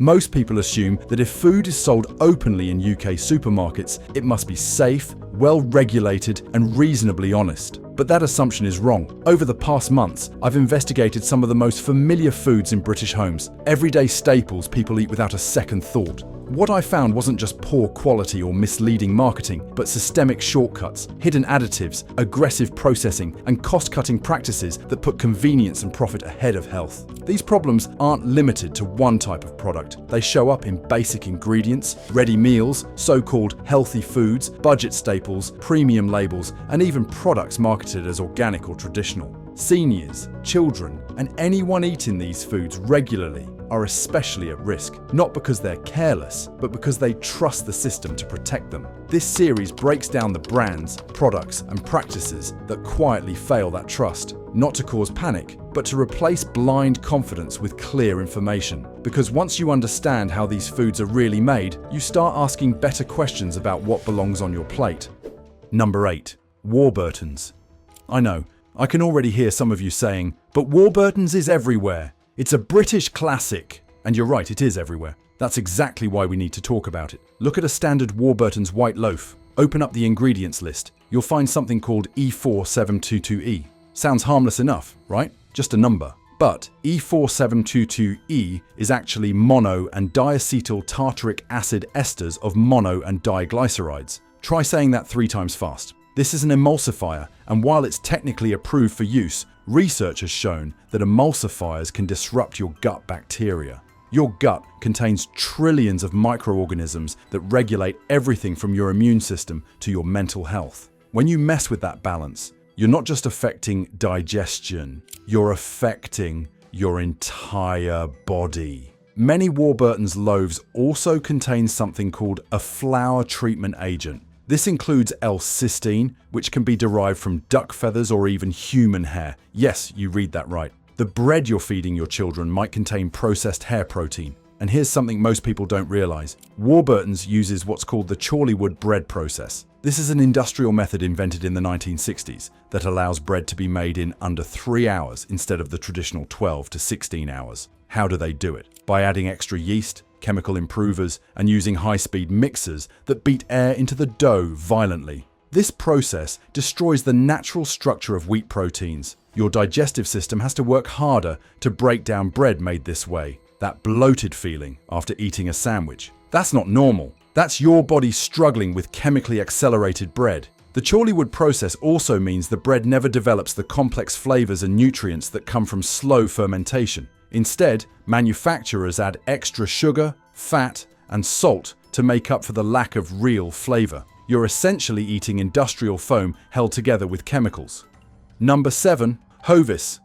Most people assume that if food is sold openly in UK supermarkets, it must be safe, well-regulated, and reasonably honest. But that assumption is wrong. Over the past months, I've investigated some of the most familiar foods in British homes, everyday staples people eat without a second thought. What I found wasn't just poor quality or misleading marketing, but systemic shortcuts, hidden additives, aggressive processing, and cost-cutting practices that put convenience and profit ahead of health. These problems aren't limited to one type of product. They show up in basic ingredients, ready meals, so-called healthy foods, budget staples, premium labels, and even products marketed as organic or traditional. Seniors, children, and anyone eating these foods regularly are especially at risk, not because they're careless, but because they trust the system to protect them. This series breaks down the brands, products, and practices that quietly fail that trust, not to cause panic, but to replace blind confidence with clear information. Because once you understand how these foods are really made, you start asking better questions about what belongs on your plate. Number 8. Warburton's. I know, I can already hear some of you saying, but Warburton's is everywhere. It's a British classic. And you're right, it is everywhere. That's exactly why we need to talk about it. Look at a standard Warburton's white loaf. Open up the ingredients list. You'll find something called E4722E. Sounds harmless enough, right? Just a number. But E4722E is actually mono and diacetyl tartaric acid esters of mono and diglycerides. Try saying that 3 times fast. This is an emulsifier, and while it's technically approved for use, research has shown that emulsifiers can disrupt your gut bacteria. Your gut contains trillions of microorganisms that regulate everything from your immune system to your mental health. When you mess with that balance, you're not just affecting digestion, you're affecting your entire body. Many Warburton's loaves also contain something called a flour treatment agent. This includes L-cysteine, which can be derived from duck feathers or even human hair. Yes, you read that right. The bread you're feeding your children might contain processed hair protein. And here's something most people don't realize. Warburton's uses what's called the Chorleywood bread process. This is an industrial method invented in the 1960s that allows bread to be made in under 3 hours instead of the traditional 12 to 16 hours. How do they do it? By adding extra yeast, chemical improvers, and using high-speed mixers that beat air into the dough violently. This process destroys the natural structure of wheat proteins. Your digestive system has to work harder to break down bread made this way. That bloated feeling after eating a sandwich. That's not normal. That's your body struggling with chemically accelerated bread. The Chorleywood process also means the bread never develops the complex flavors and nutrients that come from slow fermentation. Instead, manufacturers add extra sugar, fat, and salt to make up for the lack of real flavor. You're essentially eating industrial foam held together with chemicals. Number 7. Hovis.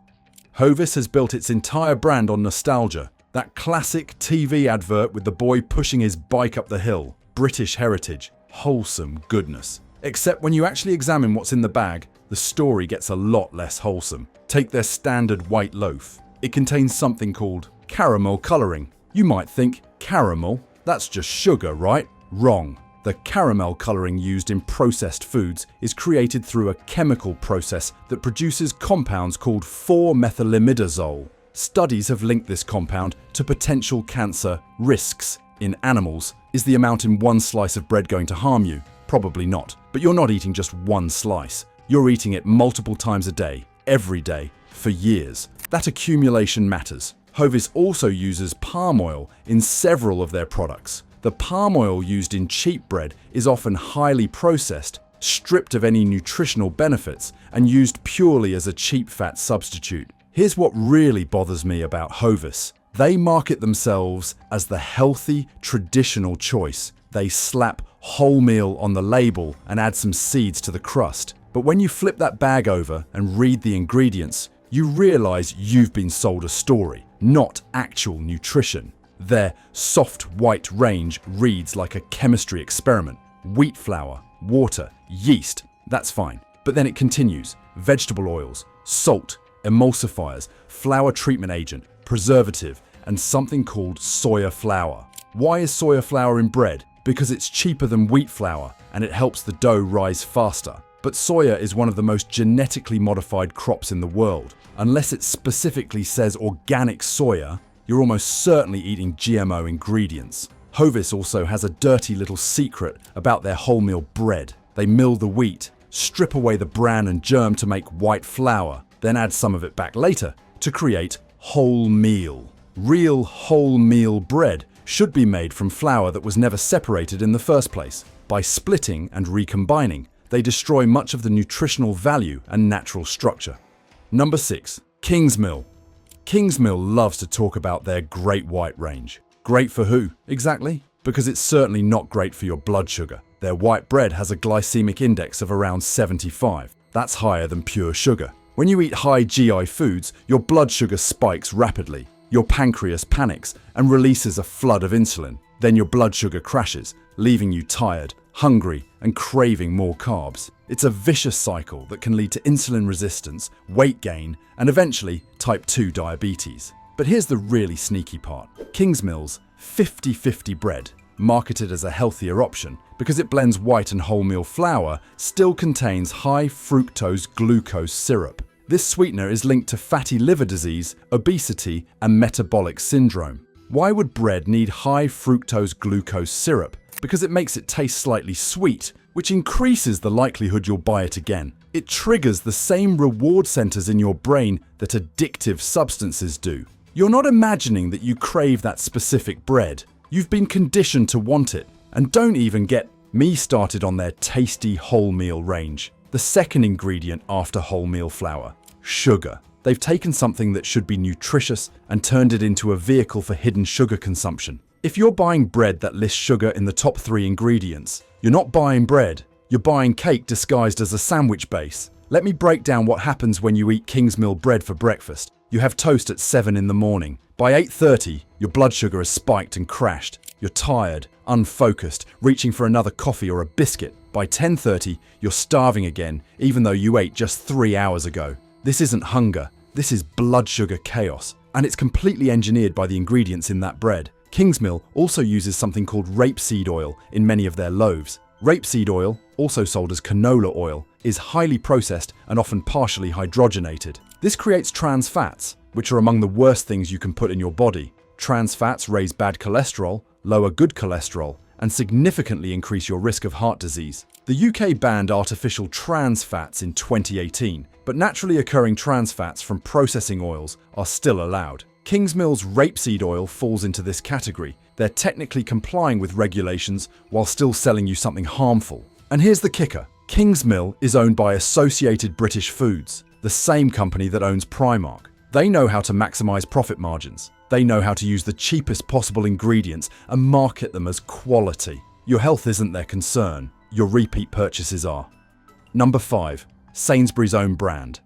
Hovis has built its entire brand on nostalgia. That classic TV advert with the boy pushing his bike up the hill. British heritage. Wholesome goodness. Except when you actually examine what's in the bag, the story gets a lot less wholesome. Take their standard white loaf. It contains something called caramel coloring. You might think, caramel? That's just sugar, right? Wrong. The caramel coloring used in processed foods is created through a chemical process that produces compounds called 4-methylimidazole. Studies have linked this compound to potential cancer risks. In animals, is the amount in one slice of bread going to harm you? Probably not. But you're not eating just one slice. You're eating it multiple times a day, every day, for years. That accumulation matters. Hovis also uses palm oil in several of their products. The palm oil used in cheap bread is often highly processed, stripped of any nutritional benefits, and used purely as a cheap fat substitute. Here's what really bothers me about Hovis. They market themselves as the healthy, traditional choice. They slap wholemeal on the label and add some seeds to the crust. But when you flip that bag over and read the ingredients, you realize you've been sold a story, not actual nutrition. Their soft white range reads like a chemistry experiment. Wheat flour, water, yeast, that's fine. But then it continues. Vegetable oils, salt, emulsifiers, flour treatment agent, preservative, and something called soya flour. Why is soya flour in bread? Because it's cheaper than wheat flour and it helps the dough rise faster. But soya is one of the most genetically modified crops in the world. Unless it specifically says organic soya, you're almost certainly eating GMO ingredients. Hovis also has a dirty little secret about their wholemeal bread. They mill the wheat, strip away the bran and germ to make white flour, then add some of it back later to create wholemeal. Real wholemeal bread should be made from flour that was never separated in the first place. By splitting and recombining, they destroy much of the nutritional value and natural structure. Number 6. Kingsmill. Kingsmill loves to talk about their Great White range. Great for who, exactly? Because it's certainly not great for your blood sugar. Their white bread has a glycemic index of around 75. That's higher than pure sugar. When you eat high GI foods, your blood sugar spikes rapidly. Your pancreas panics and releases a flood of insulin. Then your blood sugar crashes, leaving you tired, hungry, and craving more carbs. It's a vicious cycle that can lead to insulin resistance, weight gain, and eventually type 2 diabetes. But here's the really sneaky part. Kingsmill's 50-50 bread, marketed as a healthier option because it blends white and wholemeal flour, still contains high fructose glucose syrup. This sweetener is linked to fatty liver disease, obesity, and metabolic syndrome. Why would bread need high fructose glucose syrup? Because it makes it taste slightly sweet, which increases the likelihood you'll buy it again. It triggers the same reward centers in your brain that addictive substances do. You're not imagining that you crave that specific bread. You've been conditioned to want it. And don't even get me started on their tasty wholemeal range. The second ingredient after wholemeal flour, sugar. They've taken something that should be nutritious and turned it into a vehicle for hidden sugar consumption. If you're buying bread that lists sugar in the top 3 ingredients, you're not buying bread, you're buying cake disguised as a sandwich base. Let me break down what happens when you eat Kingsmill bread for breakfast. You have toast at 7 in the morning. By 8:30, your blood sugar has spiked and crashed. You're tired, unfocused, reaching for another coffee or a biscuit. By 10:30, you're starving again, even though you ate just 3 hours ago. This isn't hunger, this is blood sugar chaos, and it's completely engineered by the ingredients in that bread. Kingsmill also uses something called rapeseed oil in many of their loaves. Rapeseed oil, also sold as canola oil, is highly processed and often partially hydrogenated. This creates trans fats, which are among the worst things you can put in your body. Trans fats raise bad cholesterol, lower good cholesterol, and significantly increase your risk of heart disease. The UK banned artificial trans fats in 2018, but naturally occurring trans fats from processing oils are still allowed. Kingsmill's rapeseed oil falls into this category. They're technically complying with regulations while still selling you something harmful. And here's the kicker. Kingsmill is owned by Associated British Foods, the same company that owns Primark. They know how to maximize profit margins. They know how to use the cheapest possible ingredients and market them as quality. Your health isn't their concern. Your repeat purchases are. Number 5. Sainsbury's own brand.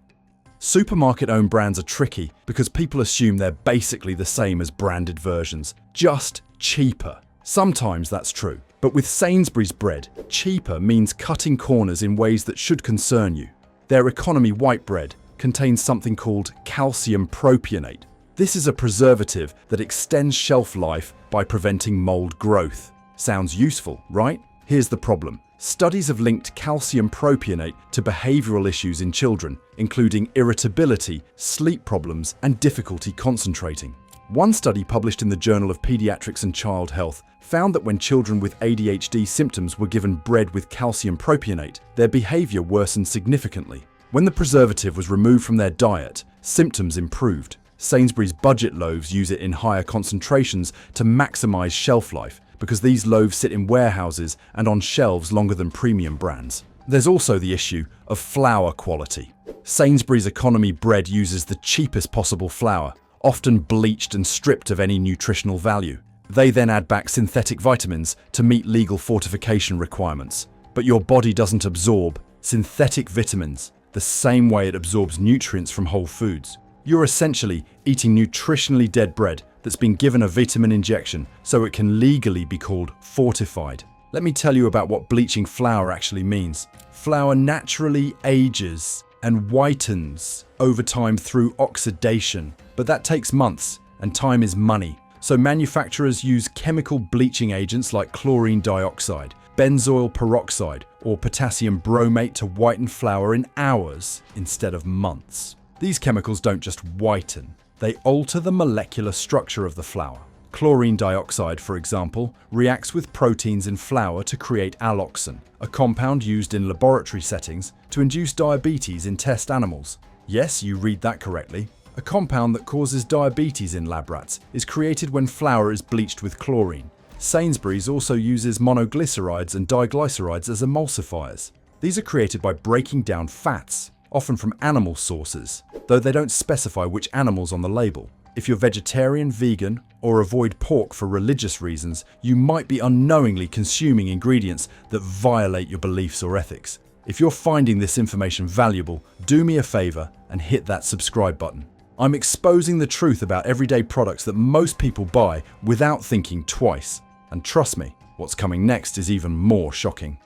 Supermarket-owned brands are tricky because people assume they're basically the same as branded versions, just cheaper. Sometimes that's true, but with Sainsbury's bread, cheaper means cutting corners in ways that should concern you. Their economy white bread contains something called calcium propionate. This is a preservative that extends shelf life by preventing mold growth. Sounds useful, right? Here's the problem. Studies have linked calcium propionate to behavioral issues in children, including irritability, sleep problems, and difficulty concentrating. One study published in the Journal of Pediatrics and Child Health found that when children with ADHD symptoms were given bread with calcium propionate, their behavior worsened significantly. When the preservative was removed from their diet, symptoms improved. Sainsbury's budget loaves use it in higher concentrations to maximize shelf life, because these loaves sit in warehouses and on shelves longer than premium brands. There's also the issue of flour quality. Sainsbury's economy bread uses the cheapest possible flour, often bleached and stripped of any nutritional value. They then add back synthetic vitamins to meet legal fortification requirements. But your body doesn't absorb synthetic vitamins the same way it absorbs nutrients from whole foods. You're essentially eating nutritionally dead bread that's been given a vitamin injection so it can legally be called fortified. Let me tell you about what bleaching flour actually means. Flour naturally ages and whitens over time through oxidation, but that takes months, and time is money. So manufacturers use chemical bleaching agents like chlorine dioxide, benzoyl peroxide, or potassium bromate to whiten flour in hours instead of months. These chemicals don't just whiten, They alter the molecular structure of the flour. Chlorine dioxide, for example, reacts with proteins in flour to create alloxan, a compound used in laboratory settings to induce diabetes in test animals. Yes, you read that correctly. A compound that causes diabetes in lab rats is created when flour is bleached with chlorine. Sainsbury's also uses monoglycerides and diglycerides as emulsifiers. These are created by breaking down fats, often from animal sources, though they don't specify which animals on the label. If you're vegetarian, vegan, or avoid pork for religious reasons, you might be unknowingly consuming ingredients that violate your beliefs or ethics. If you're finding this information valuable, do me a favor and hit that subscribe button. I'm exposing the truth about everyday products that most people buy without thinking twice. And trust me, what's coming next is even more shocking.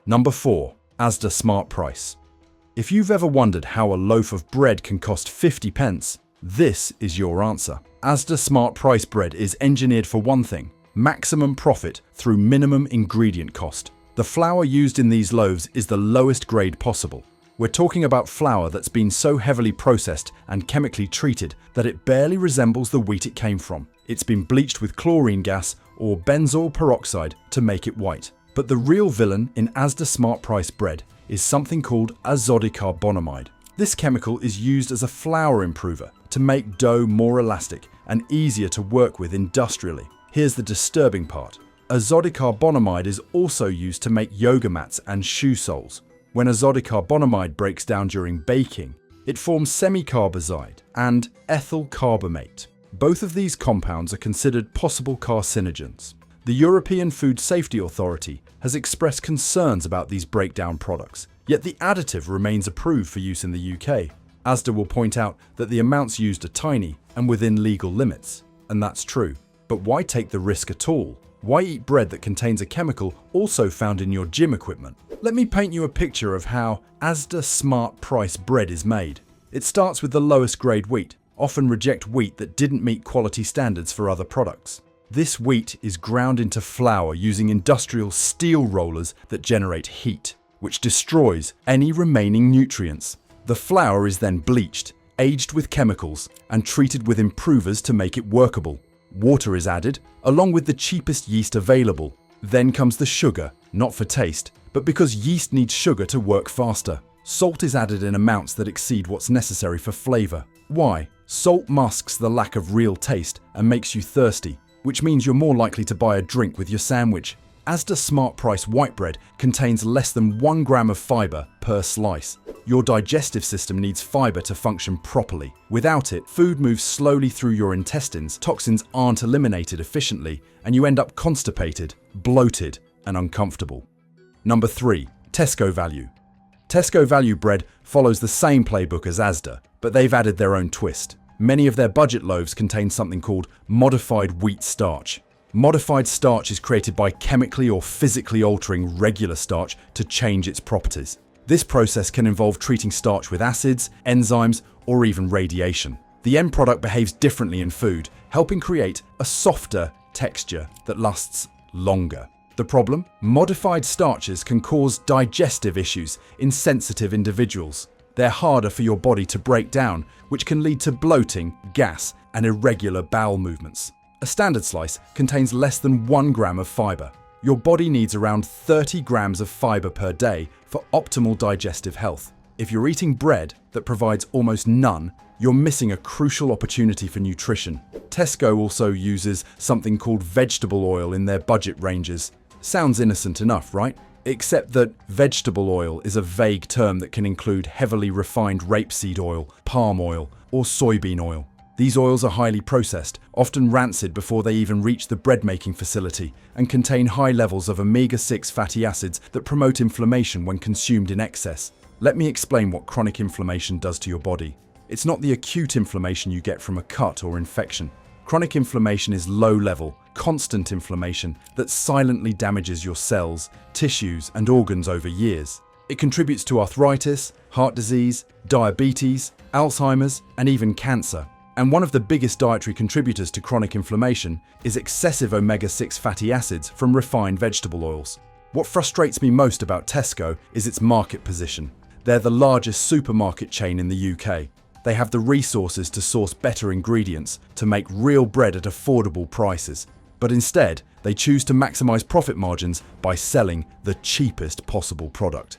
Number 4. Asda Smart Price. If you've ever wondered how a loaf of bread can cost 50 pence, this is your answer. Asda Smart Price bread is engineered for one thing: maximum profit through minimum ingredient cost. The flour used in these loaves is the lowest grade possible. We're talking about flour that's been so heavily processed and chemically treated that it barely resembles the wheat it came from. It's been bleached with chlorine gas or benzoyl peroxide to make it white. But the real villain in Asda Smart Price bread is something called azodicarbonamide. This chemical is used as a flour improver to make dough more elastic and easier to work with industrially. Here's the disturbing part. Azodicarbonamide is also used to make yoga mats and shoe soles. When azodicarbonamide breaks down during baking, it forms semicarbazide and ethyl carbamate. Both of these compounds are considered possible carcinogens. The European Food Safety Authority has expressed concerns about these breakdown products, yet the additive remains approved for use in the UK. Asda will point out that the amounts used are tiny and within legal limits, and that's true. But why take the risk at all? Why eat bread that contains a chemical also found in your gym equipment? Let me paint you a picture of how Asda Smart Price bread is made. It starts with the lowest grade wheat. Often reject wheat that didn't meet quality standards for other products. This wheat is ground into flour using industrial steel rollers that generate heat, which destroys any remaining nutrients. The flour is then bleached, aged with chemicals, and treated with improvers to make it workable. Water is added, along with the cheapest yeast available. Then comes the sugar, not for taste, but because yeast needs sugar to work faster. Salt is added in amounts that exceed what's necessary for flavor. Why? Salt masks the lack of real taste and makes you thirsty, which means you're more likely to buy a drink with your sandwich. Asda Smart Price white bread contains less than 1 gram of fiber per slice. Your digestive system needs fiber to function properly. Without it, food moves slowly through your intestines, toxins aren't eliminated efficiently, and you end up constipated, bloated, and uncomfortable. Number 3. Tesco Value. Tesco Value bread follows the same playbook as Asda, but they've added their own twist. Many of their budget loaves contain something called modified wheat starch. Modified starch is created by chemically or physically altering regular starch to change its properties. This process can involve treating starch with acids, enzymes, or even radiation. The end product behaves differently in food, helping create a softer texture that lasts longer. The problem? Modified starches can cause digestive issues in sensitive individuals. They're harder for your body to break down, which can lead to bloating, gas, and irregular bowel movements. A standard slice contains less than 1 gram of fiber. Your body needs around 30 grams of fiber per day for optimal digestive health. If you're eating bread that provides almost none, you're missing a crucial opportunity for nutrition. Tesco also uses something called vegetable oil in their budget ranges. Sounds innocent enough, right? Except that vegetable oil is a vague term that can include heavily refined rapeseed oil, palm oil, or soybean oil. These oils are highly processed, often rancid before they even reach the bread-making facility, and contain high levels of omega-6 fatty acids that promote inflammation when consumed in excess. Let me explain what chronic inflammation does to your body. It's not the acute inflammation you get from a cut or infection. Chronic inflammation is low-level, constant inflammation that silently damages your cells, tissues, and organs over years. It contributes to arthritis, heart disease, diabetes, Alzheimer's, and even cancer. And one of the biggest dietary contributors to chronic inflammation is excessive omega-6 fatty acids from refined vegetable oils. What frustrates me most about Tesco is its market position. They're the largest supermarket chain in the UK. They have the resources to source better ingredients to make real bread at affordable prices. But instead, they choose to maximize profit margins by selling the cheapest possible product.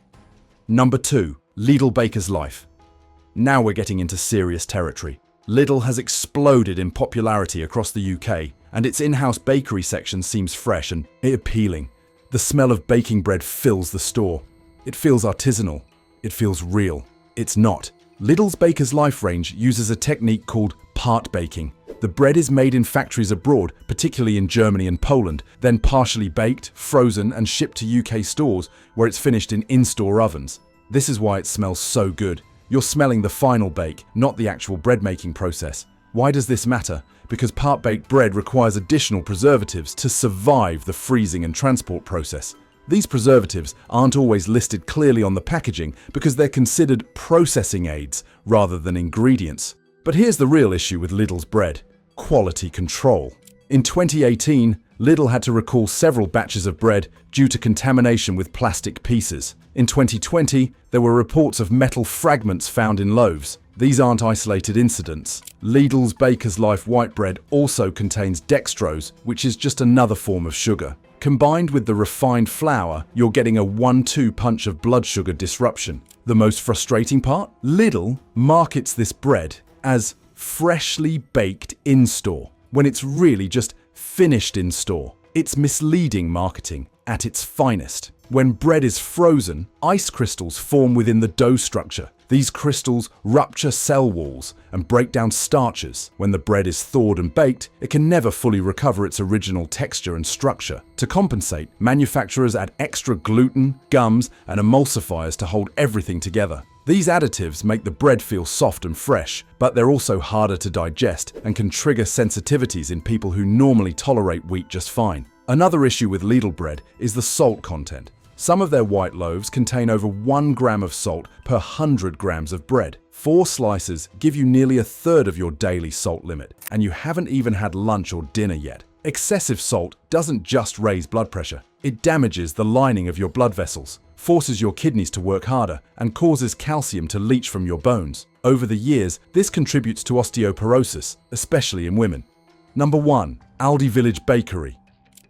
Number 2. Lidl Baker's Life. Now we're getting into serious territory. Lidl has exploded in popularity across the UK, and its in-house bakery section seems fresh and appealing. The smell of baking bread fills the store. It feels artisanal. It feels real. It's not. Lidl's Baker's Life range uses a technique called part baking. The bread is made in factories abroad, particularly in Germany and Poland, then partially baked, frozen, and shipped to UK stores where it's finished in in-store ovens. This is why it smells so good. You're smelling the final bake, not the actual bread-making process. Why does this matter? Because part-baked bread requires additional preservatives to survive the freezing and transport process. These preservatives aren't always listed clearly on the packaging because they're considered processing aids rather than ingredients. But here's the real issue with Lidl's bread: quality control. In 2018, Lidl had to recall several batches of bread due to contamination with plastic pieces. In 2020, there were reports of metal fragments found in loaves. These aren't isolated incidents. Lidl's Baker's Life white bread also contains dextrose, which is just another form of sugar. Combined with the refined flour, you're getting a 1-2 punch of blood sugar disruption. The most frustrating part? Lidl markets this bread as freshly baked in-store, when it's really just finished in-store. It's misleading marketing at its finest. When bread is frozen, ice crystals form within the dough structure. These crystals rupture cell walls and break down starches. When the bread is thawed and baked, it can never fully recover its original texture and structure. To compensate, manufacturers add extra gluten, gums, and emulsifiers to hold everything together. These additives make the bread feel soft and fresh, but they're also harder to digest and can trigger sensitivities in people who normally tolerate wheat just fine. Another issue with Lidl bread is the salt content. Some of their white loaves contain over 1 gram of salt per 100 grams of bread. 4 slices give you nearly a third of your daily salt limit, and you haven't even had lunch or dinner yet. Excessive salt doesn't just raise blood pressure. It damages the lining of your blood vessels, forces your kidneys to work harder, and causes calcium to leach from your bones. Over the years, this contributes to osteoporosis, especially in women. Number 1. Aldi Village Bakery.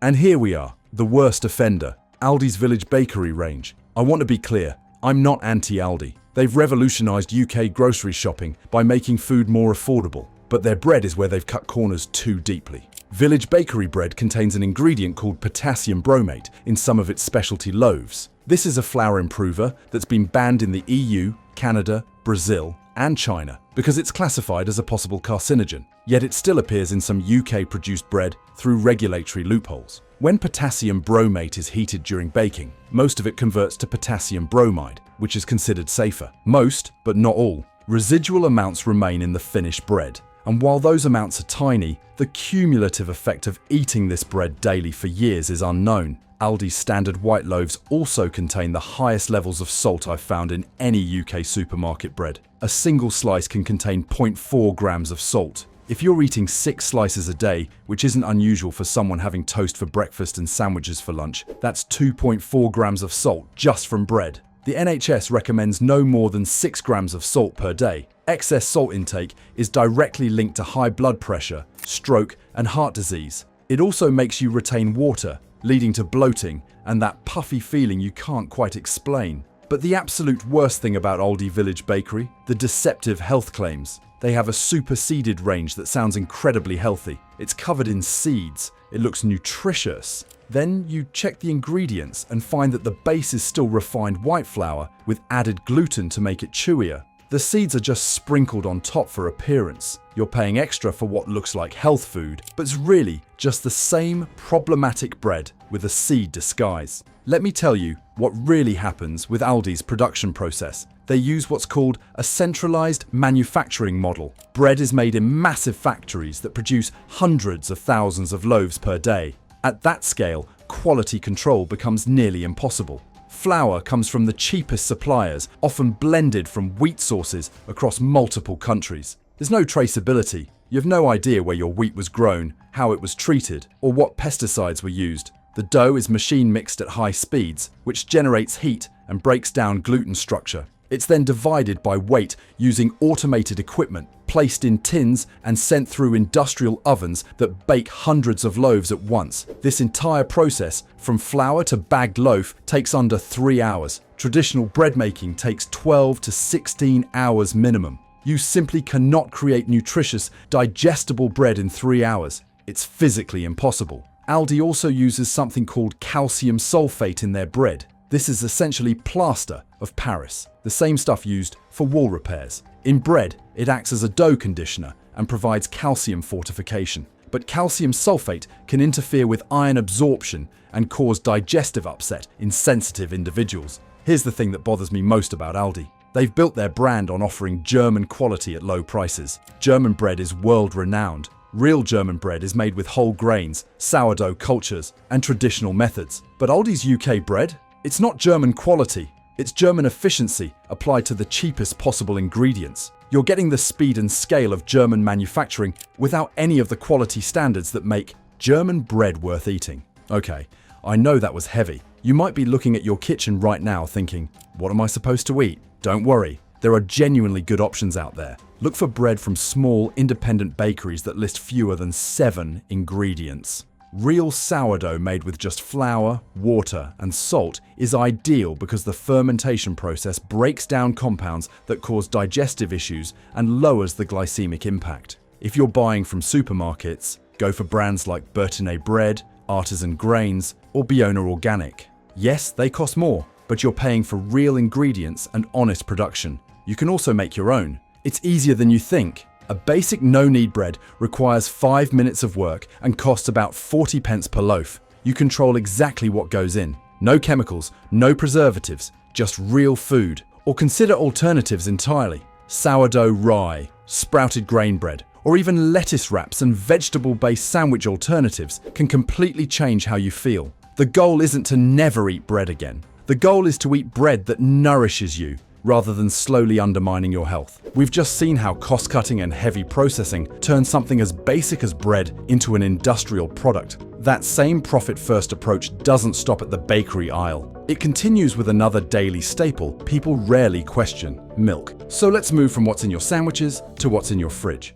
And here we are, the worst offender. Aldi's Village Bakery range. I want to be clear, I'm not anti-Aldi. They've revolutionized UK grocery shopping by making food more affordable, but their bread is where they've cut corners too deeply. Village Bakery bread contains an ingredient called potassium bromate in some of its specialty loaves. This is a flour improver that's been banned in the EU, Canada, Brazil, and China because it's classified as a possible carcinogen, yet it still appears in some UK-produced bread through regulatory loopholes. When potassium bromate is heated during baking, most of it converts to potassium bromide, which is considered safer. Most, but not all, residual amounts remain in the finished bread. And while those amounts are tiny, the cumulative effect of eating this bread daily for years is unknown. Aldi's standard white loaves also contain the highest levels of salt I've found in any UK supermarket bread. A single slice can contain 0.4 grams of salt. If you're eating 6 slices a day, which isn't unusual for someone having toast for breakfast and sandwiches for lunch, that's 2.4 grams of salt just from bread. The NHS recommends no more than 6 grams of salt per day. Excess salt intake is directly linked to high blood pressure, stroke, and heart disease. It also makes you retain water, leading to bloating and that puffy feeling you can't quite explain. But the absolute worst thing about Aldi Village Bakery, the deceptive health claims. They have a super-seeded range that sounds incredibly healthy. It's covered in seeds. It looks nutritious. Then you check the ingredients and find that the base is still refined white flour with added gluten to make it chewier. The seeds are just sprinkled on top for appearance. You're paying extra for what looks like health food, but it's really just the same problematic bread with a seed disguise. Let me tell you what really happens with Aldi's production process. They use what's called a centralized manufacturing model. Bread is made in massive factories that produce hundreds of thousands of loaves per day. At that scale, quality control becomes nearly impossible. Flour comes from the cheapest suppliers, often blended from wheat sources across multiple countries. There's no traceability. You have no idea where your wheat was grown, how it was treated, or what pesticides were used. The dough is machine mixed at high speeds, which generates heat and breaks down gluten structure. It's then divided by weight using automated equipment, placed in tins and sent through industrial ovens that bake hundreds of loaves at once. This entire process, from flour to bagged loaf, takes under 3 hours. Traditional bread making takes 12 to 16 hours minimum. You simply cannot create nutritious, digestible bread in 3 hours. It's physically impossible. Aldi also uses something called calcium sulfate in their bread. This is essentially plaster of Paris, the same stuff used for wall repairs. In bread, it acts as a dough conditioner and provides calcium fortification. But calcium sulfate can interfere with iron absorption and cause digestive upset in sensitive individuals. Here's the thing that bothers me most about Aldi. They've built their brand on offering German quality at low prices. German bread is world-renowned. Real German bread is made with whole grains, sourdough cultures, and traditional methods. But Aldi's UK bread? It's not German quality. It's German efficiency applied to the cheapest possible ingredients. You're getting the speed and scale of German manufacturing without any of the quality standards that make German bread worth eating. Okay, I know that was heavy. You might be looking at your kitchen right now thinking, what am I supposed to eat? Don't worry, there are genuinely good options out there. Look for bread from small, independent bakeries that list fewer than 7 ingredients. Real sourdough made with just flour, water, and salt is ideal because the fermentation process breaks down compounds that cause digestive issues and lowers the glycemic impact. If you're buying from supermarkets, go for brands like Bertinet Bread, Artisan Grains, or Biona Organic. Yes, they cost more, but you're paying for real ingredients and honest production. You can also make your own. It's easier than you think. A basic no-knead bread requires 5 minutes of work and costs about 40 pence per loaf. You control exactly what goes in. No chemicals, no preservatives, just real food. Or consider alternatives entirely. Sourdough rye, sprouted grain bread, or even lettuce wraps and vegetable-based sandwich alternatives can completely change how you feel. The goal isn't to never eat bread again. The goal is to eat bread that nourishes you, rather than slowly undermining your health. We've just seen how cost-cutting and heavy processing turn something as basic as bread into an industrial product. That same profit-first approach doesn't stop at the bakery aisle. It continues with another daily staple people rarely question: milk. So let's move from what's in your sandwiches to what's in your fridge.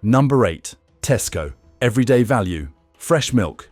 Number 8. Tesco. Everyday value. Fresh milk.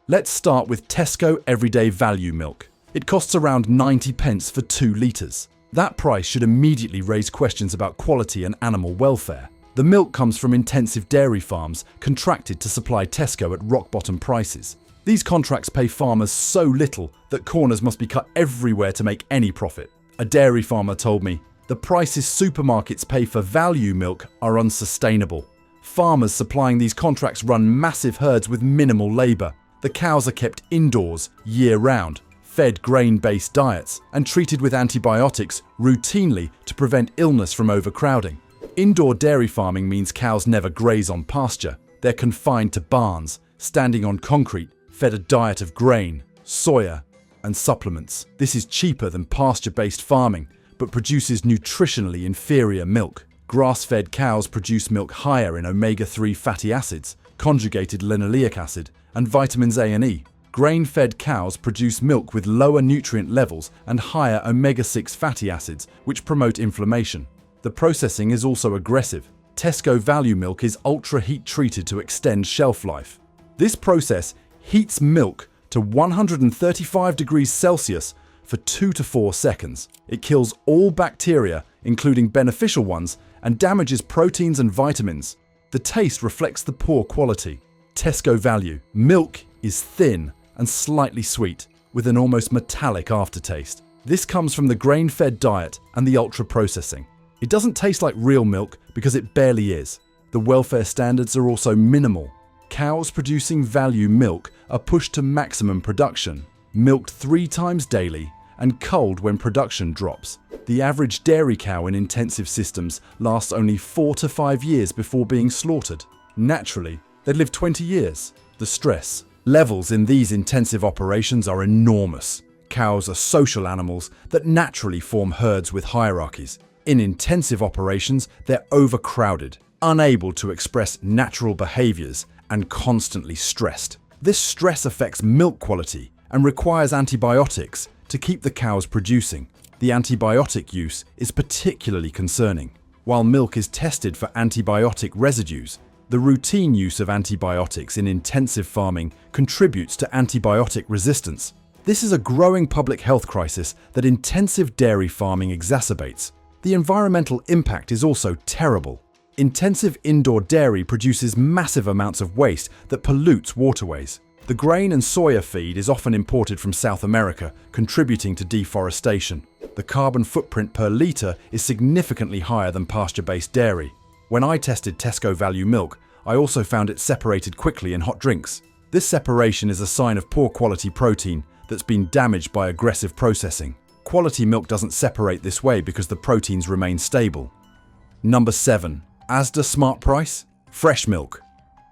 Let's start with Tesco Everyday Value Milk. It costs around 90 pence for 2 litres. That price should immediately raise questions about quality and animal welfare. The milk comes from intensive dairy farms contracted to supply Tesco at rock-bottom prices. These contracts pay farmers so little that corners must be cut everywhere to make any profit. A dairy farmer told me, "The prices supermarkets pay for value milk are unsustainable. Farmers supplying these contracts run massive herds with minimal labour. The cows are kept indoors year-round, fed grain-based diets, and treated with antibiotics routinely to prevent illness from overcrowding. Indoor dairy farming means cows never graze on pasture. They're confined to barns, standing on concrete, fed a diet of grain, soya, and supplements. This is cheaper than pasture-based farming, but produces nutritionally inferior milk. Grass-fed cows produce milk higher in omega-3 fatty acids, conjugated linoleic acid, and vitamins A and E. Grain-fed cows produce milk with lower nutrient levels and higher omega-6 fatty acids, which promote inflammation. The processing is also aggressive. Tesco Value Milk is ultra-heat treated to extend shelf life. This process heats milk to 135 degrees Celsius for 2 to 4 seconds. It kills all bacteria, including beneficial ones, and damages proteins and vitamins. The taste reflects the poor quality. Tesco Value. Milk is thin and slightly sweet, with an almost metallic aftertaste. This comes from the grain-fed diet and the ultra-processing. It doesn't taste like real milk because it barely is. The welfare standards are also minimal. Cows producing value milk are pushed to maximum production, milked 3 times daily, and culled when production drops. The average dairy cow in intensive systems lasts only 4 to 5 years before being slaughtered. Naturally, they'd live 20 years. The stress levels in these intensive operations are enormous. Cows are social animals that naturally form herds with hierarchies. In intensive operations, they're overcrowded, unable to express natural behaviors, and constantly stressed. This stress affects milk quality and requires antibiotics to keep the cows producing. the antibiotic use is particularly concerning. While milk is tested for antibiotic residues, the routine use of antibiotics in intensive farming contributes to antibiotic resistance. This is a growing public health crisis that intensive dairy farming exacerbates. The environmental impact is also terrible. Intensive indoor dairy produces massive amounts of waste that pollutes waterways. The grain and soya feed is often imported from South America, contributing to deforestation. The carbon footprint per litre is significantly higher than pasture-based dairy. When I tested Tesco Value milk, I also found it separated quickly in hot drinks. This separation is a sign of poor quality protein that's been damaged by aggressive processing. Quality milk doesn't separate this way because the proteins remain stable. Number 7. Asda Smart Price Fresh Milk.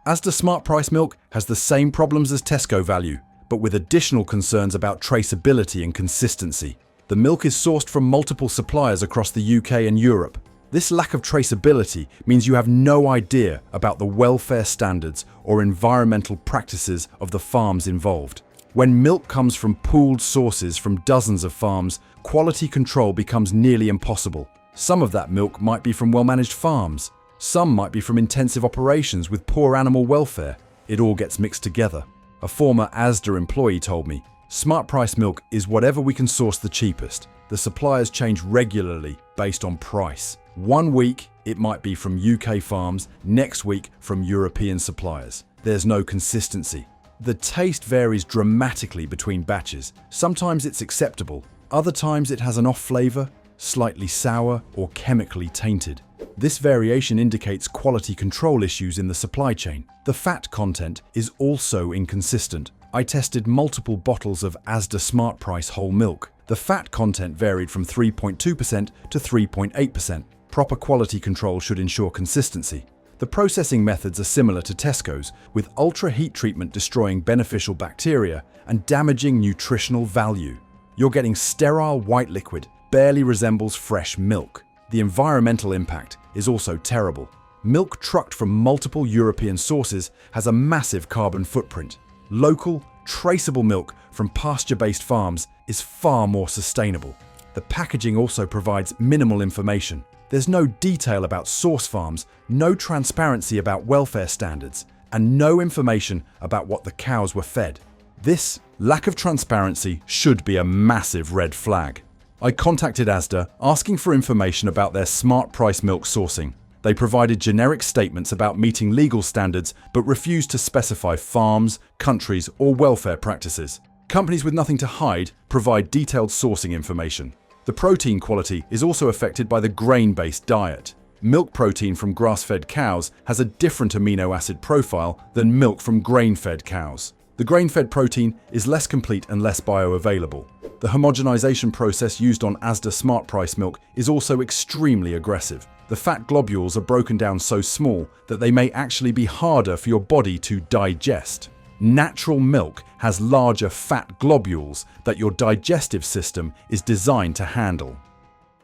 Asda Smart Price milk has the same problems as Tesco Value, but with additional concerns about traceability and consistency. The milk is sourced from multiple suppliers across the UK and Europe. This lack of traceability means you have no idea about the welfare standards or environmental practices of the farms involved. When milk comes from pooled sources from dozens of farms, quality control becomes nearly impossible. Some of that milk might be from well-managed farms. Some might be from intensive operations with poor animal welfare. It all gets mixed together. A former Asda employee told me, "Smart Price milk is whatever we can source the cheapest. The suppliers change regularly based on price. One week, it might be from UK farms, next week from European suppliers. There's no consistency. The taste varies dramatically between batches. Sometimes it's acceptable. Other times it has an off flavour, slightly sour or chemically tainted. This variation indicates quality control issues in the supply chain. The fat content is also inconsistent. I tested multiple bottles of Asda Smart Price whole milk. The fat content varied from 3.2% to 3.8%. Proper quality control should ensure consistency. The processing methods are similar to Tesco's, with ultra heat treatment destroying beneficial bacteria and damaging nutritional value. You're getting sterile white liquid, barely resembles fresh milk. The environmental impact is also terrible. Milk trucked from multiple European sources has a massive carbon footprint. Local, traceable milk from pasture-based farms is far more sustainable. The packaging also provides minimal information. There's no detail about source farms, no transparency about welfare standards, and no information about what the cows were fed. This lack of transparency should be a massive red flag. I contacted Asda asking for information about their Smart Price milk sourcing. They provided generic statements about meeting legal standards but refused to specify farms, countries, or welfare practices. Companies with nothing to hide provide detailed sourcing information. The protein quality is also affected by the grain-based diet. Milk protein from grass-fed cows has a different amino acid profile than milk from grain-fed cows. The grain-fed protein is less complete and less bioavailable. The homogenization process used on Asda Smart Price milk is also extremely aggressive. The fat globules are broken down so small that they may actually be harder for your body to digest. Natural milk has larger fat globules that your digestive system is designed to handle.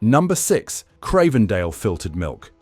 Number 6. Cravendale filtered milk.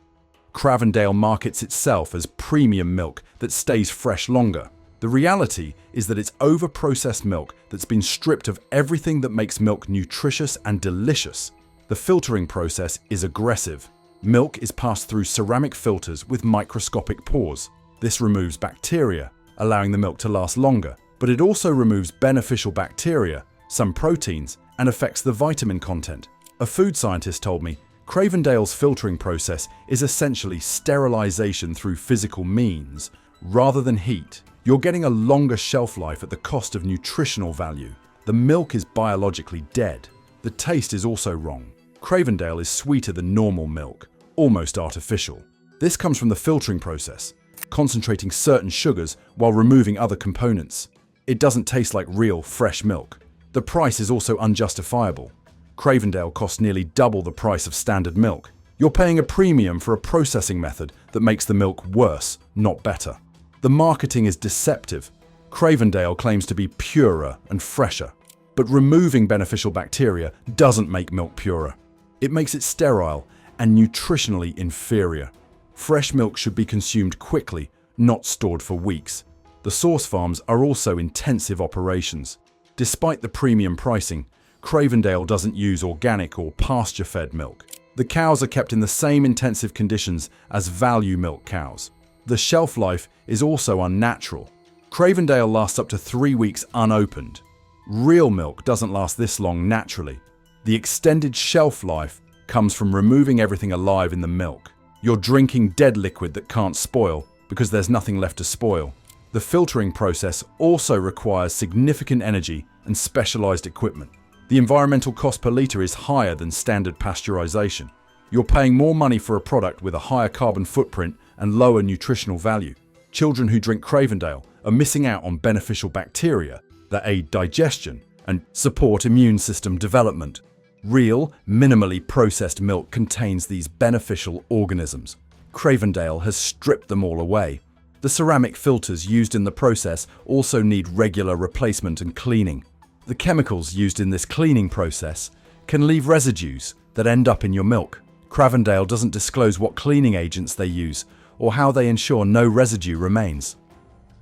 Cravendale markets itself as premium milk that stays fresh longer. The reality is that it's over-processed milk that's been stripped of everything that makes milk nutritious and delicious. The filtering process is aggressive. Milk is passed through ceramic filters with microscopic pores. This removes bacteria, allowing the milk to last longer, but it also removes beneficial bacteria, some proteins, and affects the vitamin content. A food scientist told me, Cravendale's filtering process is essentially sterilization through physical means, rather than heat. You're getting a longer shelf life at the cost of nutritional value. The milk is biologically dead. The taste is also wrong. Cravendale is sweeter than normal milk, almost artificial. This comes from the filtering process, concentrating certain sugars while removing other components. It doesn't taste like real, fresh milk. The price is also unjustifiable. Cravendale costs nearly double the price of standard milk. You're paying a premium for a processing method that makes the milk worse, not better. The marketing is deceptive. Cravendale claims to be purer and fresher, but removing beneficial bacteria doesn't make milk purer. It makes it sterile and nutritionally inferior. Fresh milk should be consumed quickly, not stored for weeks. The source farms are also intensive operations. Despite the premium pricing, Cravendale doesn't use organic or pasture-fed milk. The cows are kept in the same intensive conditions as value milk cows. The shelf life is also unnatural. Cravendale lasts up to 3 weeks unopened. Real milk doesn't last this long naturally. The extended shelf life comes from removing everything alive in the milk. You're drinking dead liquid that can't spoil because there's nothing left to spoil. The filtering process also requires significant energy and specialized equipment. The environmental cost per litre is higher than standard pasteurization. You're paying more money for a product with a higher carbon footprint and lower nutritional value. Children who drink Cravendale are missing out on beneficial bacteria that aid digestion and support immune system development. Real, minimally processed milk contains these beneficial organisms. Cravendale has stripped them all away. The ceramic filters used in the process also need regular replacement and cleaning. The chemicals used in this cleaning process can leave residues that end up in your milk. Cravendale doesn't disclose what cleaning agents they use or how they ensure no residue remains.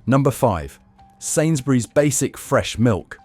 Number 5. Sainsbury's Basic Fresh Milk.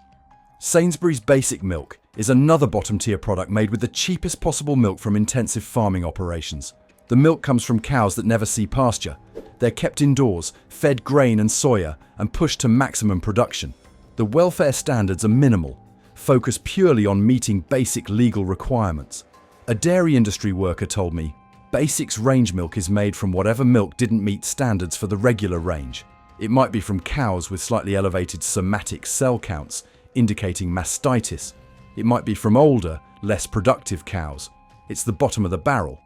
Sainsbury's Basic Milk is another bottom-tier product made with the cheapest possible milk from intensive farming operations. The milk comes from cows that never see pasture. They're kept indoors, fed grain and soya, and pushed to maximum production. The welfare standards are minimal, focused purely on meeting basic legal requirements. A dairy industry worker told me, Basics range milk is made from whatever milk didn't meet standards for the regular range. It might be from cows with slightly elevated somatic cell counts, indicating mastitis. It might be from older, less productive cows. It's the bottom of the barrel.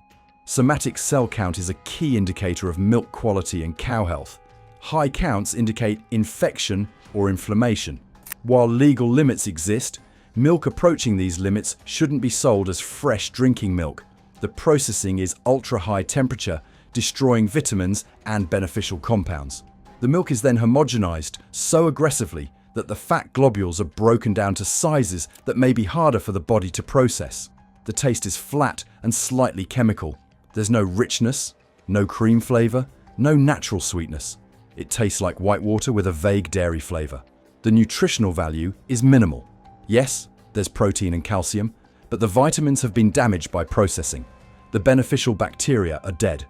Somatic cell count is a key indicator of milk quality and cow health. High counts indicate infection or inflammation. While legal limits exist, milk approaching these limits shouldn't be sold as fresh drinking milk. The processing is ultra-high temperature, destroying vitamins and beneficial compounds. The milk is then homogenized so aggressively that the fat globules are broken down to sizes that may be harder for the body to process. The taste is flat and slightly chemical. There's no richness, no cream flavor, no natural sweetness. It tastes like white water with a vague dairy flavor. The nutritional value is minimal. Yes, there's protein and calcium, but the vitamins have been damaged by processing. The beneficial bacteria are dead.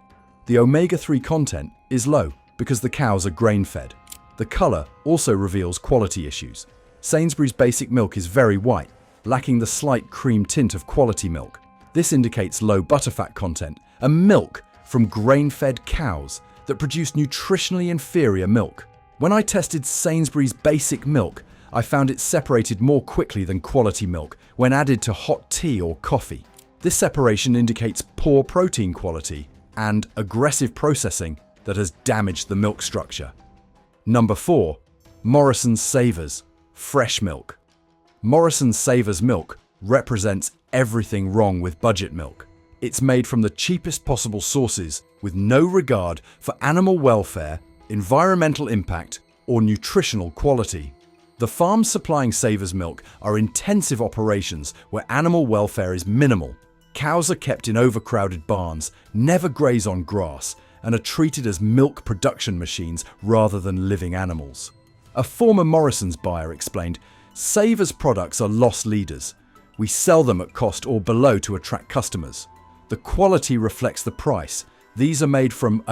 The omega-3 content is low because the cows are grain-fed. The color also reveals quality issues. Sainsbury's Basic Milk is very white, lacking the slight cream tint of quality milk. This indicates low butterfat content and milk from grain-fed cows that produce nutritionally inferior milk. When I tested Sainsbury's Basic Milk, I found it separated more quickly than quality milk when added to hot tea or coffee. This separation indicates poor protein quality and aggressive processing that has damaged the milk structure. Number 4. Morrison's Savers Fresh Milk. Morrison's Savers milk represents everything wrong with budget milk. It's made from the cheapest possible sources with no regard for animal welfare, environmental impact, or nutritional quality. The farms supplying Savers milk are intensive operations where animal welfare is minimal. Cows are kept in overcrowded barns, never graze on grass, and are treated as milk production machines rather than living animals. A former Morrison's buyer explained, Savers products are loss leaders. We sell them at cost or below to attract customers. The quality reflects the price. These are made from,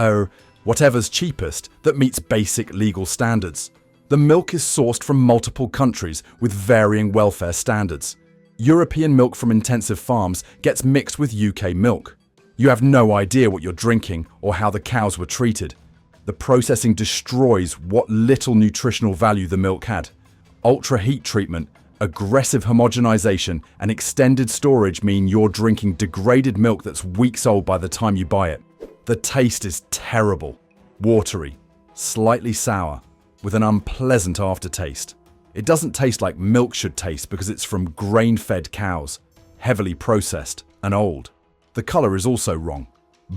whatever's cheapest that meets basic legal standards. The milk is sourced from multiple countries with varying welfare standards. European milk from intensive farms gets mixed with UK milk. You have no idea what you're drinking or how the cows were treated. The processing destroys what little nutritional value the milk had. Ultra heat treatment, aggressive homogenization, and extended storage mean you're drinking degraded milk that's weeks old by the time you buy it. The taste is terrible, watery, slightly sour, with an unpleasant aftertaste. It doesn't taste like milk should taste because it's from grain-fed cows, heavily processed and old. The color is also wrong.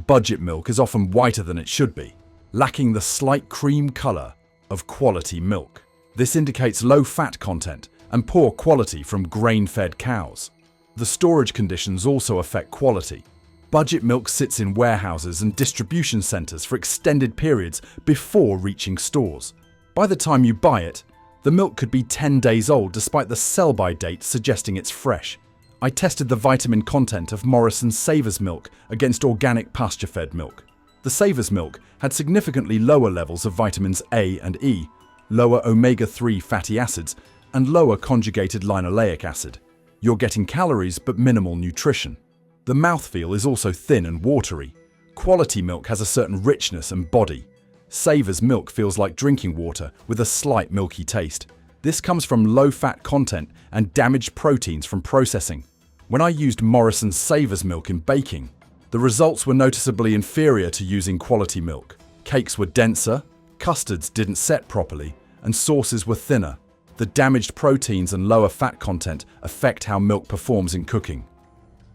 Budget milk is often whiter than it should be, lacking the slight cream color of quality milk. This indicates low fat content and poor quality from grain-fed cows. The storage conditions also affect quality. Budget milk sits in warehouses and distribution centers for extended periods before reaching stores. By the time you buy it, The milk could be 10 days old despite the sell-by date suggesting it's fresh. I tested the vitamin content of Morrison's Savers milk against organic pasture-fed milk. The Savers milk had significantly lower levels of vitamins A and E, lower omega-3 fatty acids, and lower conjugated linoleic acid. You're getting calories but minimal nutrition. The mouthfeel is also thin and watery. Quality milk has a certain richness and body. Savers milk feels like drinking water with a slight milky taste. This comes from low fat content and damaged proteins from processing. When I used Morrison's Savers milk in baking, the results were noticeably inferior to using quality milk. Cakes were denser, custards didn't set properly, and sauces were thinner. The damaged proteins and lower fat content affect how milk performs in cooking.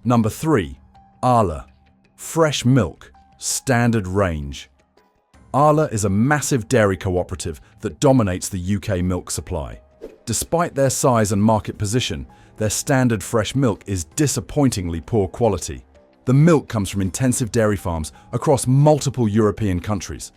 Number 3. Arla. Fresh milk, standard range. Arla is a massive dairy cooperative that dominates the UK milk supply. Despite their size and market position, their standard fresh milk is disappointingly poor quality. The milk comes from intensive dairy farms across multiple European countries.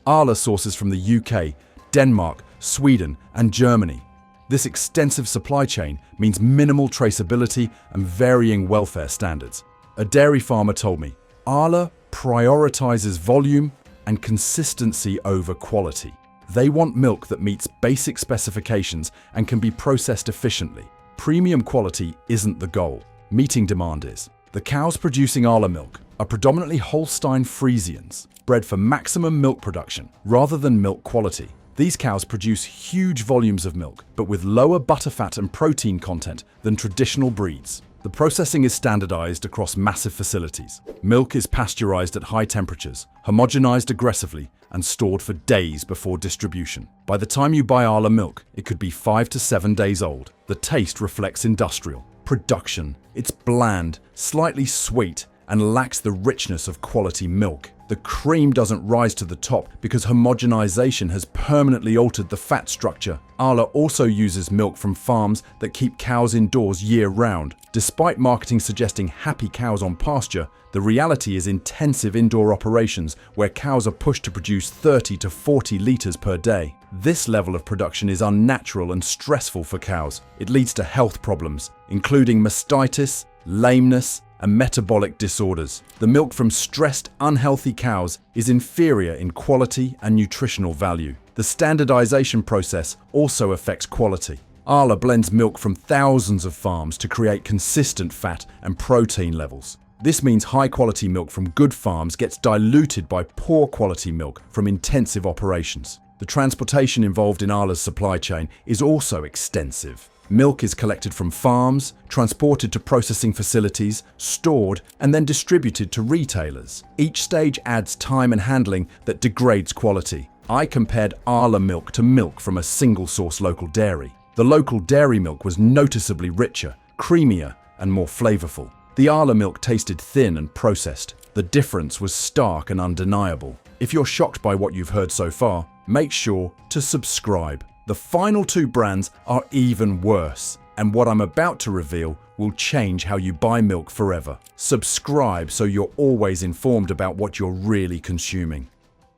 Arla sources from the UK, Denmark, Sweden, and Germany. This extensive supply chain means minimal traceability and varying welfare standards. A dairy farmer told me, Arla prioritizes volume and consistency over quality. They want milk that meets basic specifications and can be processed efficiently. Premium quality isn't the goal. Meeting demand is. The cows producing Arla milk are predominantly Holstein Friesians, bred for maximum milk production rather than milk quality. These cows produce huge volumes of milk, but with lower butterfat and protein content than traditional breeds. The processing is standardized across massive facilities. Milk is pasteurized at high temperatures, homogenized aggressively, and stored for days before distribution. By the time you buy Arla milk, it could be 5 to 7 days old. The taste reflects industrial production. It's bland, slightly sweet, and lacks the richness of quality milk. The cream doesn't rise to the top because homogenization has permanently altered the fat structure. Arla also uses milk from farms that keep cows indoors year-round. Despite marketing suggesting happy cows on pasture, the reality is intensive indoor operations where cows are pushed to produce 30 to 40 litres per day. This level of production is unnatural and stressful for cows. It leads to health problems, including mastitis, lameness, and metabolic disorders. The milk from stressed, unhealthy cows is inferior in quality and nutritional value. The standardization process also affects quality. Arla blends milk from thousands of farms to create consistent fat and protein levels. This means high-quality milk from good farms gets diluted by poor-quality milk from intensive operations. The transportation involved in Arla's supply chain is also extensive. Milk is collected from farms, transported to processing facilities, stored, and then distributed to retailers. Each stage adds time and handling that degrades quality. I compared Arla milk to milk from a single-source local dairy. The local dairy milk was noticeably richer, creamier, and more flavorful. The Arla milk tasted thin and processed. The difference was stark and undeniable. If you're shocked by what you've heard so far, make sure to subscribe. The final 2 brands are even worse, and what I'm about to reveal will change how you buy milk forever. Subscribe so you're always informed about what you're really consuming.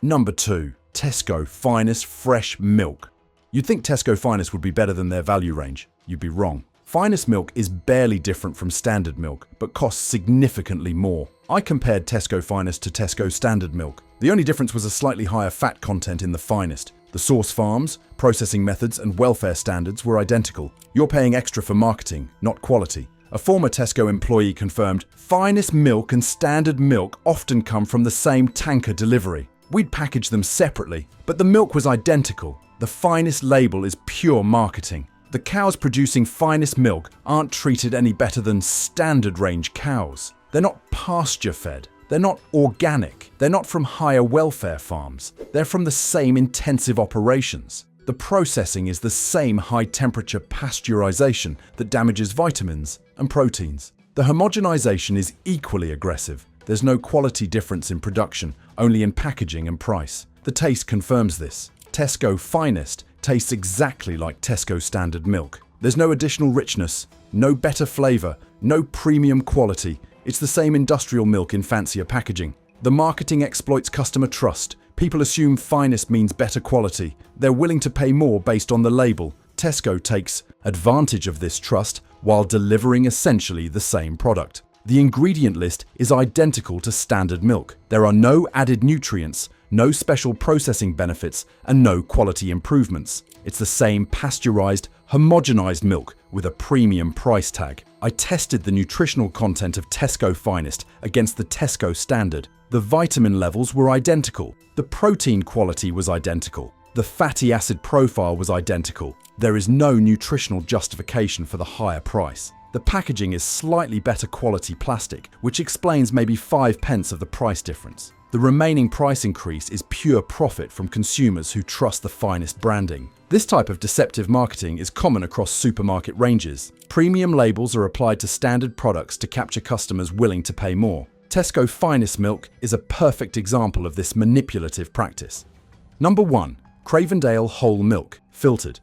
Number 2. Tesco Finest Fresh Milk. You'd think Tesco Finest would be better than their value range. You'd be wrong. Finest milk is barely different from standard milk, but costs significantly more. I compared Tesco Finest to Tesco Standard Milk. The only difference was a slightly higher fat content in the Finest. The source farms, processing methods, and welfare standards were identical. You're paying extra for marketing, not quality. A former Tesco employee confirmed, Finest milk and standard milk often come from the same tanker delivery. We'd package them separately, but the milk was identical. The Finest label is pure marketing. The cows producing Finest milk aren't treated any better than standard range cows. They're not pasture-fed. They're not organic. They're not from higher welfare farms. They're from the same intensive operations. The processing is the same high-temperature pasteurization that damages vitamins and proteins. The homogenization is equally aggressive. There's no quality difference in production, only in packaging and price. The taste confirms this. Tesco Finest tastes exactly like Tesco Standard Milk. There's no additional richness, no better flavor, no premium quality. It's the same industrial milk in fancier packaging. The marketing exploits customer trust. People assume Finest means better quality. They're willing to pay more based on the label. Tesco takes advantage of this trust while delivering essentially the same product. The ingredient list is identical to standard milk. There are no added nutrients, no special processing benefits, and no quality improvements. It's the same pasteurized, homogenized milk with a premium price tag. I tested the nutritional content of Tesco Finest against the Tesco standard. The vitamin levels were identical. The protein quality was identical. The fatty acid profile was identical. There is no nutritional justification for the higher price. The packaging is slightly better quality plastic, which explains maybe 5 pence of the price difference. The remaining price increase is pure profit from consumers who trust the Finest branding. This type of deceptive marketing is common across supermarket ranges. Premium labels are applied to standard products to capture customers willing to pay more. Tesco Finest milk is a perfect example of this manipulative practice. Number 1. Cravendale Whole Milk, filtered.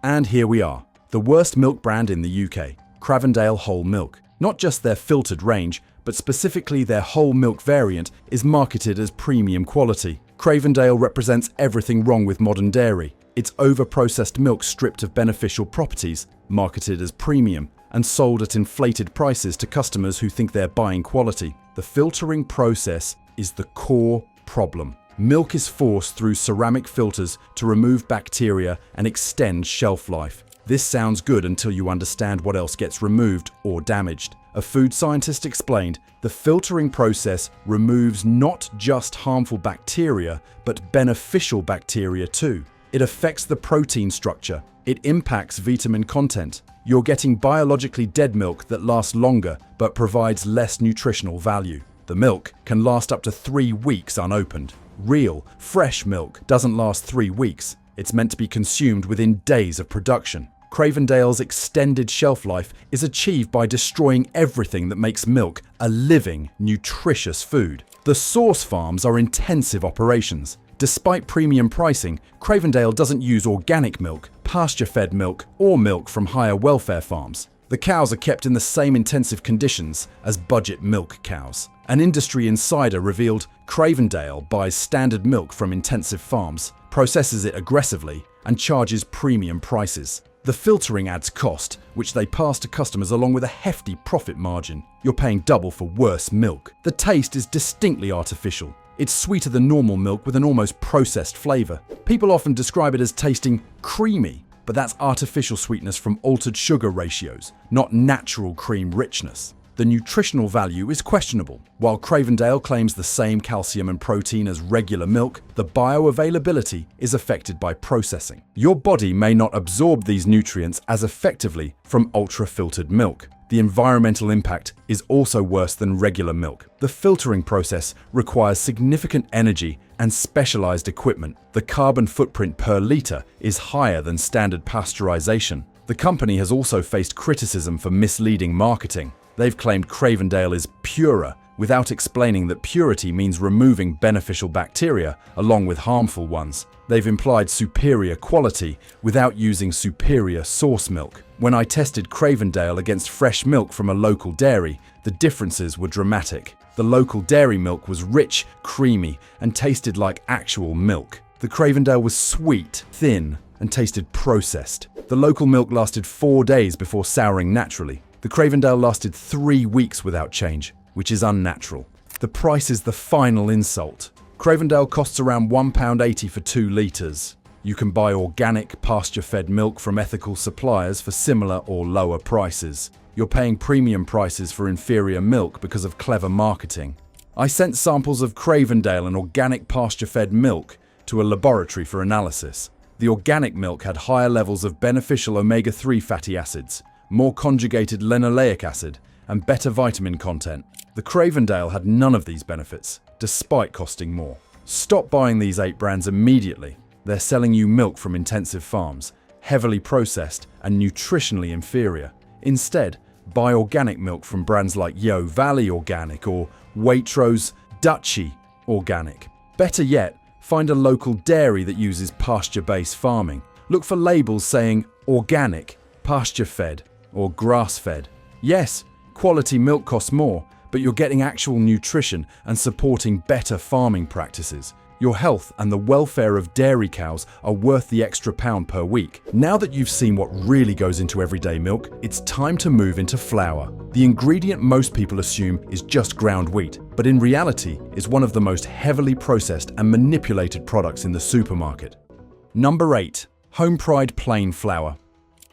And here we are, the worst milk brand in the UK, Cravendale Whole Milk. Not just their filtered range, but specifically their whole milk variant is marketed as premium quality. Cravendale represents everything wrong with modern dairy. It's over-processed milk stripped of beneficial properties, marketed as premium, and sold at inflated prices to customers who think they're buying quality. The filtering process is the core problem. Milk is forced through ceramic filters to remove bacteria and extend shelf life. This sounds good until you understand what else gets removed or damaged. A food scientist explained, the filtering process removes not just harmful bacteria, but beneficial bacteria too. It affects the protein structure. It impacts vitamin content. You're getting biologically dead milk that lasts longer, but provides less nutritional value. The milk can last up to 3 weeks unopened. Real, fresh milk doesn't last 3 weeks. It's meant to be consumed within days of production. Cravendale's extended shelf life is achieved by destroying everything that makes milk a living, nutritious food. The source farms are intensive operations. Despite premium pricing, Cravendale doesn't use organic milk, pasture-fed milk, or milk from higher welfare farms. The cows are kept in the same intensive conditions as budget milk cows. An industry insider revealed Cravendale buys standard milk from intensive farms, processes it aggressively, and charges premium prices. The filtering adds cost, which they pass to customers along with a hefty profit margin. You're paying double for worse milk. The taste is distinctly artificial. It's sweeter than normal milk with an almost processed flavor. People often describe it as tasting creamy, but that's artificial sweetness from altered sugar ratios, not natural cream richness. The nutritional value is questionable. While Cravendale claims the same calcium and protein as regular milk, the bioavailability is affected by processing. Your body may not absorb these nutrients as effectively from ultra-filtered milk. The environmental impact is also worse than regular milk. The filtering process requires significant energy and specialized equipment. The carbon footprint per liter is higher than standard pasteurization. The company has also faced criticism for misleading marketing. They've claimed Cravendale is purer, without explaining that purity means removing beneficial bacteria along with harmful ones. They've implied superior quality without using superior source milk. When I tested Cravendale against fresh milk from a local dairy, the differences were dramatic. The local dairy milk was rich, creamy, and tasted like actual milk. The Cravendale was sweet, thin, and tasted processed. The local milk lasted 4 days before souring naturally. The Cravendale lasted 3 weeks without change, which is unnatural. The price is the final insult. Cravendale costs around £1.80 for 2 litres. You can buy organic, pasture-fed milk from ethical suppliers for similar or lower prices. You're paying premium prices for inferior milk because of clever marketing. I sent samples of Cravendale and organic pasture-fed milk to a laboratory for analysis. The organic milk had higher levels of beneficial omega-3 fatty acids, more conjugated linoleic acid, and better vitamin content. The Cravendale had none of these benefits, despite costing more. Stop buying these 8 brands immediately. They're selling you milk from intensive farms, heavily processed and nutritionally inferior. Instead, buy organic milk from brands like Yo Valley Organic or Waitrose Dutchy Organic. Better yet, find a local dairy that uses pasture-based farming. Look for labels saying organic, pasture-fed, or grass-fed. Yes, quality milk costs more, but you're getting actual nutrition and supporting better farming practices. Your health and the welfare of dairy cows are worth the extra pound per week. Now that you've seen what really goes into everyday milk, it's time to move into flour. The ingredient most people assume is just ground wheat, but in reality is one of the most heavily processed and manipulated products in the supermarket. Number 8. Home Pride Plain Flour.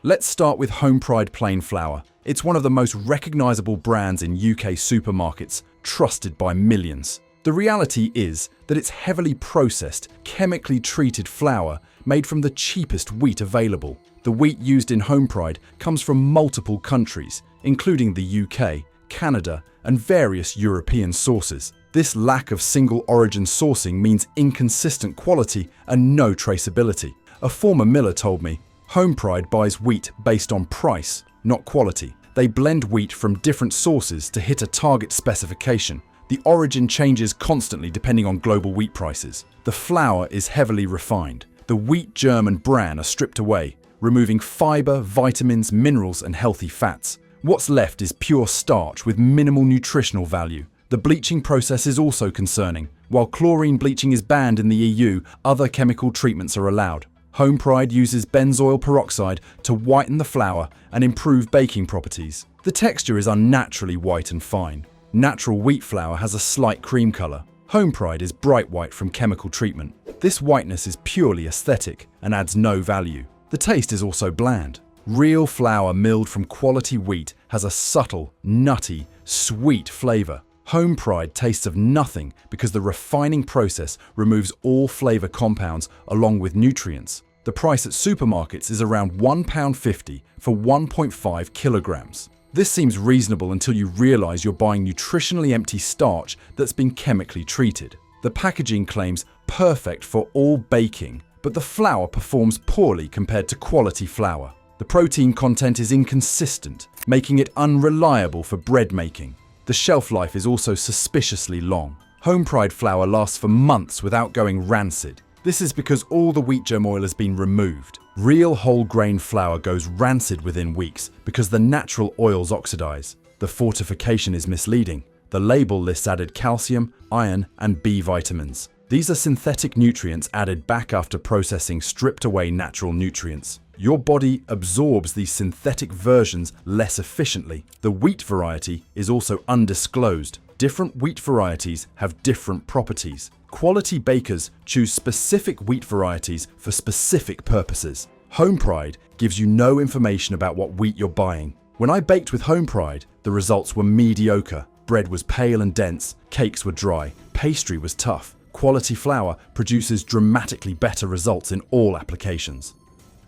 Let's start with Home Pride Plain Flour. It's one of the most recognizable brands in UK supermarkets, trusted by millions. The reality is that it's heavily processed, chemically treated flour made from the cheapest wheat available. The wheat used in Home Pride comes from multiple countries, including the UK, Canada, and various European sources. This lack of single origin sourcing means inconsistent quality and no traceability. A former miller told me, Home Pride buys wheat based on price, not quality. They blend wheat from different sources to hit a target specification. The origin changes constantly depending on global wheat prices. The flour is heavily refined. The wheat, germ and bran are stripped away, removing fiber, vitamins, minerals and healthy fats. What's left is pure starch with minimal nutritional value. The bleaching process is also concerning. While chlorine bleaching is banned in the EU, other chemical treatments are allowed. Home Pride uses benzoyl peroxide to whiten the flour and improve baking properties. The texture is unnaturally white and fine. Natural wheat flour has a slight cream color. Home Pride is bright white from chemical treatment. This whiteness is purely aesthetic and adds no value. The taste is also bland. Real flour milled from quality wheat has a subtle, nutty, sweet flavor. Home Pride tastes of nothing because the refining process removes all flavor compounds along with nutrients. The price at supermarkets is around £1.50 for 1.5 kilograms. This seems reasonable until you realize you're buying nutritionally empty starch that's been chemically treated. The packaging claims perfect for all baking, but the flour performs poorly compared to quality flour. The protein content is inconsistent, making it unreliable for bread making. The shelf life is also suspiciously long. Home Pride flour lasts for months without going rancid. This is because all the wheat germ oil has been removed. Real whole grain flour goes rancid within weeks because the natural oils oxidize. The fortification is misleading. The label lists added calcium, iron, and B vitamins. These are synthetic nutrients added back after processing stripped away natural nutrients. Your body absorbs these synthetic versions less efficiently. The wheat variety is also undisclosed. Different wheat varieties have different properties. Quality bakers choose specific wheat varieties for specific purposes. Home Pride gives you no information about what wheat you're buying. When I baked with Home Pride, the results were mediocre. Bread was pale and dense, cakes were dry, pastry was tough. Quality flour produces dramatically better results in all applications.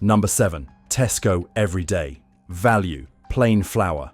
Number 7. Tesco Everyday Value Plain Flour.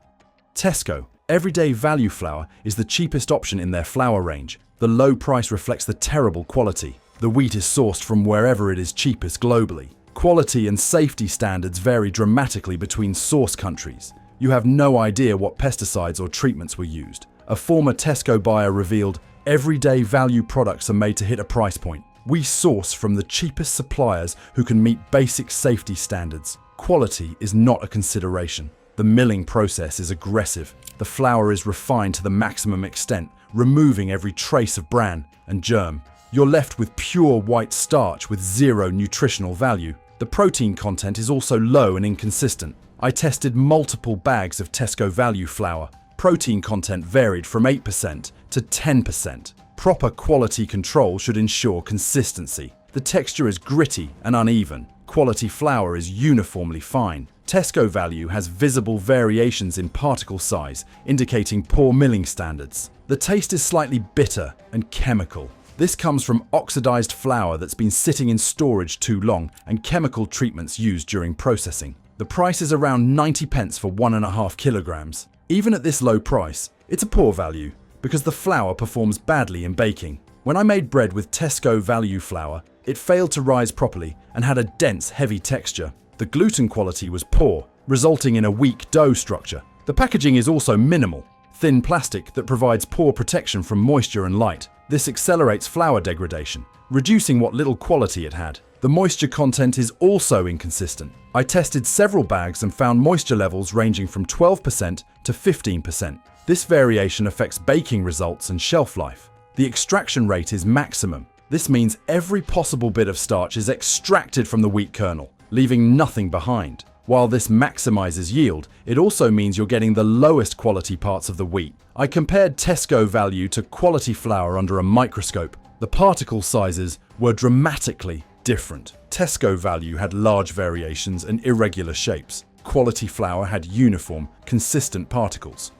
Tesco Everyday Value Flour is the cheapest option in their flour range. The low price reflects the terrible quality. The wheat is sourced from wherever it is cheapest globally. Quality and safety standards vary dramatically between source countries. You have no idea what pesticides or treatments were used. A former Tesco buyer revealed, "Everyday value products are made to hit a price point. We source from the cheapest suppliers who can meet basic safety standards. Quality is not a consideration. The milling process is aggressive. The flour is refined to the maximum extent, removing every trace of bran and germ. You're left with pure white starch with zero nutritional value. The protein content is also low and inconsistent. I tested multiple bags of Tesco value flour. Protein content varied from 8% to 10%. Proper quality control should ensure consistency. The texture is gritty and uneven. Quality flour is uniformly fine. Tesco value has visible variations in particle size, indicating poor milling standards. The taste is slightly bitter and chemical. This comes from oxidized flour that's been sitting in storage too long and chemical treatments used during processing. The price is around 90p for 1.5 kilograms. Even at this low price, it's a poor value because the flour performs badly in baking. When I made bread with Tesco value flour, it failed to rise properly and had a dense, heavy texture. The gluten quality was poor, resulting in a weak dough structure. The packaging is also minimal, thin plastic that provides poor protection from moisture and light. This accelerates flour degradation, reducing what little quality it had. The moisture content is also inconsistent. I tested several bags and found moisture levels ranging from 12% to 15%. This variation affects baking results and shelf life. The extraction rate is maximum. This means every possible bit of starch is extracted from the wheat kernel, leaving nothing behind. While this maximizes yield, it also means you're getting the lowest quality parts of the wheat. I compared Tesco value to quality flour under a microscope. The particle sizes were dramatically different. Tesco value had large variations and irregular shapes. Quality flour had uniform, consistent particles.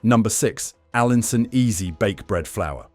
Number 6. Allinson Easy Bake Bread Flour.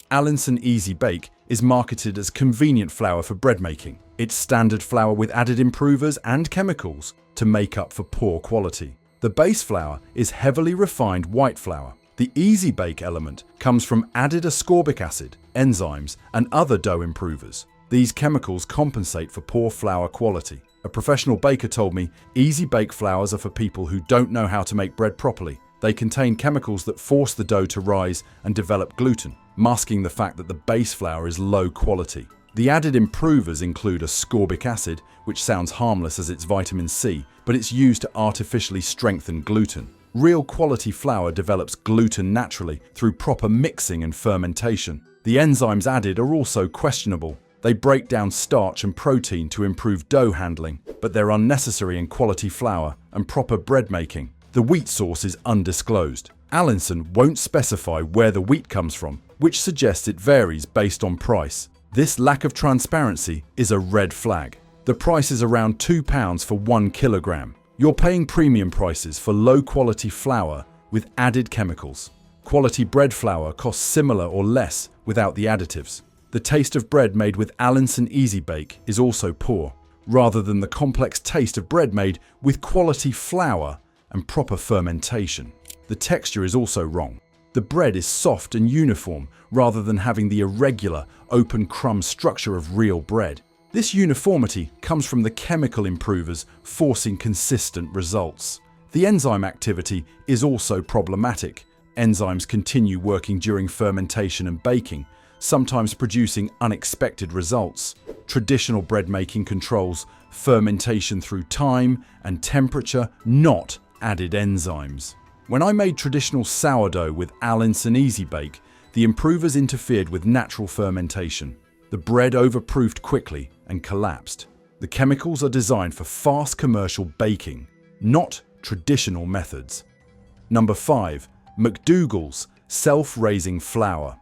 Allinson Easy Bake is marketed as convenient flour for bread making. It's standard flour with added improvers and chemicals to make up for poor quality. The base flour is heavily refined white flour. The Easy Bake element comes from added ascorbic acid, enzymes, and other dough improvers. These chemicals compensate for poor flour quality. A professional baker told me, Easy Bake flours are for people who don't know how to make bread properly. They contain chemicals that force the dough to rise and develop gluten, masking the fact that the base flour is low quality. The added improvers include ascorbic acid, which sounds harmless as it's vitamin C, but it's used to artificially strengthen gluten. Real quality flour develops gluten naturally through proper mixing and fermentation. The enzymes added are also questionable. They break down starch and protein to improve dough handling, but they're unnecessary in quality flour and proper bread making. The wheat source is undisclosed. Allinson won't specify where the wheat comes from, which suggests it varies based on price. This lack of transparency is a red flag. The price is around £2 for 1 kilogram. You're paying premium prices for low-quality flour with added chemicals. Quality bread flour costs similar or less without the additives. The taste of bread made with Allinson Easy Bake is also poor, rather than the complex taste of bread made with quality flour and proper fermentation. The texture is also wrong. The bread is soft and uniform rather than having the irregular, open crumb structure of real bread. This uniformity comes from the chemical improvers forcing consistent results. The enzyme activity is also problematic. Enzymes continue working during fermentation and baking, sometimes producing unexpected results. Traditional bread making controls fermentation through time and temperature, not added enzymes. When I made traditional sourdough with Allinson Easy Bake, the improvers interfered with natural fermentation. The bread overproofed quickly and collapsed. The chemicals are designed for fast commercial baking, not traditional methods. Number 5. McDougall's Self-Raising Flour.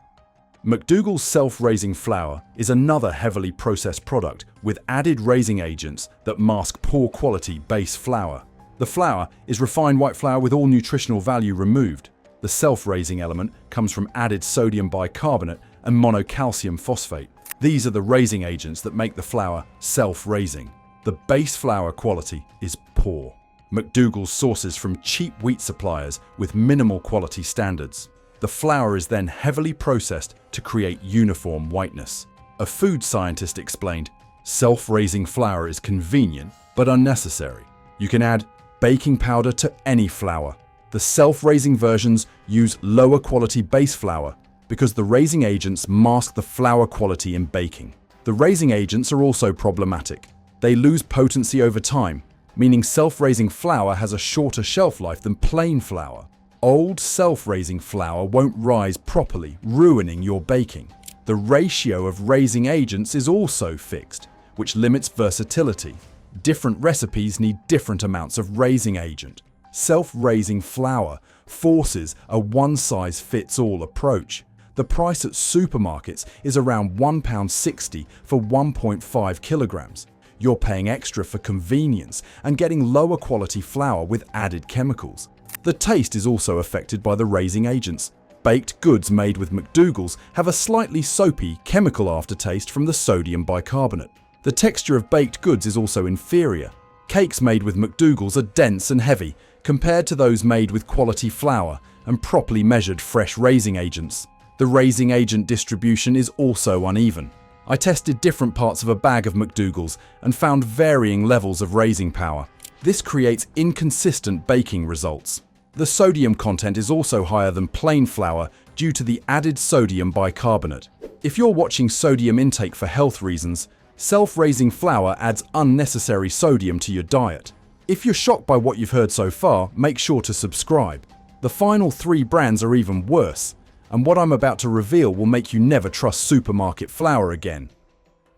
McDougall's self-raising flour is another heavily processed product with added raising agents that mask poor quality base flour. The flour is refined white flour with all nutritional value removed. The self-raising element comes from added sodium bicarbonate and monocalcium phosphate. These are the raising agents that make the flour self-raising. The base flour quality is poor. McDougall's sources from cheap wheat suppliers with minimal quality standards. The flour is then heavily processed to create uniform whiteness. A food scientist explained, self-raising flour is convenient but unnecessary. You can add baking powder to any flour. The self-raising versions use lower quality base flour because the raising agents mask the flour quality in baking. The raising agents are also problematic. They lose potency over time, meaning self-raising flour has a shorter shelf life than plain flour. Old self-raising flour won't rise properly, ruining your baking. The ratio of raising agents is also fixed, which limits versatility. Different recipes need different amounts of raising agent. Self-raising flour forces a one-size-fits-all approach. The price at supermarkets is around £1.60 for 1.5 kilograms. You're paying extra for convenience and getting lower quality flour with added chemicals. The taste is also affected by the raising agents. Baked goods made with McDougall's have a slightly soapy, chemical aftertaste from the sodium bicarbonate. The texture of baked goods is also inferior. Cakes made with McDougall's are dense and heavy compared to those made with quality flour and properly measured fresh raising agents. The raising agent distribution is also uneven. I tested different parts of a bag of McDougall's and found varying levels of raising power. This creates inconsistent baking results. The sodium content is also higher than plain flour due to the added sodium bicarbonate. If you're watching sodium intake for health reasons, self-raising flour adds unnecessary sodium to your diet. If you're shocked by what you've heard so far, make sure to subscribe. The final 3 brands are even worse. And what I'm about to reveal will make you never trust supermarket flour again.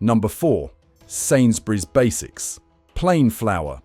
Number 4. Sainsbury's Basics. Plain flour.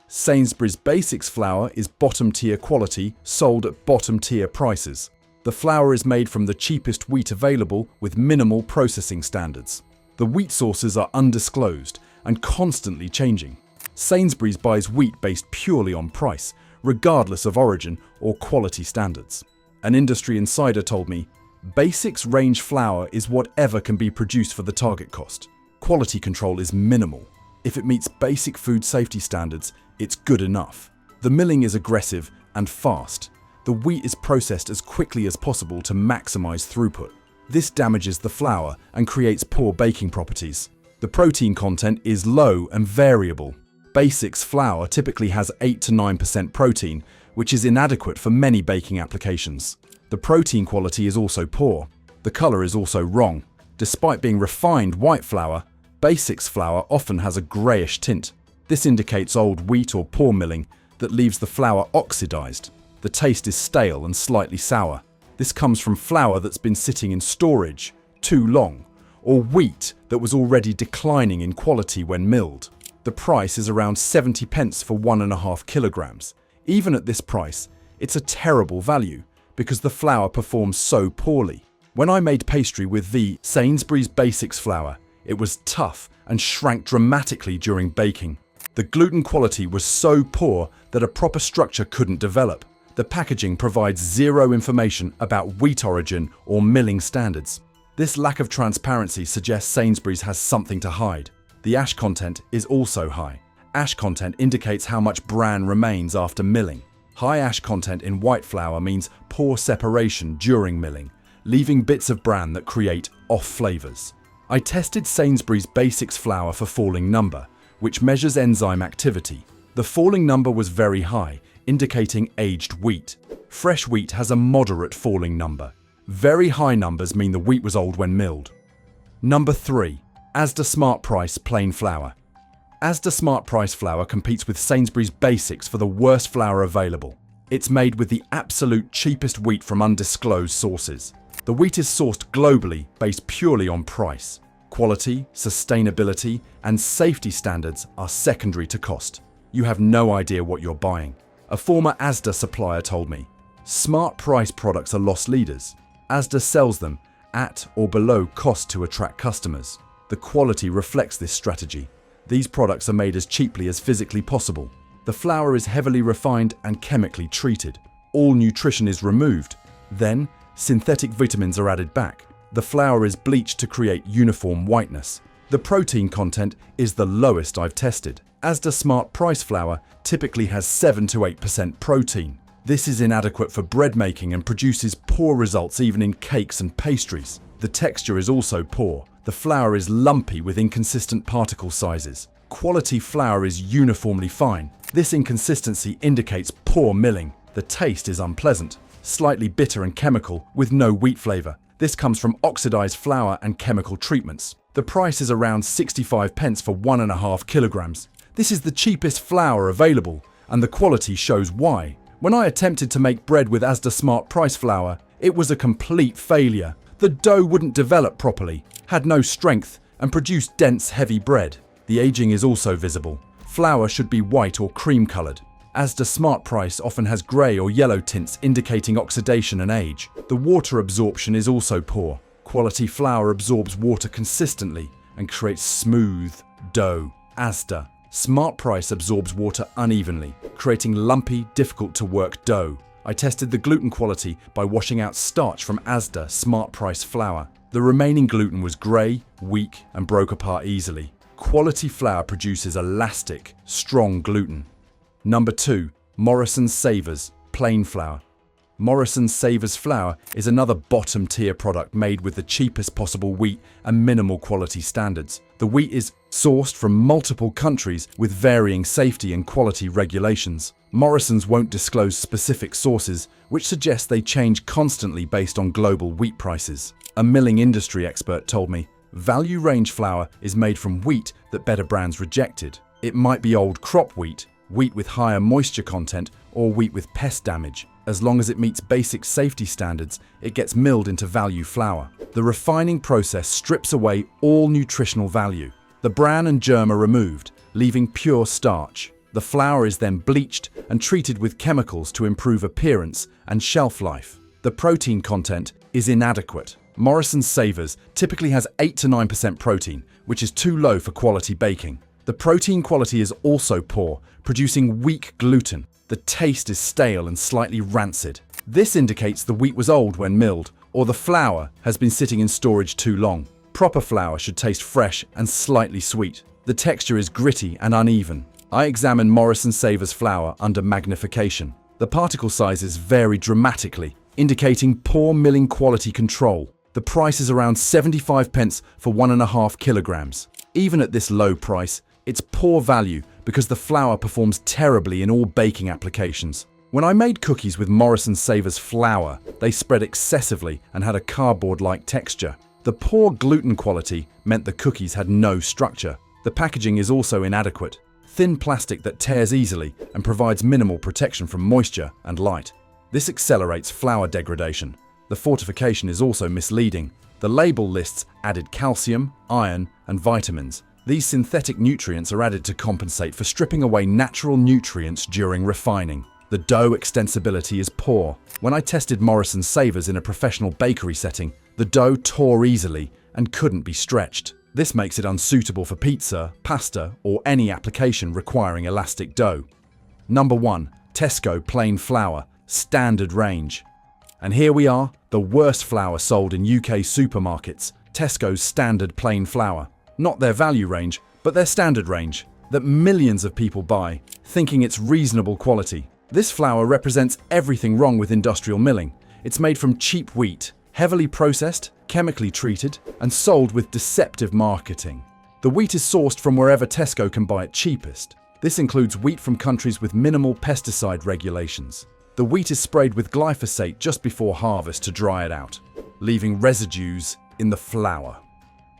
Sainsbury's Basics flour is bottom-tier quality, sold at bottom-tier prices. The flour is made from the cheapest wheat available with minimal processing standards. The wheat sources are undisclosed and constantly changing. Sainsbury's buys wheat based purely on price, regardless of origin or quality standards. An industry insider told me, Basics range flour is whatever can be produced for the target cost. Quality control is minimal. If it meets basic food safety standards, it's good enough. The milling is aggressive and fast. The wheat is processed as quickly as possible to maximize throughput. This damages the flour and creates poor baking properties. The protein content is low and variable. Basics flour typically has 8 to 9% protein, which is inadequate for many baking applications. The protein quality is also poor. The color is also wrong. Despite being refined white flour, Basics flour often has a grayish tint. This indicates old wheat or poor milling that leaves the flour oxidized. The taste is stale and slightly sour. This comes from flour that's been sitting in storage too long, or wheat that was already declining in quality when milled. The price is around 70 pence for 1.5 kilograms. Even at this price, it's a terrible value because the flour performs so poorly. When I made pastry with the Sainsbury's Basics flour, it was tough and shrank dramatically during baking. The gluten quality was so poor that a proper structure couldn't develop. The packaging provides zero information about wheat origin or milling standards. This lack of transparency suggests Sainsbury's has something to hide. The ash content is also high. Ash content indicates how much bran remains after milling. High ash content in white flour means poor separation during milling, leaving bits of bran that create off flavors. I tested Sainsbury's Basics flour for falling number, which measures enzyme activity. The falling number was very high, indicating aged wheat. Fresh wheat has a moderate falling number. Very high numbers mean the wheat was old when milled. Number 3. Asda Smart Price plain flour. Asda Smart Price flour competes with Sainsbury's Basics for the worst flour available. It's made with the absolute cheapest wheat from undisclosed sources. The wheat is sourced globally based purely on price. Quality, sustainability, and safety standards are secondary to cost. You have no idea what you're buying. A former Asda supplier told me, Smart Price products are loss leaders. Asda sells them at or below cost to attract customers. The quality reflects this strategy. These products are made as cheaply as physically possible. The flour is heavily refined and chemically treated. All nutrition is removed. Then, synthetic vitamins are added back. The flour is bleached to create uniform whiteness. The protein content is the lowest I've tested. Asda Smart Price flour typically has 7 to 8% protein. This is inadequate for bread making and produces poor results even in cakes and pastries. The texture is also poor. The flour is lumpy with inconsistent particle sizes. Quality flour is uniformly fine. This inconsistency indicates poor milling. The taste is unpleasant, slightly bitter and chemical with no wheat flavor. This comes from oxidized flour and chemical treatments. The price is around 65 pence for 1.5 kilograms. This is the cheapest flour available, and the quality shows why. When I attempted to make bread with Asda Smart Price flour, it was a complete failure. The dough wouldn't develop properly, had no strength, and produced dense, heavy bread. The aging is also visible. Flour should be white or cream-colored. Asda Smart Price often has grey or yellow tints indicating oxidation and age. The water absorption is also poor. Quality flour absorbs water consistently and creates smooth dough. Asda Smart Price absorbs water unevenly, creating lumpy, difficult-to-work dough. I tested the gluten quality by washing out starch from Asda Smart Price flour. The remaining gluten was grey, weak, and broke apart easily. Quality flour produces elastic, strong gluten. Number 2. Morrison's Savers plain flour. Morrison's Savers flour is another bottom-tier product made with the cheapest possible wheat and minimal quality standards. The wheat is sourced from multiple countries with varying safety and quality regulations. Morrison's won't disclose specific sources, which suggests they change constantly based on global wheat prices. A milling industry expert told me, value range flour is made from wheat that better brands rejected. It might be old crop wheat, wheat with higher moisture content, or wheat with pest damage. As long as it meets basic safety standards, it gets milled into value flour. The refining process strips away all nutritional value. The bran and germ are removed, leaving pure starch. The flour is then bleached and treated with chemicals to improve appearance and shelf life. The protein content is inadequate. Morrison's Savers typically has 8 to 9% protein, which is too low for quality baking. The protein quality is also poor, producing weak gluten. The taste is stale and slightly rancid. This indicates the wheat was old when milled, or the flour has been sitting in storage too long. Proper flour should taste fresh and slightly sweet. The texture is gritty and uneven. I examined Morrison's Savers flour under magnification. The particle sizes vary dramatically, indicating poor milling quality control. The price is around 75 pence for 1.5 kilograms. Even at this low price, it's poor value because the flour performs terribly in all baking applications. When I made cookies with Morrison's Savers flour, they spread excessively and had a cardboard-like texture. The poor gluten quality meant the cookies had no structure. The packaging is also inadequate. Thin plastic that tears easily and provides minimal protection from moisture and light. This accelerates flour degradation. The fortification is also misleading. The label lists added calcium, iron, and vitamins. These synthetic nutrients are added to compensate for stripping away natural nutrients during refining. The dough extensibility is poor. When I tested Morrison's Savers in a professional bakery setting, the dough tore easily and couldn't be stretched. This makes it unsuitable for pizza, pasta, or any application requiring elastic dough. Number 1. Tesco plain flour, standard range. And here we are, the worst flour sold in UK supermarkets, Tesco's standard plain flour. Not their value range, but their standard range, that millions of people buy, thinking it's reasonable quality. This flour represents everything wrong with industrial milling. It's made from cheap wheat, heavily processed, chemically treated, and sold with deceptive marketing. The wheat is sourced from wherever Tesco can buy it cheapest. This includes wheat from countries with minimal pesticide regulations. The wheat is sprayed with glyphosate just before harvest to dry it out, leaving residues in the flour.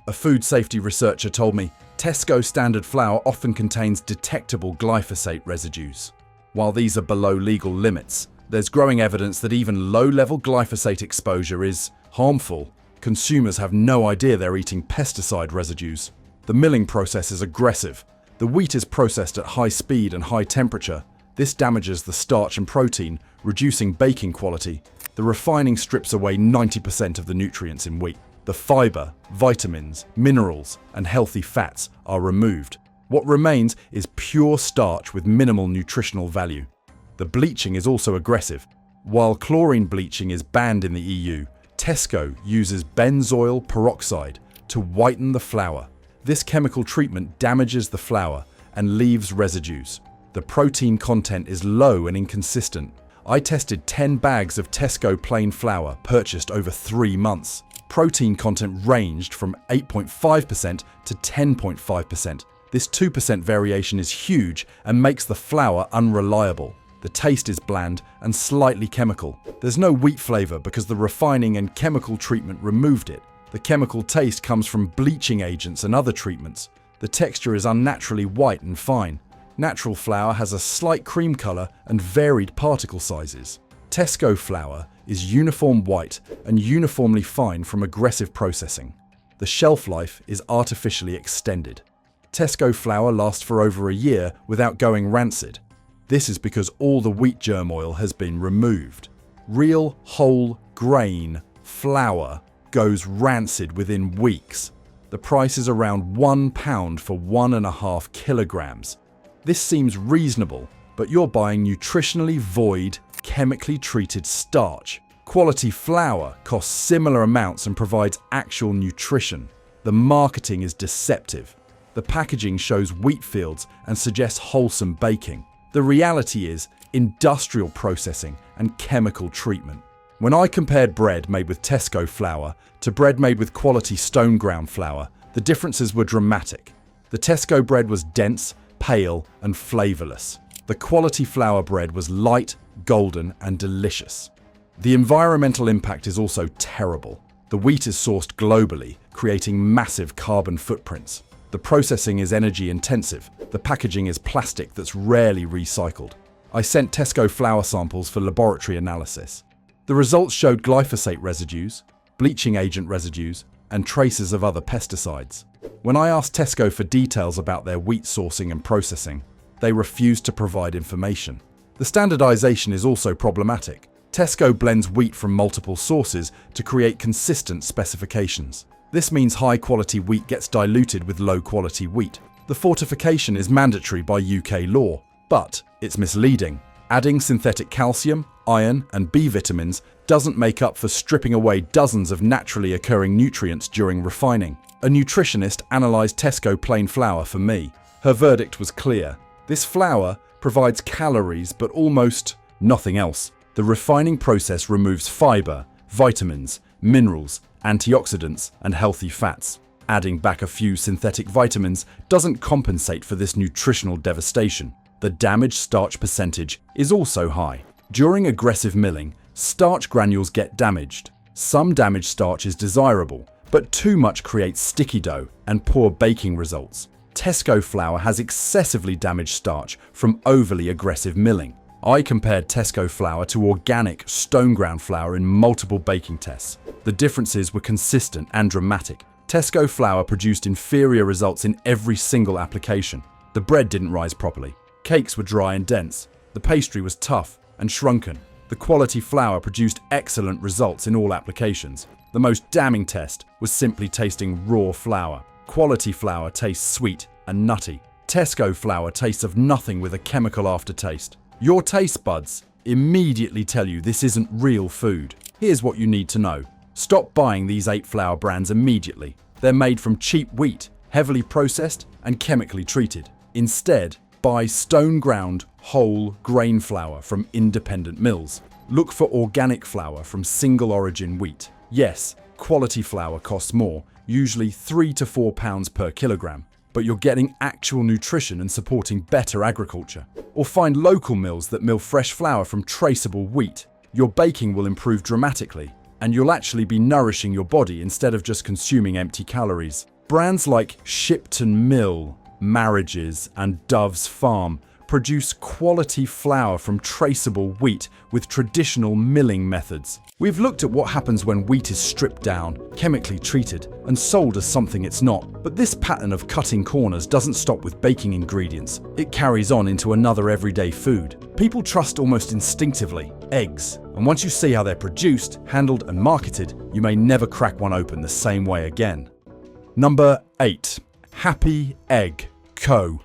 A food safety researcher told me Tesco standard flour often contains detectable glyphosate residues. While these are below legal limits, there's growing evidence that even low-level glyphosate exposure is harmful. Consumers have no idea they're eating pesticide residues. The milling process is aggressive. The wheat is processed at high speed and high temperature. This damages the starch and protein, reducing baking quality. The refining strips away 90% of the nutrients in wheat. The fiber, vitamins, minerals, and healthy fats are removed. What remains is pure starch with minimal nutritional value. The bleaching is also aggressive. While chlorine bleaching is banned in the EU, Tesco uses benzoyl peroxide to whiten the flour. This chemical treatment damages the flour and leaves residues. The protein content is low and inconsistent. I tested 10 bags of Tesco plain flour purchased over 3 months. Protein content ranged from 8.5% to 10.5%. This 2% variation is huge and makes the flour unreliable. The taste is bland and slightly chemical. There's no wheat flavor because the refining and chemical treatment removed it. The chemical taste comes from bleaching agents and other treatments. The texture is unnaturally white and fine. Natural flour has a slight cream color and varied particle sizes. Tesco flour is uniform white and uniformly fine from aggressive processing. The shelf life is artificially extended. Tesco flour lasts for over a year without going rancid. This is because all the wheat germ oil has been removed. Real whole grain flour goes rancid within weeks. The price is around £1 for 1.5 kilograms. This seems reasonable, but you're buying nutritionally void, chemically treated starch. Quality flour costs similar amounts and provides actual nutrition. The marketing is deceptive. The packaging shows wheat fields and suggests wholesome baking. The reality is industrial processing and chemical treatment. When I compared bread made with Tesco flour to bread made with quality stone ground flour, the differences were dramatic. The Tesco bread was dense, pale, and flavorless. The quality flour bread was light, golden, and delicious. The environmental impact is also terrible. The wheat is sourced globally, creating massive carbon footprints. The processing is energy intensive. The packaging is plastic that's rarely recycled. I sent Tesco flour samples for laboratory analysis. The results showed glyphosate residues, bleaching agent residues, and traces of other pesticides. When I asked Tesco for details about their wheat sourcing and processing, they refused to provide information. The standardization is also problematic. Tesco blends wheat from multiple sources to create consistent specifications. This means high-quality wheat gets diluted with low-quality wheat. The fortification is mandatory by UK law, but it's misleading. Adding synthetic calcium, iron, and B vitamins doesn't make up for stripping away dozens of naturally occurring nutrients during refining. A nutritionist analysed Tesco plain flour for me. Her verdict was clear. This flour provides calories but almost nothing else. The refining process removes fibre, vitamins, minerals, antioxidants, and healthy fats. Adding back a few synthetic vitamins doesn't compensate for this nutritional devastation. The damaged starch percentage is also high. During aggressive milling, starch granules get damaged. Some damaged starch is desirable, but too much creates sticky dough and poor baking results. Tesco flour has excessively damaged starch from overly aggressive milling. I compared Tesco flour to organic stone ground flour in multiple baking tests. The differences were consistent and dramatic. Tesco flour produced inferior results in every single application. The bread didn't rise properly. Cakes were dry and dense. The pastry was tough and shrunken. The quality flour produced excellent results in all applications. The most damning test was simply tasting raw flour. Quality flour tastes sweet and nutty. Tesco flour tastes of nothing with a chemical aftertaste. Your taste buds immediately tell you this isn't real food. Here's what you need to know. Stop buying these 8 flour brands immediately. They're made from cheap wheat, heavily processed and chemically treated. Instead, buy stone ground, whole grain flour from independent mills. Look for organic flour from single origin wheat. Yes, quality flour costs more, usually £3 to £4 per kilogram. But you're getting actual nutrition and supporting better agriculture. Or find local mills that mill fresh flour from traceable wheat. Your baking will improve dramatically, and you'll actually be nourishing your body instead of just consuming empty calories. Brands like Shipton Mill, Marriages, and Dove's Farm produce quality flour from traceable wheat with traditional milling methods. We've looked at what happens when wheat is stripped down, chemically treated, and sold as something it's not. But this pattern of cutting corners doesn't stop with baking ingredients. It carries on into another everyday food. People trust almost instinctively eggs. And once you see how they're produced, handled, and marketed, you may never crack one open the same way again. Number 8. Happy Egg Co.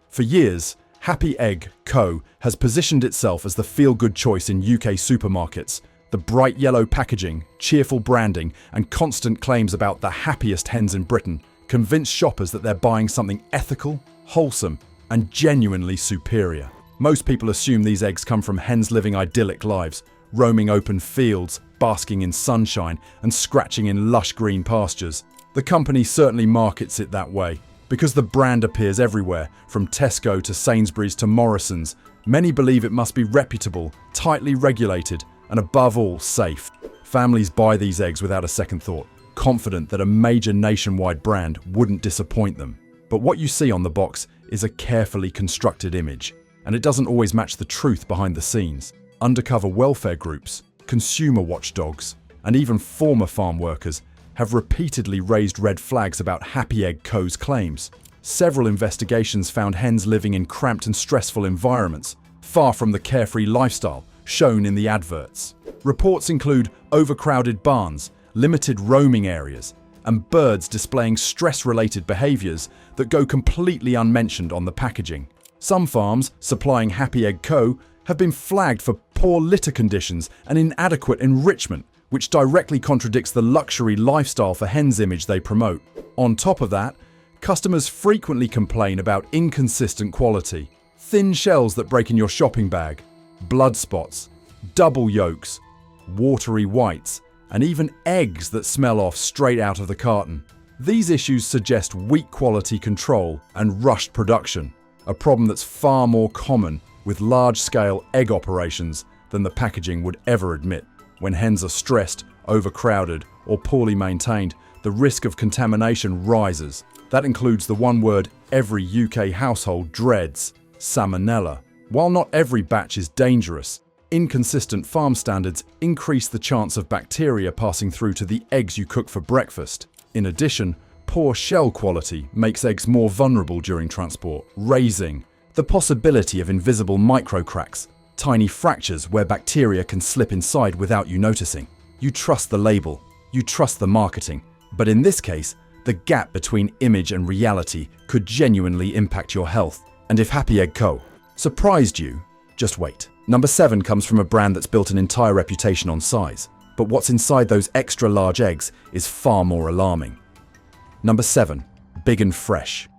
For years, Happy Egg Co. has positioned itself as the feel-good choice in UK supermarkets. The bright yellow packaging, cheerful branding, and constant claims about the happiest hens in Britain convince shoppers that they're buying something ethical, wholesome, and genuinely superior. Most people assume these eggs come from hens living idyllic lives, roaming open fields, basking in sunshine, and scratching in lush green pastures. The company certainly markets it that way. Because the brand appears everywhere, from Tesco to Sainsbury's to Morrison's, many believe it must be reputable, tightly regulated, and above all, safe. Families buy these eggs without a second thought, confident that a major nationwide brand wouldn't disappoint them. But what you see on the box is a carefully constructed image, and it doesn't always match the truth behind the scenes. Undercover welfare groups, consumer watchdogs, and even former farm workers have repeatedly raised red flags about Happy Egg Co.'s claims. Several investigations found hens living in cramped and stressful environments, far from the carefree lifestyle shown in the adverts. Reports include overcrowded barns, limited roaming areas, and birds displaying stress-related behaviours that go completely unmentioned on the packaging. Some farms supplying Happy Egg Co. have been flagged for poor litter conditions and inadequate enrichment, which directly contradicts the luxury lifestyle for hens image they promote. On top of that, customers frequently complain about inconsistent quality, thin shells that break in your shopping bag, blood spots, double yolks, watery whites, and even eggs that smell off straight out of the carton. These issues suggest weak quality control and rushed production, a problem that's far more common with large-scale egg operations than the packaging would ever admit. When hens are stressed, overcrowded, or poorly maintained, the risk of contamination rises. That includes the one word every UK household dreads: salmonella. While not every batch is dangerous, inconsistent farm standards increase the chance of bacteria passing through to the eggs you cook for breakfast. In addition, poor shell quality makes eggs more vulnerable during transport, raising the possibility of invisible microcracks, tiny fractures where bacteria can slip inside without you noticing. You trust the label, you trust the marketing, but in this case, the gap between image and reality could genuinely impact your health. And if Happy Egg Co. surprised you, just wait. Number 7 comes from a brand that's built an entire reputation on size, but what's inside those extra large eggs is far more alarming. Number 7, Big and Fresh.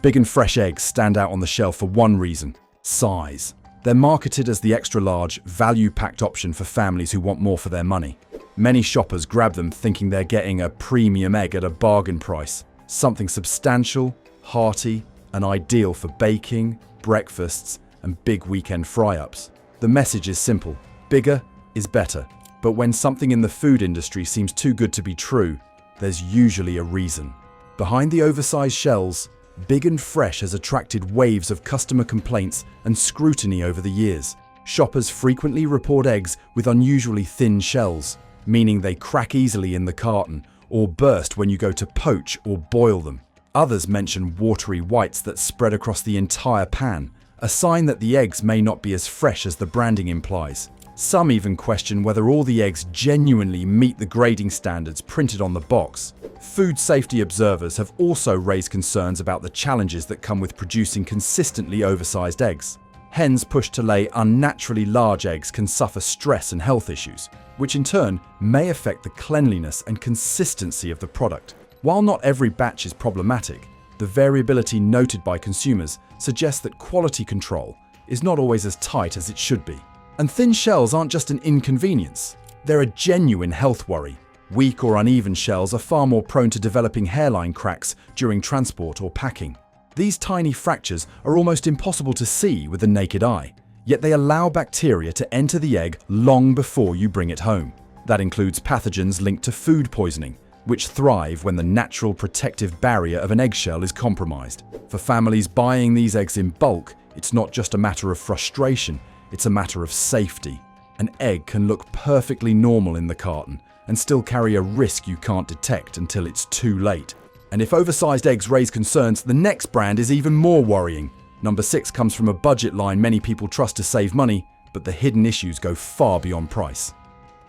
Big and Fresh eggs stand out on the shelf for one reason: size. They're marketed as the extra large, value-packed option for families who want more for their money. Many shoppers grab them thinking they're getting a premium egg at a bargain price, something substantial, hearty, and ideal for baking, breakfasts, and big weekend fry-ups. The message is simple: bigger is better. But when something in the food industry seems too good to be true, there's usually a reason. Behind the oversized shells, Big and Fresh has attracted waves of customer complaints and scrutiny over the years. Shoppers frequently report eggs with unusually thin shells, meaning they crack easily in the carton or burst when you go to poach or boil them. Others mention watery whites that spread across the entire pan, a sign that the eggs may not be as fresh as the branding implies. Some even question whether all the eggs genuinely meet the grading standards printed on the box. Food safety observers have also raised concerns about the challenges that come with producing consistently oversized eggs. Hens pushed to lay unnaturally large eggs can suffer stress and health issues, which in turn may affect the cleanliness and consistency of the product. While not every batch is problematic, the variability noted by consumers suggests that quality control is not always as tight as it should be. And thin shells aren't just an inconvenience, they're a genuine health worry. Weak or uneven shells are far more prone to developing hairline cracks during transport or packing. These tiny fractures are almost impossible to see with the naked eye, yet they allow bacteria to enter the egg long before you bring it home. That includes pathogens linked to food poisoning, which thrive when the natural protective barrier of an eggshell is compromised. For families buying these eggs in bulk, it's not just a matter of frustration, it's a matter of safety. An egg can look perfectly normal in the carton and still carry a risk you can't detect until it's too late. And if oversized eggs raise concerns, the next brand is even more worrying. Number 6 comes from a budget line many people trust to save money, but the hidden issues go far beyond price.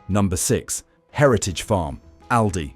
Number 6, Heritage Farm, Aldi.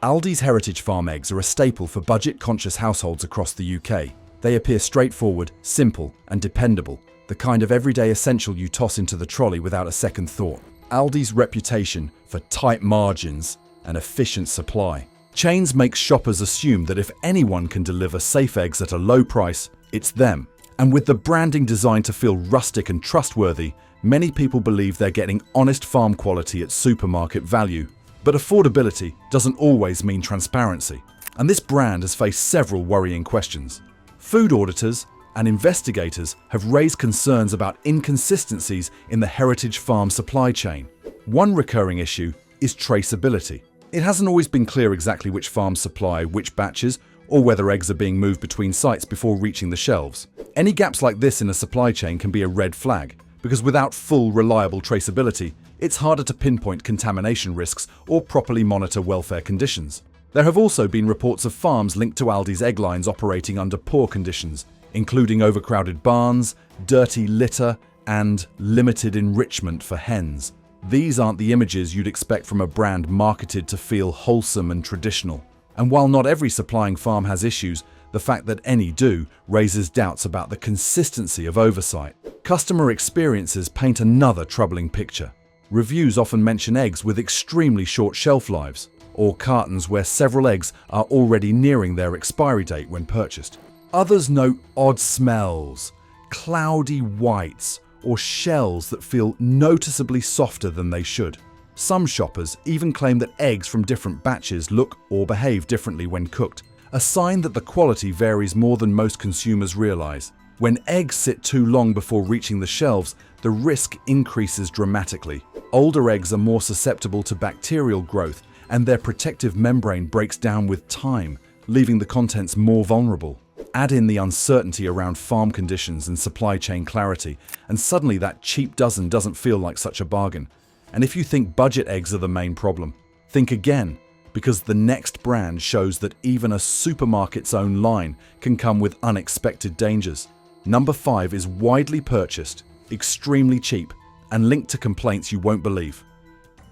Aldi's Heritage Farm eggs are a staple for budget-conscious households across the UK. They appear straightforward, simple, and dependable, the kind of everyday essential you toss into the trolley without a second thought. Aldi's reputation for tight margins and efficient supply. Chains make shoppers assume that if anyone can deliver safe eggs at a low price, it's them. And with the branding designed to feel rustic and trustworthy, many people believe they're getting honest farm quality at supermarket value. But affordability doesn't always mean transparency. And this brand has faced several worrying questions. Food auditors and investigators have raised concerns about inconsistencies in the Heritage Farm supply chain. One recurring issue is traceability. It hasn't always been clear exactly which farms supply which batches or whether eggs are being moved between sites before reaching the shelves. Any gaps like this in a supply chain can be a red flag, because without full, reliable traceability, it's harder to pinpoint contamination risks or properly monitor welfare conditions. There have also been reports of farms linked to Aldi's egg lines operating under poor conditions, including overcrowded barns, dirty litter, and limited enrichment for hens. These aren't the images you'd expect from a brand marketed to feel wholesome and traditional. And while not every supplying farm has issues, the fact that any do raises doubts about the consistency of oversight. Customer experiences paint another troubling picture. Reviews often mention eggs with extremely short shelf lives, or cartons where several eggs are already nearing their expiry date when purchased. Others note odd smells, cloudy whites, or shells that feel noticeably softer than they should. Some shoppers even claim that eggs from different batches look or behave differently when cooked, a sign that the quality varies more than most consumers realize. When eggs sit too long before reaching the shelves, the risk increases dramatically. Older eggs are more susceptible to bacterial growth, and their protective membrane breaks down with time, leaving the contents more vulnerable. Add in the uncertainty around farm conditions and supply chain clarity, and suddenly that cheap dozen doesn't feel like such a bargain. And if you think budget eggs are the main problem, think again, because the next brand shows that even a supermarket's own line can come with unexpected dangers. Number 5 is widely purchased, extremely cheap, and linked to complaints you won't believe.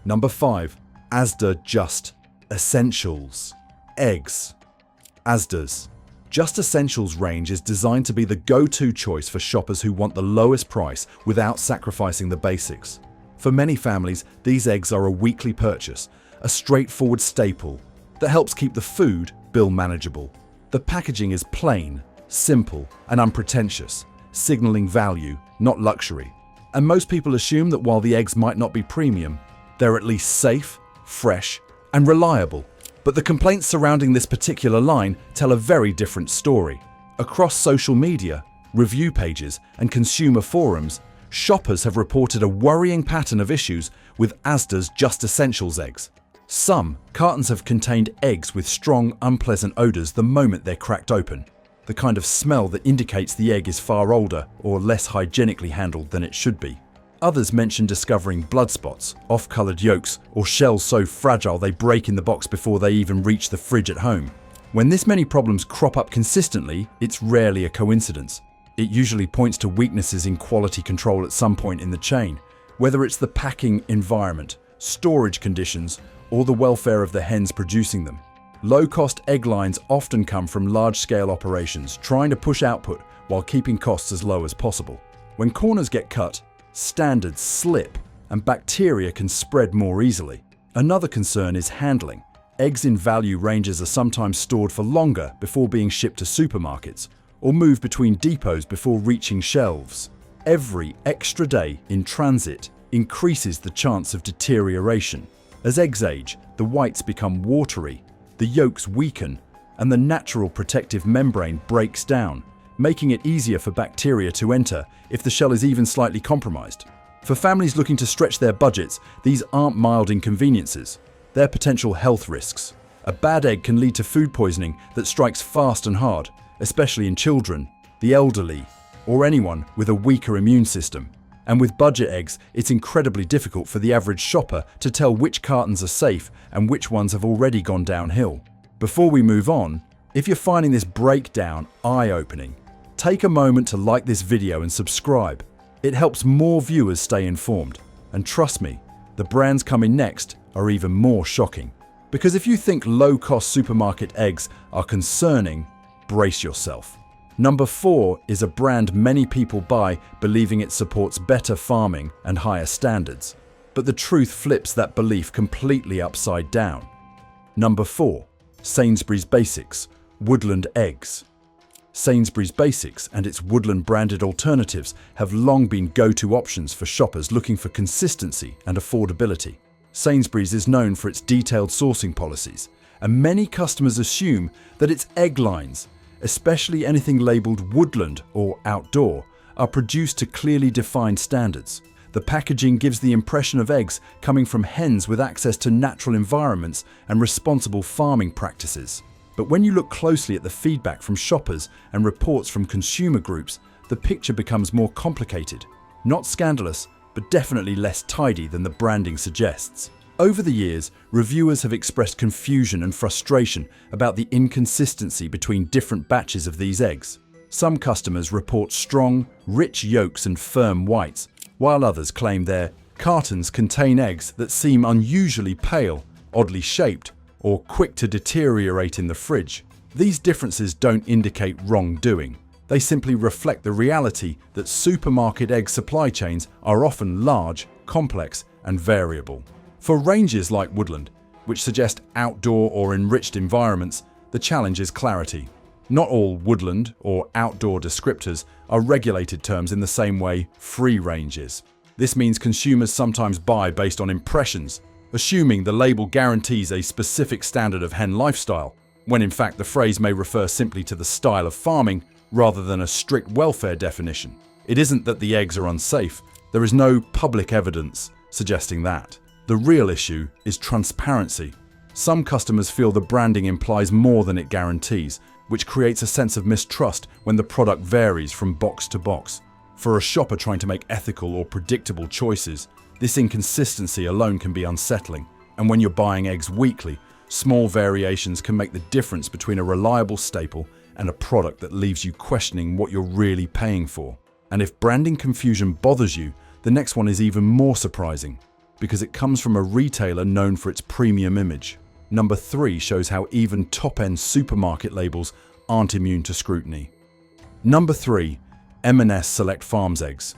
Number 5. Asda Just Essentials Eggs. Asda's Just Essentials range is designed to be the go-to choice for shoppers who want the lowest price without sacrificing the basics. For many families, these eggs are a weekly purchase, a straightforward staple that helps keep the food bill manageable. The packaging is plain, simple, and unpretentious, signaling value, not luxury. And most people assume that while the eggs might not be premium, they're at least safe, fresh, and reliable. But the complaints surrounding this particular line tell a very different story. Across social media, review pages, and consumer forums, shoppers have reported a worrying pattern of issues with Asda's Just Essentials eggs. Some cartons have contained eggs with strong, unpleasant odors the moment they're cracked open, the kind of smell that indicates the egg is far older or less hygienically handled than it should be. Others mention discovering blood spots, off-colored yolks, or shells so fragile they break in the box before they even reach the fridge at home. When this many problems crop up consistently, it's rarely a coincidence. It usually points to weaknesses in quality control at some point in the chain, whether it's the packing environment, storage conditions, or the welfare of the hens producing them. Low-cost egg lines often come from large-scale operations trying to push output while keeping costs as low as possible. When corners get cut, standards slip and bacteria can spread more easily. Another concern is handling. Eggs in value ranges are sometimes stored for longer before being shipped to supermarkets or move between depots before reaching shelves. Every extra day in transit increases the chance of deterioration. As eggs age, the whites become watery, the yolks weaken, and the natural protective membrane breaks down, making it easier for bacteria to enter if the shell is even slightly compromised. For families looking to stretch their budgets, these aren't mild inconveniences. They're potential health risks. A bad egg can lead to food poisoning that strikes fast and hard, especially in children, the elderly, or anyone with a weaker immune system. And with budget eggs, it's incredibly difficult for the average shopper to tell which cartons are safe and which ones have already gone downhill. Before we move on, if you're finding this breakdown eye-opening, take a moment to like this video and subscribe. It helps more viewers stay informed. And trust me, the brands coming next are even more shocking. Because if you think low-cost supermarket eggs are concerning, brace yourself. Number 4 is a brand many people buy believing it supports better farming and higher standards. But the truth flips that belief completely upside down. Number 4. Sainsbury's Basics Woodland Eggs. Sainsbury's Basics and its Woodland branded alternatives have long been go-to options for shoppers looking for consistency and affordability. Sainsbury's is known for its detailed sourcing policies, and many customers assume that its egg lines, especially anything labelled woodland or outdoor, are produced to clearly defined standards. The packaging gives the impression of eggs coming from hens with access to natural environments and responsible farming practices. But when you look closely at the feedback from shoppers and reports from consumer groups, the picture becomes more complicated. Not scandalous, but definitely less tidy than the branding suggests. Over the years, reviewers have expressed confusion and frustration about the inconsistency between different batches of these eggs. Some customers report strong, rich yolks and firm whites, while others claim their cartons contain eggs that seem unusually pale, oddly shaped, or quick to deteriorate in the fridge. These differences don't indicate wrongdoing. They simply reflect the reality that supermarket egg supply chains are often large, complex, and variable. For ranges like Woodland, which suggest outdoor or enriched environments, the challenge is clarity. Not all woodland or outdoor descriptors are regulated terms in the same way free range is. This means consumers sometimes buy based on impressions, assuming the label guarantees a specific standard of hen lifestyle, when in fact the phrase may refer simply to the style of farming rather than a strict welfare definition. It isn't that the eggs are unsafe. There is no public evidence suggesting that. The real issue is transparency. Some customers feel the branding implies more than it guarantees, which creates a sense of mistrust when the product varies from box to box. For a shopper trying to make ethical or predictable choices, this inconsistency alone can be unsettling. And when you're buying eggs weekly, small variations can make the difference between a reliable staple and a product that leaves you questioning what you're really paying for. And if branding confusion bothers you, the next one is even more surprising, because it comes from a retailer known for its premium image. Number 3 shows how even top-end supermarket labels aren't immune to scrutiny. Number 3. M&S Select Farms eggs.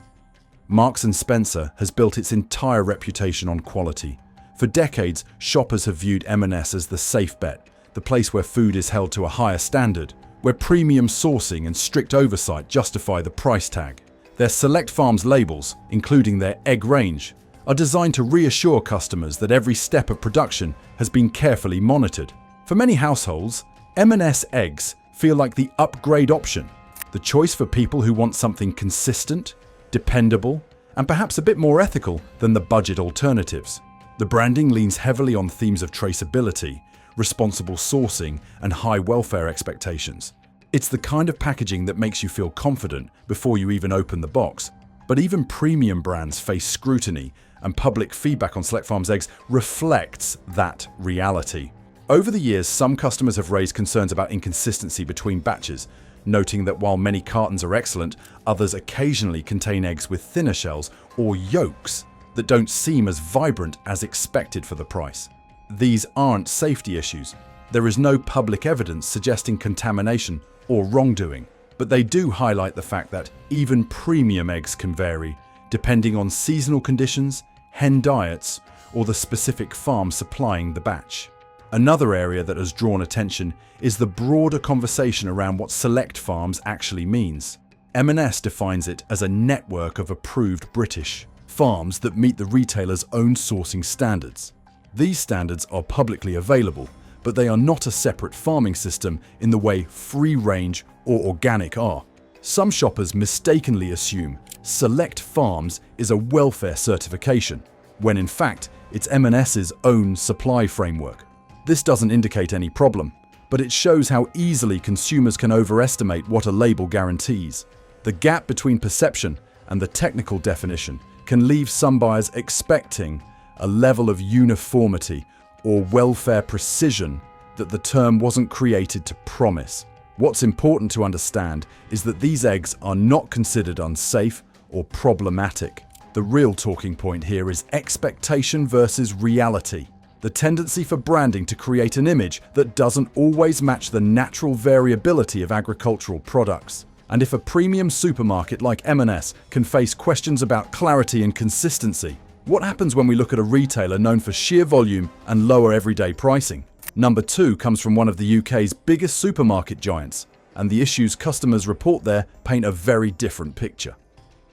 Marks & Spencer has built its entire reputation on quality. For decades, shoppers have viewed M&S as the safe bet, the place where food is held to a higher standard, where premium sourcing and strict oversight justify the price tag. Their Select Farms labels, including their egg range, are designed to reassure customers that every step of production has been carefully monitored. For many households, M&S eggs feel like the upgrade option, the choice for people who want something consistent, dependable, and perhaps a bit more ethical than the budget alternatives. The branding leans heavily on themes of traceability, responsible sourcing, and high welfare expectations. It's the kind of packaging that makes you feel confident before you even open the box. But even premium brands face scrutiny, and public feedback on Select Farms eggs reflects that reality. Over the years, some customers have raised concerns about inconsistency between batches, noting that while many cartons are excellent, others occasionally contain eggs with thinner shells or yolks that don't seem as vibrant as expected for the price. These aren't safety issues. There is no public evidence suggesting contamination or wrongdoing, but they do highlight the fact that even premium eggs can vary, depending on seasonal conditions, hen diets, or the specific farm supplying the batch. Another area that has drawn attention is the broader conversation around what Select Farms actually means. M&S defines it as a network of approved British farms that meet the retailer's own sourcing standards. These standards are publicly available, but they are not a separate farming system in the way free-range or organic are. Some shoppers mistakenly assume Select Farms is a welfare certification, when in fact it's M&S's own supply framework. This doesn't indicate any problem, but it shows how easily consumers can overestimate what a label guarantees. The gap between perception and the technical definition can leave some buyers expecting a level of uniformity or welfare precision that the term wasn't created to promise. What's important to understand is that these eggs are not considered unsafe or problematic. The real talking point here is expectation versus reality. The tendency for branding to create an image that doesn't always match the natural variability of agricultural products. And if a premium supermarket like M&S can face questions about clarity and consistency, what happens when we look at a retailer known for sheer volume and lower everyday pricing? Number 2 comes from one of the UK's biggest supermarket giants, and the issues customers report there paint a very different picture.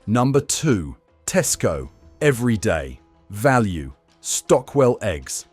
Number 2. Tesco. Everyday. Value. Stockwell eggs.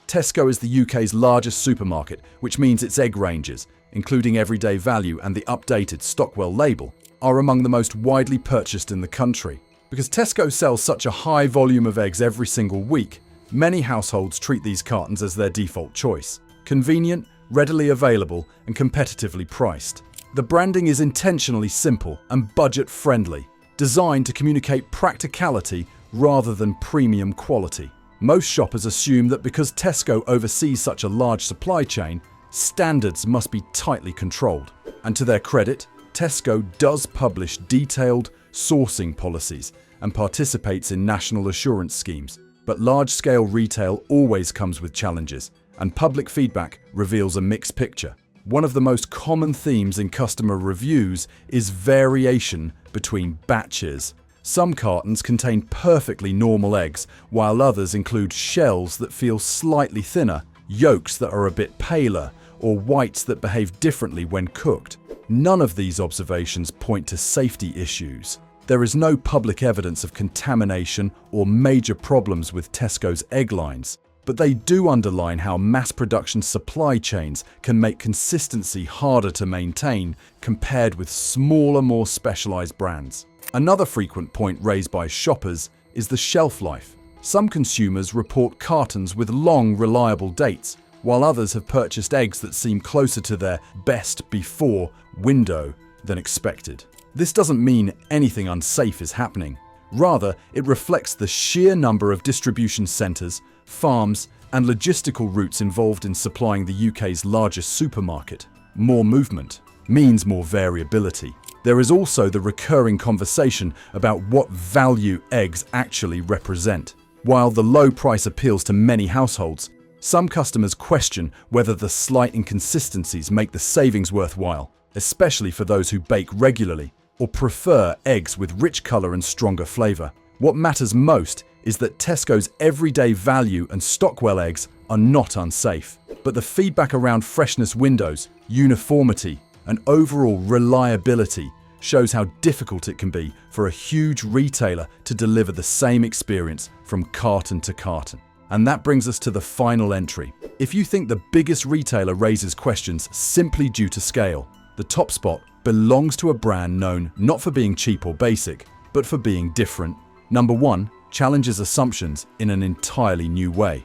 Tesco is the UK's largest supermarket, which means its egg ranges, including Everyday Value and the updated Stockwell label, are among the most widely purchased in the country. Because Tesco sells such a high volume of eggs every single week, many households treat these cartons as their default choice. Convenient, readily available, and competitively priced. The branding is intentionally simple and budget-friendly, designed to communicate practicality rather than premium quality. Most shoppers assume that because Tesco oversees such a large supply chain, standards must be tightly controlled. And to their credit, Tesco does publish detailed sourcing policies and participates in national assurance schemes. But large-scale retail always comes with challenges, and public feedback reveals a mixed picture. One of the most common themes in customer reviews is variation between batches. Some cartons contain perfectly normal eggs, while others include shells that feel slightly thinner, yolks that are a bit paler, or whites that behave differently when cooked. None of these observations point to safety issues. There is no public evidence of contamination or major problems with Tesco's egg lines, but they do underline how mass production supply chains can make consistency harder to maintain compared with smaller, more specialized brands. Another frequent point raised by shoppers is the shelf life. Some consumers report cartons with long, reliable dates, while others have purchased eggs that seem closer to their best before window than expected. This doesn't mean anything unsafe is happening. Rather, it reflects the sheer number of distribution centres, farms, and logistical routes involved in supplying the UK's largest supermarket. More movement means more variability. There is also the recurring conversation about what value eggs actually represent. While the low price appeals to many households, some customers question whether the slight inconsistencies make the savings worthwhile, especially for those who bake regularly or prefer eggs with rich colour and stronger flavour. What matters most is that Tesco's everyday value and Stockwell eggs are not unsafe. But the feedback around freshness windows, uniformity, and overall reliability shows how difficult it can be for a huge retailer to deliver the same experience from carton to carton. And that brings us to the final entry. If you think the biggest retailer raises questions simply due to scale, the top spot belongs to a brand known not for being cheap or basic, but for being different. Number 1 challenges assumptions in an entirely new way.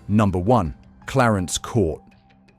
Number 1, Clarence Court.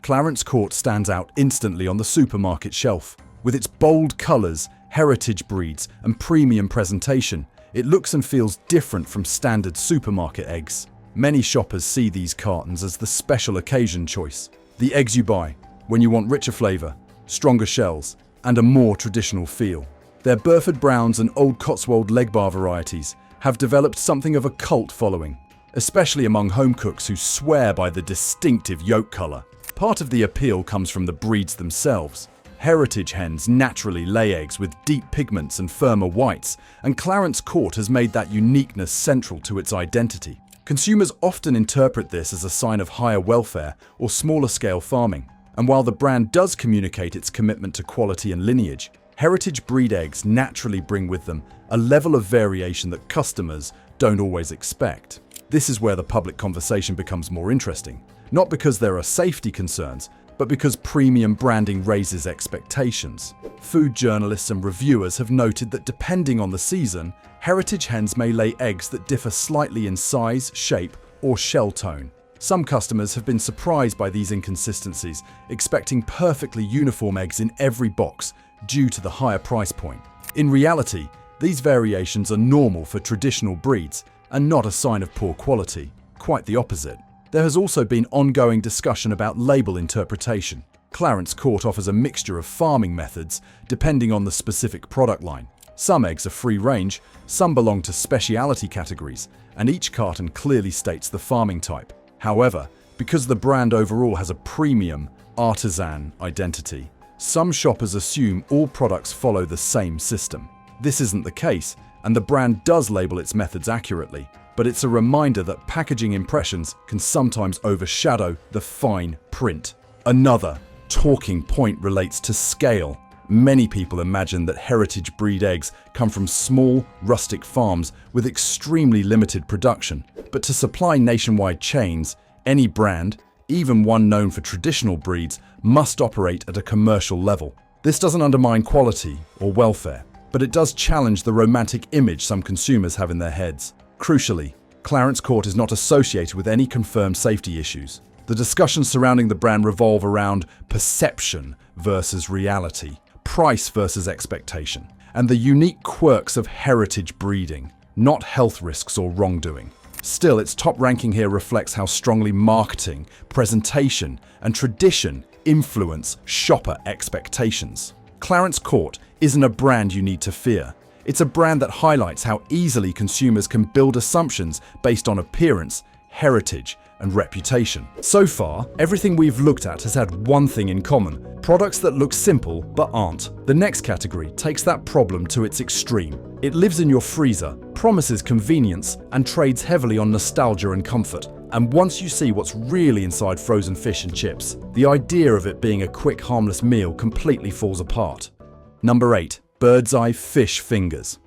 Clarence Court stands out instantly on the supermarket shelf. With its bold colours, heritage breeds, and premium presentation, it looks and feels different from standard supermarket eggs. Many shoppers see these cartons as the special occasion choice. The eggs you buy when you want richer flavour, stronger shells, and a more traditional feel. Their Burford Browns and Old Cotswold leg bar varieties have developed something of a cult following, especially among home cooks who swear by the distinctive yolk colour. Part of the appeal comes from the breeds themselves. Heritage hens naturally lay eggs with deep pigments and firmer whites, and Clarence Court has made that uniqueness central to its identity. Consumers often interpret this as a sign of higher welfare or smaller-scale farming, and while the brand does communicate its commitment to quality and lineage, heritage breed eggs naturally bring with them a level of variation that customers don't always expect. This is where the public conversation becomes more interesting, not because there are safety concerns, but because premium branding raises expectations. Food journalists and reviewers have noted that depending on the season, heritage hens may lay eggs that differ slightly in size, shape, or shell tone. Some customers have been surprised by these inconsistencies, expecting perfectly uniform eggs in every box due to the higher price point. In reality, these variations are normal for traditional breeds and not a sign of poor quality. Quite the opposite. There has also been ongoing discussion about label interpretation. Clarence Court offers a mixture of farming methods depending on the specific product line. Some eggs are free range, some belong to specialty categories, and each carton clearly states the farming type. However, because the brand overall has a premium, artisan identity, some shoppers assume all products follow the same system. This isn't the case, and the brand does label its methods accurately, but it's a reminder that packaging impressions can sometimes overshadow the fine print. Another talking point relates to scale. Many people imagine that heritage breed eggs come from small, rustic farms with extremely limited production. But to supply nationwide chains, any brand, even one known for traditional breeds, must operate at a commercial level. This doesn't undermine quality or welfare, but it does challenge the romantic image some consumers have in their heads. Crucially, Clarence Court is not associated with any confirmed safety issues. The discussions surrounding the brand revolve around perception versus reality, price versus expectation, and the unique quirks of heritage breeding, not health risks or wrongdoing. Still, its top ranking here reflects how strongly marketing, presentation, and tradition influence shopper expectations. Clarence Court isn't a brand you need to fear. It's a brand that highlights how easily consumers can build assumptions based on appearance, heritage, and reputation. So far, everything we've looked at has had one thing in common: products that look simple but aren't. The next category takes that problem to its extreme. It lives in your freezer, promises convenience, and trades heavily on nostalgia and comfort. And once you see what's really inside frozen fish and chips, the idea of it being a quick, harmless meal completely falls apart. Number 8. Bird's Eye Fish Fingers.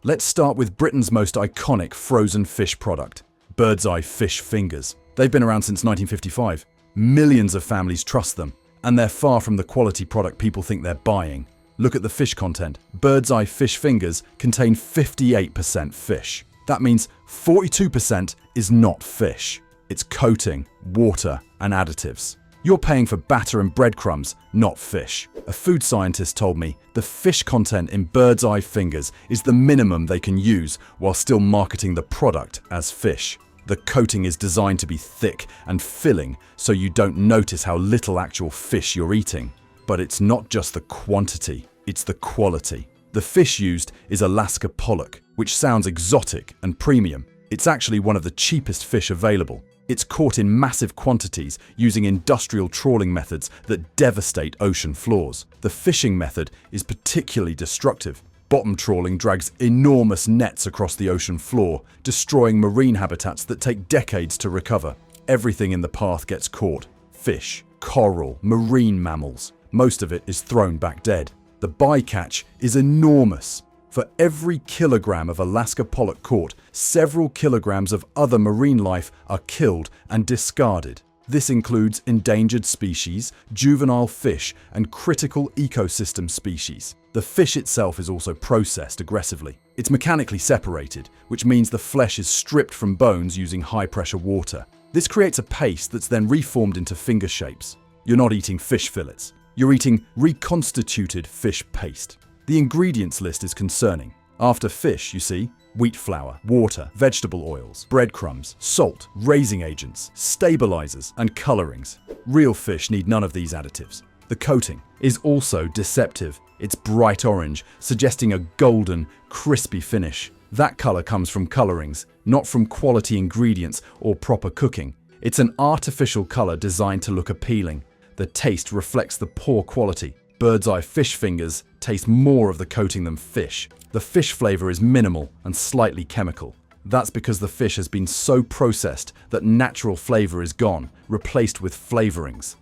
Let's start with Britain's most iconic frozen fish product, Bird's Eye Fish Fingers. They've been around since 1955. Millions of families trust them, and they're far from the quality product people think they're buying. Look at the fish content. Bird's Eye Fish Fingers contain 58% fish. That means 42% is not fish. It's coating, water, and additives. You're paying for batter and breadcrumbs, not fish. A food scientist told me the fish content in bird's eye fingers is the minimum they can use while still marketing the product as fish. The coating is designed to be thick and filling so you don't notice how little actual fish you're eating. But it's not just the quantity, it's the quality. The fish used is Alaska pollock, which sounds exotic and premium. It's actually one of the cheapest fish available. It's caught in massive quantities using industrial trawling methods that devastate ocean floors. The fishing method is particularly destructive. Bottom trawling drags enormous nets across the ocean floor, destroying marine habitats that take decades to recover. Everything in the path gets caught. Fish, coral, marine mammals. Most of it is thrown back dead. The bycatch is enormous. For every kilogram of Alaska pollock caught, several kilograms of other marine life are killed and discarded. This includes endangered species, juvenile fish, and critical ecosystem species. The fish itself is also processed aggressively. It's mechanically separated, which means the flesh is stripped from bones using high-pressure water. This creates a paste that's then reformed into finger shapes. You're not eating fish fillets. You're eating reconstituted fish paste. The ingredients list is concerning. After fish, you see, wheat flour, water, vegetable oils, breadcrumbs, salt, raising agents, stabilizers, and colorings. Real fish need none of these additives. The coating is also deceptive. It's bright orange, suggesting a golden, crispy finish. That color comes from colorings, not from quality ingredients or proper cooking. It's an artificial color designed to look appealing. The taste reflects the poor quality. Bird's eye fish fingers taste more of the coating than fish. The fish flavor is minimal and slightly chemical. That's because the fish has been so processed that natural flavor is gone, replaced with flavorings.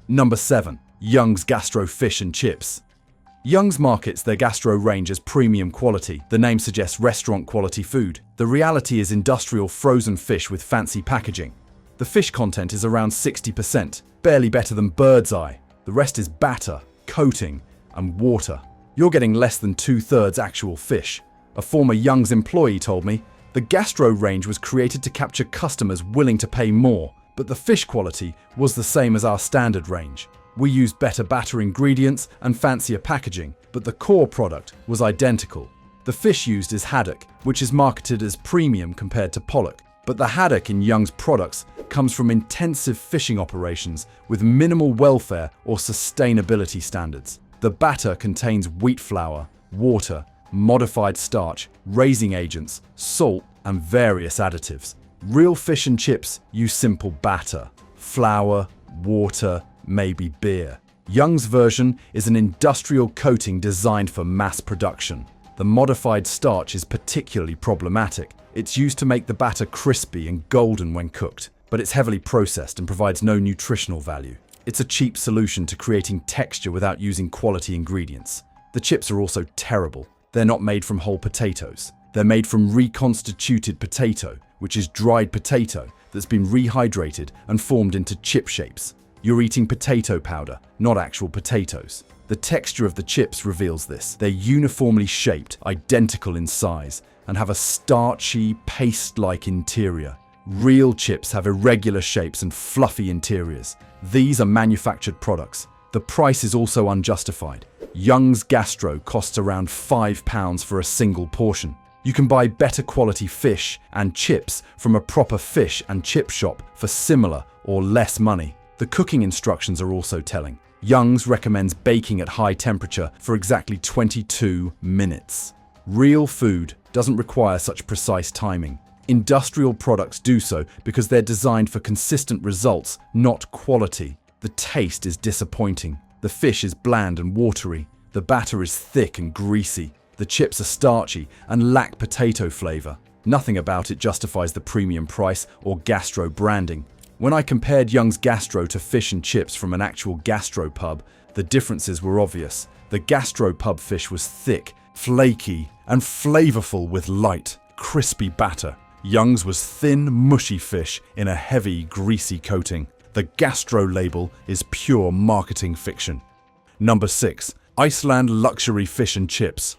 Number 7. Young's Gastro Fish and Chips. Young's markets their gastro range as premium quality. The name suggests restaurant quality food. The reality is industrial frozen fish with fancy packaging. The fish content is around 60%, barely better than bird's eye. The rest is batter, coating, and water. You're getting less than 2/3 actual fish. A former Young's employee told me, the gastro range was created to capture customers willing to pay more, but the fish quality was the same as our standard range. We used better batter ingredients and fancier packaging, but the core product was identical. The fish used is haddock, which is marketed as premium compared to pollock. But the haddock in Young's products comes from intensive fishing operations with minimal welfare or sustainability standards. The batter contains wheat flour, water, modified starch, raising agents, salt, and various additives. Real fish and chips use simple batter, flour, water, maybe beer. Young's version is an industrial coating designed for mass production. The modified starch is particularly problematic. It's used to make the batter crispy and golden when cooked, but it's heavily processed and provides no nutritional value. It's a cheap solution to creating texture without using quality ingredients. The chips are also terrible. They're not made from whole potatoes. They're made from reconstituted potato, which is dried potato that's been rehydrated and formed into chip shapes. You're eating potato powder, not actual potatoes. The texture of the chips reveals this. They're uniformly shaped, identical in size, and have a starchy, paste-like interior. Real chips have irregular shapes and fluffy interiors. These are manufactured products. The price is also unjustified. Young's Gastro costs around £5 for a single portion. You can buy better quality fish and chips from a proper fish and chip shop for similar or less money. The cooking instructions are also telling. Young's recommends baking at high temperature for exactly 22 minutes. Real food doesn't require such precise timing. Industrial products do so because they're designed for consistent results, not quality. The taste is disappointing. The fish is bland and watery. The batter is thick and greasy. The chips are starchy and lack potato flavor. Nothing about it justifies the premium price or gastro branding. When I compared Young's Gastro to fish and chips from an actual gastropub, the differences were obvious. The gastropub fish was thick, flaky, and flavorful with light, crispy batter. Young's was thin, mushy fish in a heavy, greasy coating. The gastro label is pure marketing fiction. Number 6. Iceland Luxury Fish and Chips.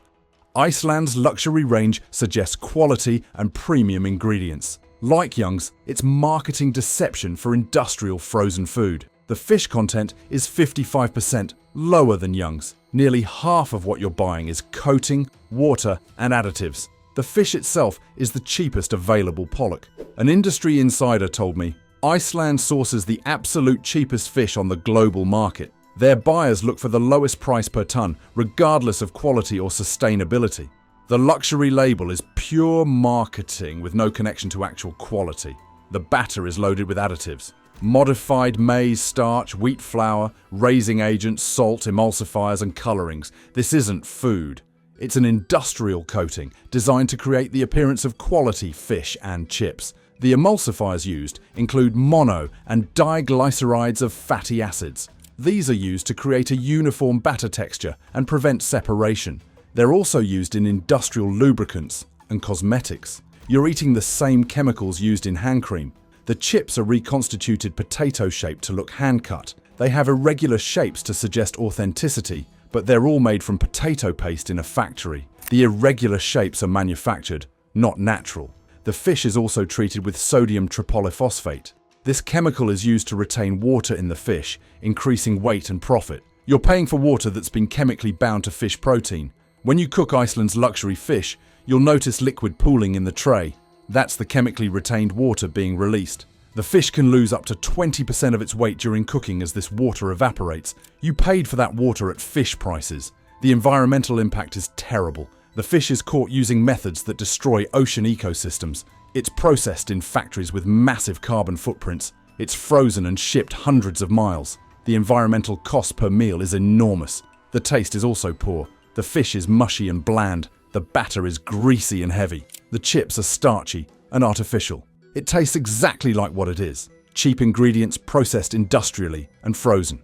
Iceland's luxury range suggests quality and premium ingredients. Like Young's, it's marketing deception for industrial frozen food. The fish content is 55% lower than Young's. Nearly half of what you're buying is coating, water, and additives. The fish itself is the cheapest available pollock. An industry insider told me, Iceland sources the absolute cheapest fish on the global market. Their buyers look for the lowest price per ton, regardless of quality or sustainability. The luxury label is pure marketing with no connection to actual quality. The batter is loaded with additives. Modified maize starch, wheat flour, raising agents, salt, emulsifiers, and colorings. This isn't food. It's an industrial coating designed to create the appearance of quality fish and chips. The emulsifiers used include mono and diglycerides of fatty acids. These are used to create a uniform batter texture and prevent separation. They're also used in industrial lubricants and cosmetics. You're eating the same chemicals used in hand cream. The chips are reconstituted potato-shaped to look hand-cut. They have irregular shapes to suggest authenticity, but they're all made from potato paste in a factory. The irregular shapes are manufactured, not natural. The fish is also treated with sodium tripolyphosphate. This chemical is used to retain water in the fish, increasing weight and profit. You're paying for water that's been chemically bound to fish protein. When you cook Iceland's luxury fish, you'll notice liquid pooling in the tray. That's the chemically retained water being released. The fish can lose up to 20% of its weight during cooking as this water evaporates. You paid for that water at fish prices. The environmental impact is terrible. The fish is caught using methods that destroy ocean ecosystems. It's processed in factories with massive carbon footprints. It's frozen and shipped hundreds of miles. The environmental cost per meal is enormous. The taste is also poor. The fish is mushy and bland. The batter is greasy and heavy. The chips are starchy and artificial. It tastes exactly like what it is. Cheap ingredients processed industrially and frozen.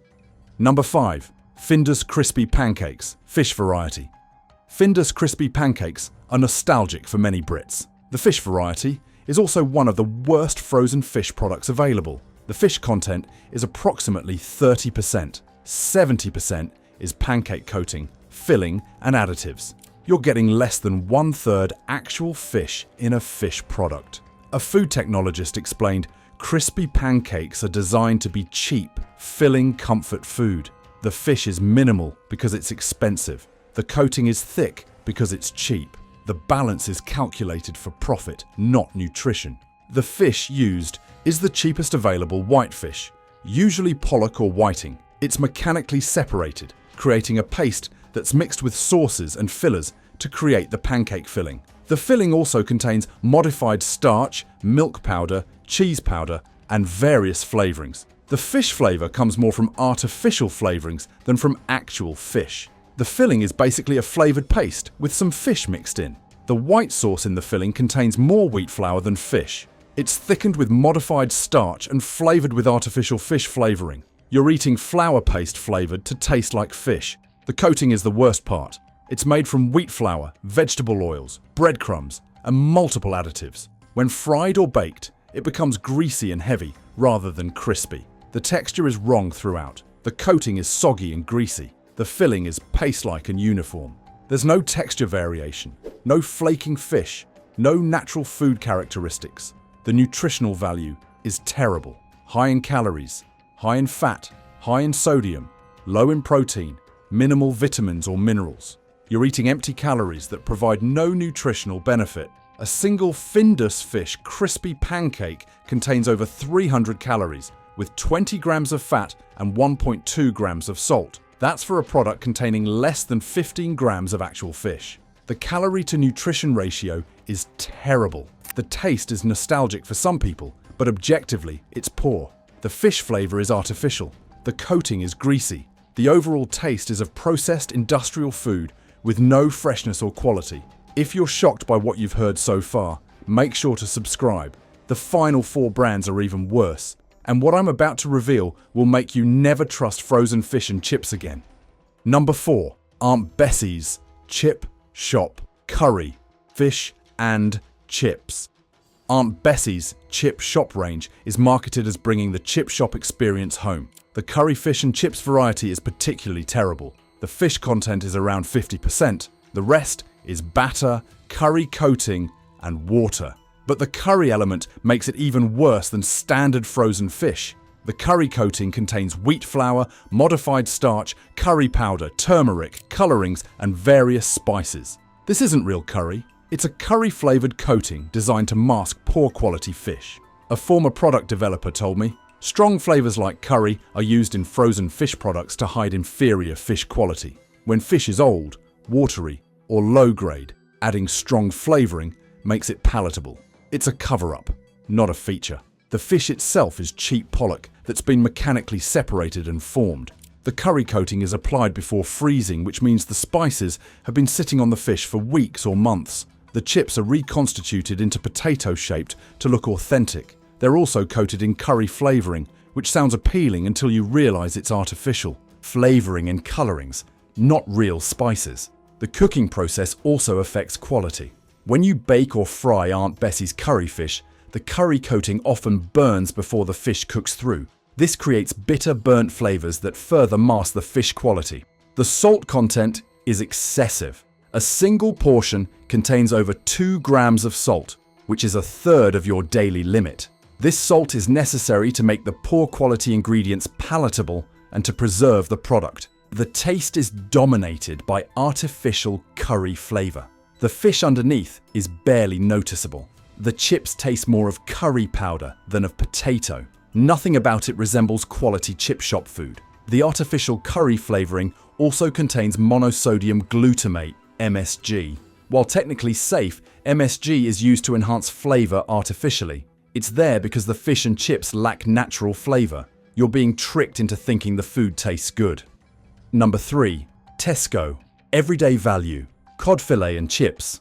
Number 5. Findus Crispy Pancakes, fish variety. Findus Crispy Pancakes are nostalgic for many Brits. The fish variety is also one of the worst frozen fish products available. The fish content is approximately 30%. 70% is pancake coating, filling, and additives. You're getting less than 1/3 actual fish in a fish product. A food technologist explained, crispy pancakes are designed to be cheap, filling comfort food. The fish is minimal because it's expensive. The coating is thick because it's cheap. The balance is calculated for profit, not nutrition. The fish used is the cheapest available whitefish, usually pollock or whiting. It's mechanically separated, creating a paste that's mixed with sauces and fillers to create the pancake filling. The filling also contains modified starch, milk powder, cheese powder, and various flavorings. The fish flavor comes more from artificial flavorings than from actual fish. The filling is basically a flavored paste with some fish mixed in. The white sauce in the filling contains more wheat flour than fish. It's thickened with modified starch and flavored with artificial fish flavoring. You're eating flour paste flavored to taste like fish. The coating is the worst part. It's made from wheat flour, vegetable oils, breadcrumbs, and multiple additives. When fried or baked, it becomes greasy and heavy rather than crispy. The texture is wrong throughout. The coating is soggy and greasy. The filling is paste-like and uniform. There's no texture variation, no flaking fish, no natural food characteristics. The nutritional value is terrible. High in calories, high in fat, high in sodium, low in protein, minimal vitamins or minerals. You're eating empty calories that provide no nutritional benefit. A single Findus fish crispy pancake contains over 300 calories, with 20 grams of fat and 1.2 grams of salt. That's for a product containing less than 15 grams of actual fish. The calorie to nutrition ratio is terrible. The taste is nostalgic for some people, but objectively, it's poor. The fish flavor is artificial. The coating is greasy. The overall taste is of processed industrial food with no freshness or quality. If you're shocked by what you've heard so far, make sure to subscribe. The final 4 brands are even worse, and what I'm about to reveal will make you never trust frozen fish and chips again. Number 4. Aunt Bessie's Chip Shop Curry Fish and Chips. Aunt Bessie's Chip Shop range is marketed as bringing the chip shop experience home. The curry fish and chips variety is particularly terrible. The fish content is around 50%. The rest is batter, curry coating, and water. But the curry element makes it even worse than standard frozen fish. The curry coating contains wheat flour, modified starch, curry powder, turmeric, colorings, and various spices. This isn't real curry. It's a curry-flavored coating designed to mask poor quality fish. A former product developer told me, strong flavors like curry are used in frozen fish products to hide inferior fish quality. When fish is old, watery, or low grade, adding strong flavoring makes it palatable. It's a cover-up, not a feature. The fish itself is cheap pollock that's been mechanically separated and formed. The curry coating is applied before freezing, which means the spices have been sitting on the fish for weeks or months. The chips are reconstituted into potato-shaped to look authentic. They're also coated in curry flavoring, which sounds appealing until you realize it's artificial. Flavoring and colorings, not real spices. The cooking process also affects quality. When you bake or fry Aunt Bessie's curry fish, the curry coating often burns before the fish cooks through. This creates bitter, burnt flavors that further mask the fish quality. The salt content is excessive. A single portion contains over 2 grams of salt, which is a third of your daily limit. This salt is necessary to make the poor quality ingredients palatable and to preserve the product. The taste is dominated by artificial curry flavor. The fish underneath is barely noticeable. The chips taste more of curry powder than of potato. Nothing about it resembles quality chip shop food. The artificial curry flavoring also contains monosodium glutamate, MSG. While technically safe, MSG is used to enhance flavor artificially. It's there because the fish and chips lack natural flavor. You're being tricked into thinking the food tastes good. Number 3. Tesco. Everyday value. Cod fillet and chips.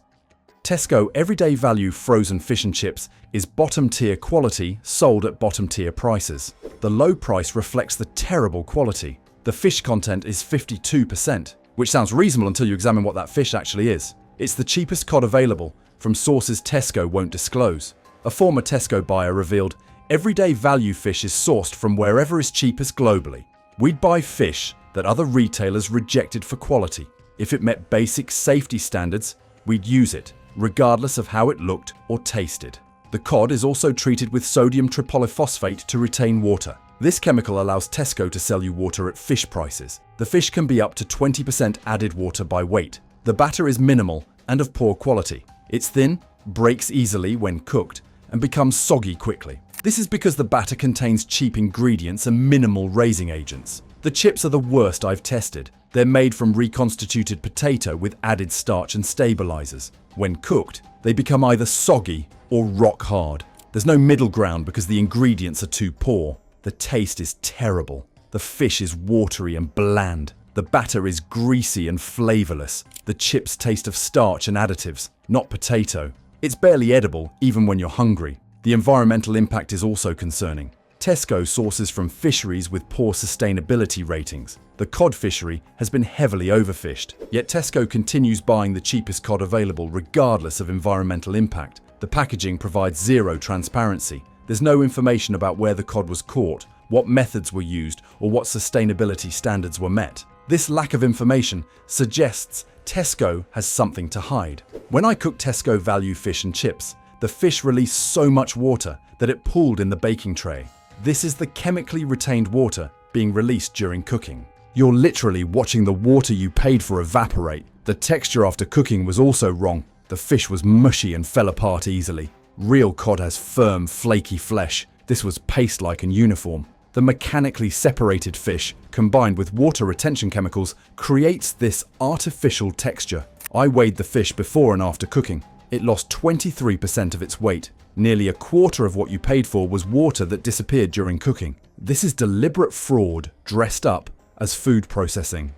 Tesco Everyday Value frozen fish and chips is bottom-tier quality sold at bottom-tier prices. The low price reflects the terrible quality. The fish content is 52%, which sounds reasonable until you examine what that fish actually is. It's the cheapest cod available, from sources Tesco won't disclose. A former Tesco buyer revealed, Everyday Value fish is sourced from wherever is cheapest globally. We'd buy fish that other retailers rejected for quality. If it met basic safety standards, we'd use it, regardless of how it looked or tasted. The cod is also treated with sodium tripolyphosphate to retain water. This chemical allows Tesco to sell you water at fish prices. The fish can be up to 20% added water by weight. The batter is minimal and of poor quality. It's thin, breaks easily when cooked, and becomes soggy quickly. This is because the batter contains cheap ingredients and minimal raising agents. The chips are the worst I've tested. They're made from reconstituted potato with added starch and stabilizers. When cooked, they become either soggy or rock hard. There's no middle ground because the ingredients are too poor. The taste is terrible. The fish is watery and bland. The batter is greasy and flavorless. The chips taste of starch and additives, not potato. It's barely edible even when you're hungry. The environmental impact is also concerning. Tesco sources from fisheries with poor sustainability ratings. The cod fishery has been heavily overfished, yet Tesco continues buying the cheapest cod available regardless of environmental impact. The packaging provides zero transparency. There's no information about where the cod was caught, what methods were used, or what sustainability standards were met. This lack of information suggests Tesco has something to hide. When I cooked Tesco Value fish and chips, the fish released so much water that it pooled in the baking tray. This is the chemically retained water being released during cooking. You're literally watching the water you paid for evaporate. The texture after cooking was also wrong. The fish was mushy and fell apart easily. Real cod has firm, flaky flesh. This was paste-like and uniform. The mechanically separated fish, combined with water retention chemicals, creates this artificial texture. I weighed the fish before and after cooking. It lost 23% of its weight. Nearly a quarter of what you paid for was water that disappeared during cooking. This is deliberate fraud dressed up as food processing.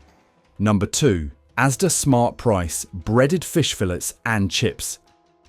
Number 2. Asda Smart Price breaded fish fillets and chips.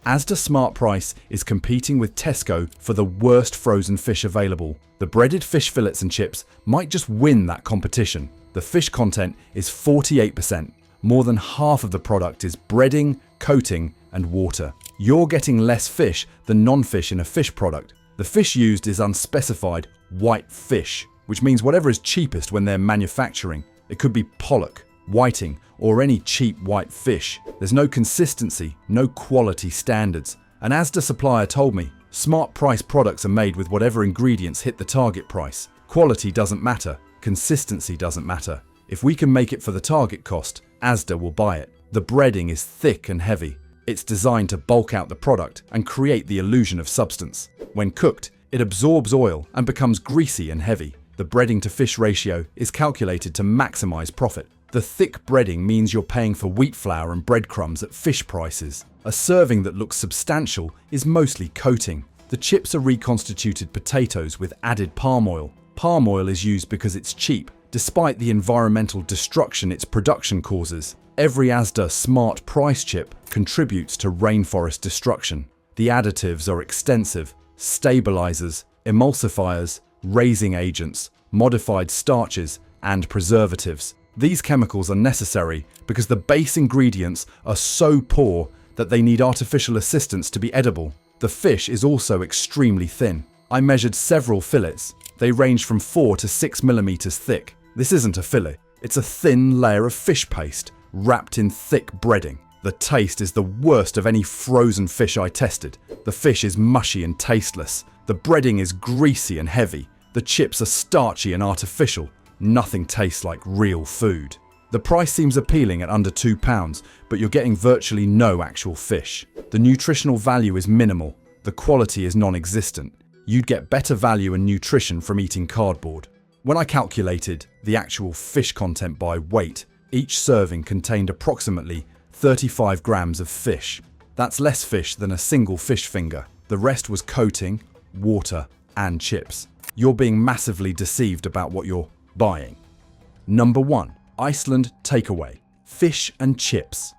Asda Smart Price is competing with Tesco for the worst frozen fish available. The breaded fish fillets and chips might just win that competition. The fish content is 48%. More than half of the product is breading, coating, and water. You're getting less fish than non-fish in a fish product. The fish used is unspecified white fish, which means whatever is cheapest when they're manufacturing. It could be pollock, whiting, or any cheap white fish. There's no consistency, no quality standards, An Asda supplier told me, smart price products are made with whatever ingredients hit the target price. Quality doesn't matter, consistency doesn't matter. If we can make it for the target cost, Asda will buy it. The breading is thick and heavy. It's designed to bulk out the product and create the illusion of substance. When cooked, it absorbs oil and becomes greasy and heavy. The breading to fish ratio is calculated to maximize profit. The thick breading means you're paying for wheat flour and breadcrumbs at fish prices. A serving that looks substantial is mostly coating. The chips are reconstituted potatoes with added palm oil. Palm oil is used because it's cheap, despite the environmental destruction its production causes. Every Asda Smart Price chip contributes to rainforest destruction. The additives are extensive: stabilizers, emulsifiers, raising agents, modified starches, and preservatives. These chemicals are necessary because the base ingredients are so poor that they need artificial assistance to be edible. The fish is also extremely thin. I measured several fillets. They range from 4 to 6 millimeters thick. This isn't a fillet, it's a thin layer of fish paste wrapped in thick breading. The taste is the worst of any frozen fish I tested. The fish is mushy and tasteless. The breading is greasy and heavy. The chips are starchy and artificial. Nothing tastes like real food. The price seems appealing at under £2, but you're getting virtually no actual fish. The nutritional value is minimal. The quality is non-existent. You'd get better value and nutrition from eating cardboard. When I calculated the actual fish content by weight, each serving contained approximately 35 grams of fish. That's less fish than a single fish finger. The rest was coating, water, and chips. You're being massively deceived about what you're buying. Number 1. Iceland takeaway. Fish and chips.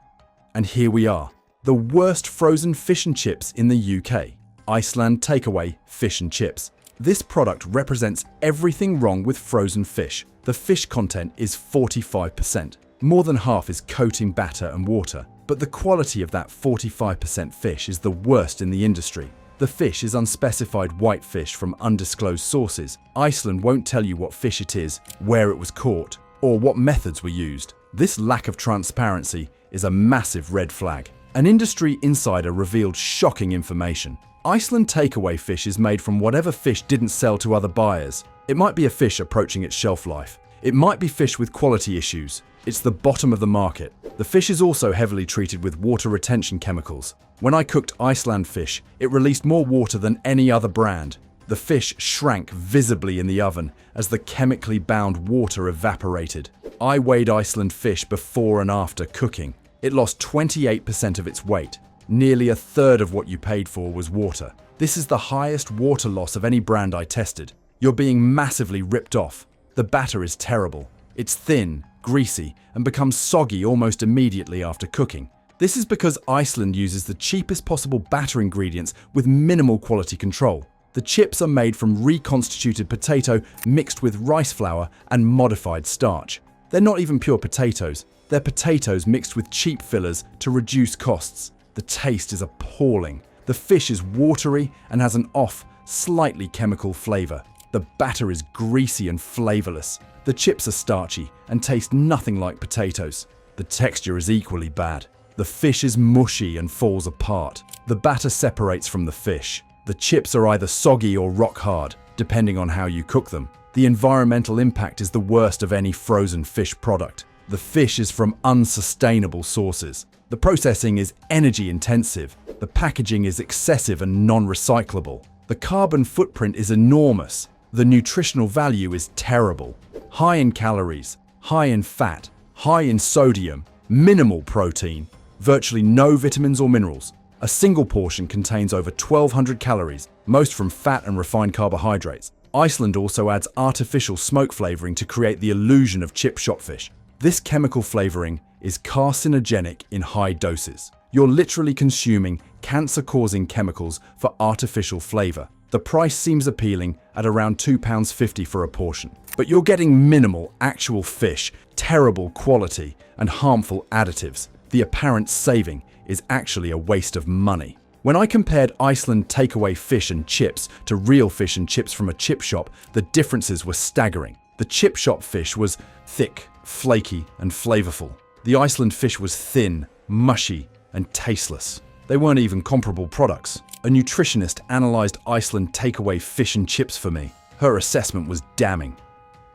And here we are. The worst frozen fish and chips in the UK. Iceland takeaway fish and chips. This product represents everything wrong with frozen fish. The fish content is 45%. More than half is coating batter and water. But the quality of that 45% fish is the worst in the industry. The fish is unspecified white fish from undisclosed sources. Iceland won't tell you what fish it is, where it was caught, or what methods were used. This lack of transparency is a massive red flag. An industry insider revealed shocking information. Iceland takeaway fish is made from whatever fish didn't sell to other buyers. It might be a fish approaching its shelf life. It might be fish with quality issues. It's the bottom of the market. The fish is also heavily treated with water retention chemicals. When I cooked Iceland fish, it released more water than any other brand. The fish shrank visibly in the oven as the chemically bound water evaporated. I weighed Iceland fish before and after cooking. It lost 28% of its weight. Nearly a third of what you paid for was water. This is the highest water loss of any brand I tested. You're being massively ripped off. The batter is terrible. It's thin, greasy, and becomes soggy almost immediately after cooking. This is because Iceland uses the cheapest possible batter ingredients with minimal quality control. The chips are made from reconstituted potato mixed with rice flour and modified starch. They're not even pure potatoes. They're potatoes mixed with cheap fillers to reduce costs. The taste is appalling. The fish is watery and has an off, slightly chemical flavor. The batter is greasy and flavorless. The chips are starchy and taste nothing like potatoes. The texture is equally bad. The fish is mushy and falls apart. The batter separates from the fish. The chips are either soggy or rock hard, depending on how you cook them. The environmental impact is the worst of any frozen fish product. The fish is from unsustainable sources. The processing is energy intensive. The packaging is excessive and non-recyclable. The carbon footprint is enormous. The nutritional value is terrible. High in calories, high in fat, high in sodium, minimal protein, virtually no vitamins or minerals. A single portion contains over 1,200 calories, most from fat and refined carbohydrates. Iceland also adds artificial smoke flavoring to create the illusion of chip shop fish. This chemical flavoring is carcinogenic in high doses. You're literally consuming cancer-causing chemicals for artificial flavor. The price seems appealing at around £2.50 for a portion. But you're getting minimal actual fish, terrible quality, and harmful additives. The apparent saving is actually a waste of money. When I compared Iceland takeaway fish and chips to real fish and chips from a chip shop, the differences were staggering. The chip shop fish was thick, flaky, and flavorful. The Iceland fish was thin, mushy, and tasteless. They weren't even comparable products. A nutritionist analyzed Iceland takeaway fish and chips for me. Her assessment was damning.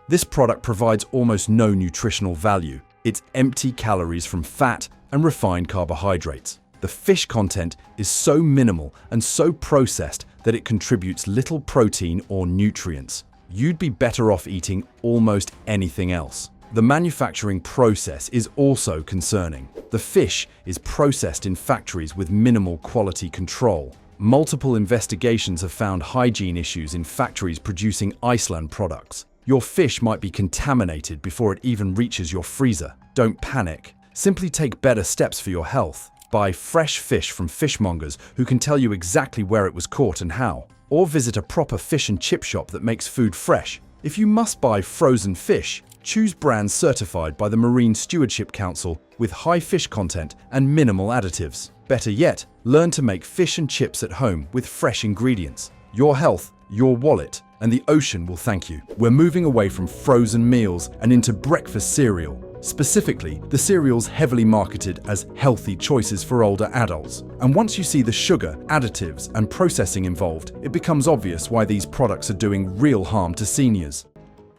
This product provides almost no nutritional value. It's empty calories from fat and refined carbohydrates. The fish content is so minimal and so processed that it contributes little protein or nutrients. You'd be better off eating almost anything else. The manufacturing process is also concerning. The fish is processed in factories with minimal quality control. Multiple investigations have found hygiene issues in factories producing Iceland products. Your fish might be contaminated before it even reaches your freezer. Don't panic. Simply take better steps for your health. Buy fresh fish from fishmongers who can tell you exactly where it was caught and how. Or visit a proper fish and chip shop that makes food fresh. If you must buy frozen fish, choose brands certified by the Marine Stewardship Council with high fish content and minimal additives. Better yet, learn to make fish and chips at home with fresh ingredients. Your health, your wallet, and the ocean will thank you. We're moving away from frozen meals and into breakfast cereal. Specifically, the cereals heavily marketed as healthy choices for older adults. And once you see the sugar, additives, and processing involved, it becomes obvious why these products are doing real harm to seniors.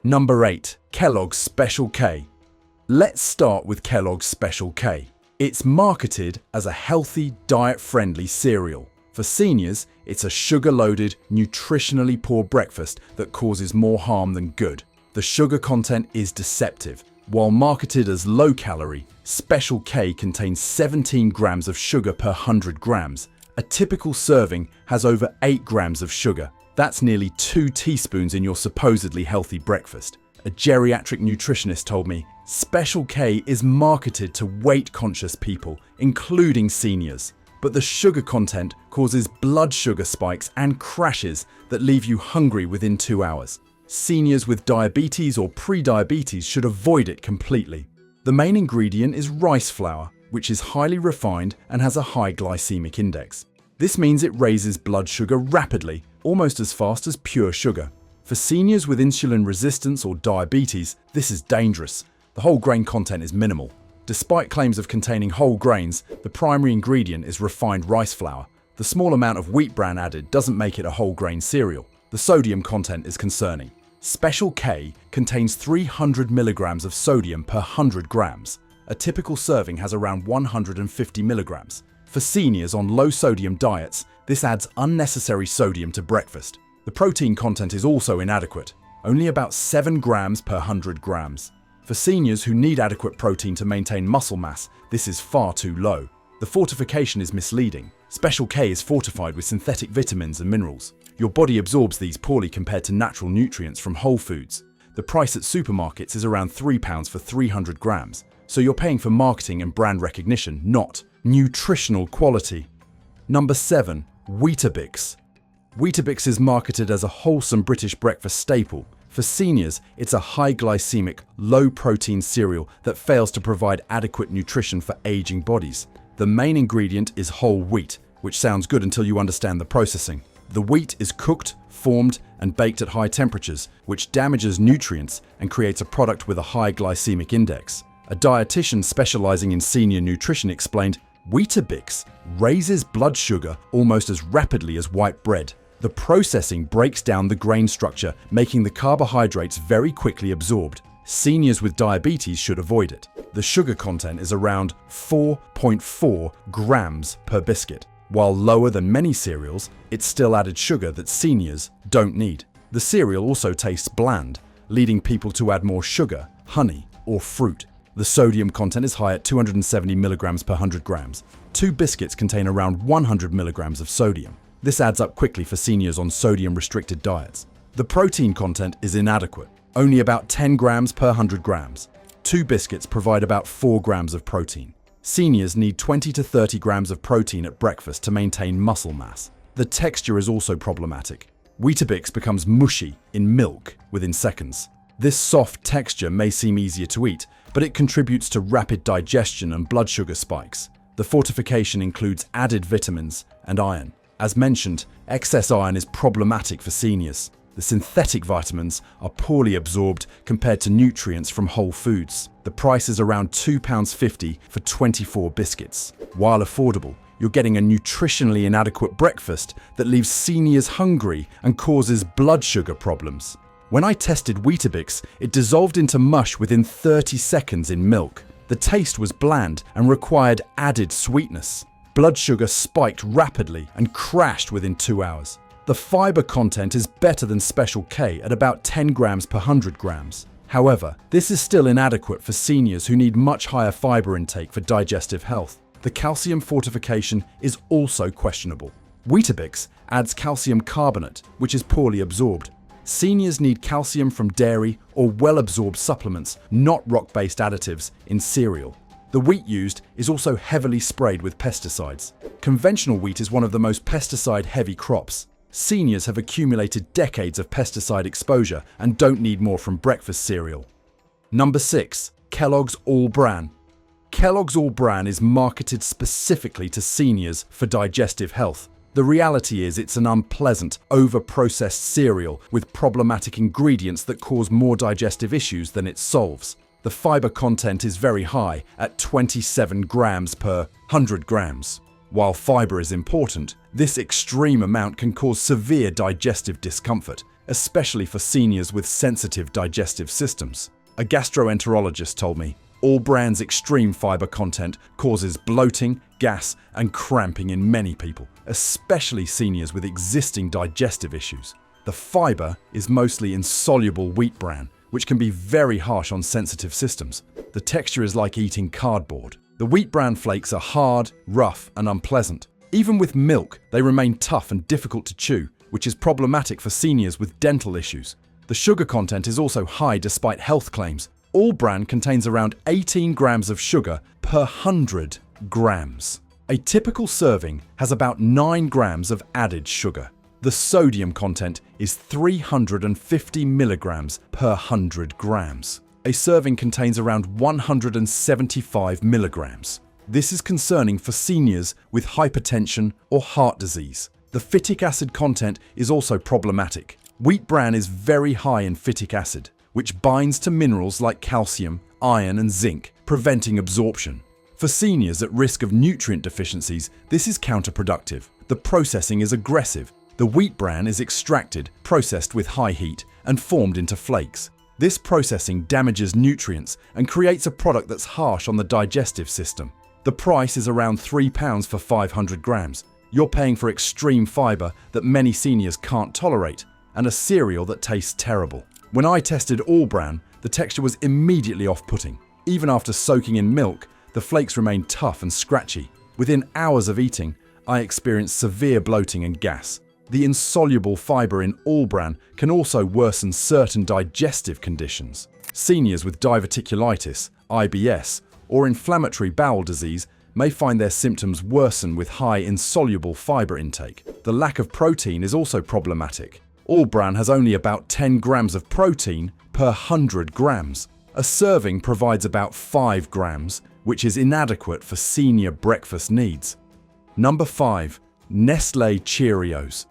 Number 8. Kellogg's Special K. Let's start with Kellogg's Special K. It's marketed as a healthy, diet-friendly cereal. For seniors, it's a sugar-loaded, nutritionally poor breakfast that causes more harm than good. The sugar content is deceptive. While marketed as low-calorie, Special K contains 17 grams of sugar per 100 grams. A typical serving has over 8 grams of sugar. That's nearly 2 teaspoons in your supposedly healthy breakfast. A geriatric nutritionist told me, Special K is marketed to weight-conscious people, including seniors. But the sugar content causes blood sugar spikes and crashes that leave you hungry within 2 hours. Seniors with diabetes or pre-diabetes should avoid it completely. The main ingredient is rice flour, which is highly refined and has a high glycemic index. This means it raises blood sugar rapidly, almost as fast as pure sugar. For seniors with insulin resistance or diabetes, this is dangerous. The whole grain content is minimal. Despite claims of containing whole grains, the primary ingredient is refined rice flour. The small amount of wheat bran added doesn't make it a whole grain cereal. The sodium content is concerning. Special K contains 300 milligrams of sodium per 100 grams. A typical serving has around 150 milligrams. For seniors on low-sodium diets, this adds unnecessary sodium to breakfast. The protein content is also inadequate, only about 7 grams per 100 grams. For seniors who need adequate protein to maintain muscle mass, this is far too low. The fortification is misleading. Special K is fortified with synthetic vitamins and minerals. Your body absorbs these poorly compared to natural nutrients from whole foods. The price at supermarkets is around £3 for 300 grams, so you're paying for marketing and brand recognition, not nutritional quality. Number 7. Weetabix. Weetabix is marketed as a wholesome British breakfast staple. For seniors, it's a high-glycemic, low-protein cereal that fails to provide adequate nutrition for aging bodies. The main ingredient is whole wheat, which sounds good until you understand the processing. The wheat is cooked, formed, and baked at high temperatures, which damages nutrients and creates a product with a high glycemic index. A dietitian specializing in senior nutrition explained, Weetabix raises blood sugar almost as rapidly as white bread. The processing breaks down the grain structure, making the carbohydrates very quickly absorbed. Seniors with diabetes should avoid it. The sugar content is around 4.4 grams per biscuit. While lower than many cereals, it's still added sugar that seniors don't need. The cereal also tastes bland, leading people to add more sugar, honey, or fruit. The sodium content is high at 270 milligrams per 100 grams. 2 biscuits contain around 100 milligrams of sodium. This adds up quickly for seniors on sodium-restricted diets. The protein content is inadequate, only about 10 grams per 100 grams. 2 biscuits provide about 4 grams of protein. Seniors need 20 to 30 grams of protein at breakfast to maintain muscle mass. The texture is also problematic. Weetabix becomes mushy in milk within seconds. This soft texture may seem easier to eat, but it contributes to rapid digestion and blood sugar spikes. The fortification includes added vitamins and iron. As mentioned, excess iron is problematic for seniors. The synthetic vitamins are poorly absorbed compared to nutrients from whole foods. The price is around £2.50 for 24 biscuits. While affordable, you're getting a nutritionally inadequate breakfast that leaves seniors hungry and causes blood sugar problems. When I tested Weetabix, it dissolved into mush within 30 seconds in milk. The taste was bland and required added sweetness. Blood sugar spiked rapidly and crashed within 2 hours. The fiber content is better than Special K at about 10 grams per 100 grams. However, this is still inadequate for seniors who need much higher fiber intake for digestive health. The calcium fortification is also questionable. Weetabix adds calcium carbonate, which is poorly absorbed. Seniors need calcium from dairy or well-absorbed supplements, not rock-based additives, in cereal. The wheat used is also heavily sprayed with pesticides. Conventional wheat is one of the most pesticide-heavy crops. Seniors have accumulated decades of pesticide exposure and don't need more from breakfast cereal. Number 6. Kellogg's All Bran. Kellogg's All Bran is marketed specifically to seniors for digestive health. The reality is it's an unpleasant, over-processed cereal with problematic ingredients that cause more digestive issues than it solves. The fiber content is very high at 27 grams per 100 grams. While fiber is important, this extreme amount can cause severe digestive discomfort, especially for seniors with sensitive digestive systems. A gastroenterologist told me, All Bran's extreme fiber content causes bloating, gas, and cramping in many people, especially seniors with existing digestive issues. The fiber is mostly insoluble wheat bran, which can be very harsh on sensitive systems. The texture is like eating cardboard. The wheat bran flakes are hard, rough, and unpleasant. Even with milk, they remain tough and difficult to chew, which is problematic for seniors with dental issues. The sugar content is also high despite health claims. All Bran contains around 18 grams of sugar per 100 grams. A typical serving has about 9 grams of added sugar. The sodium content is 350 milligrams per 100 grams. A serving contains around 175 milligrams. This is concerning for seniors with hypertension or heart disease. The phytic acid content is also problematic. Wheat bran is very high in phytic acid, which binds to minerals like calcium, iron, and zinc, preventing absorption. For seniors at risk of nutrient deficiencies, this is counterproductive. The processing is aggressive. The wheat bran is extracted, processed with high heat, and formed into flakes. This processing damages nutrients and creates a product that's harsh on the digestive system. The price is around £3 for 500 grams. You're paying for extreme fiber that many seniors can't tolerate, and a cereal that tastes terrible. When I tested All Bran, the texture was immediately off-putting. Even after soaking in milk, the flakes remained tough and scratchy. Within hours of eating, I experienced severe bloating and gas. The insoluble fiber in All Bran can also worsen certain digestive conditions. Seniors with diverticulitis, IBS, or inflammatory bowel disease may find their symptoms worsen with high insoluble fiber intake. The lack of protein is also problematic. All Bran has only about 10 grams of protein per 100 grams. A serving provides about 5 grams, which is inadequate for senior breakfast needs. Number 5. Nestlé Cheerios.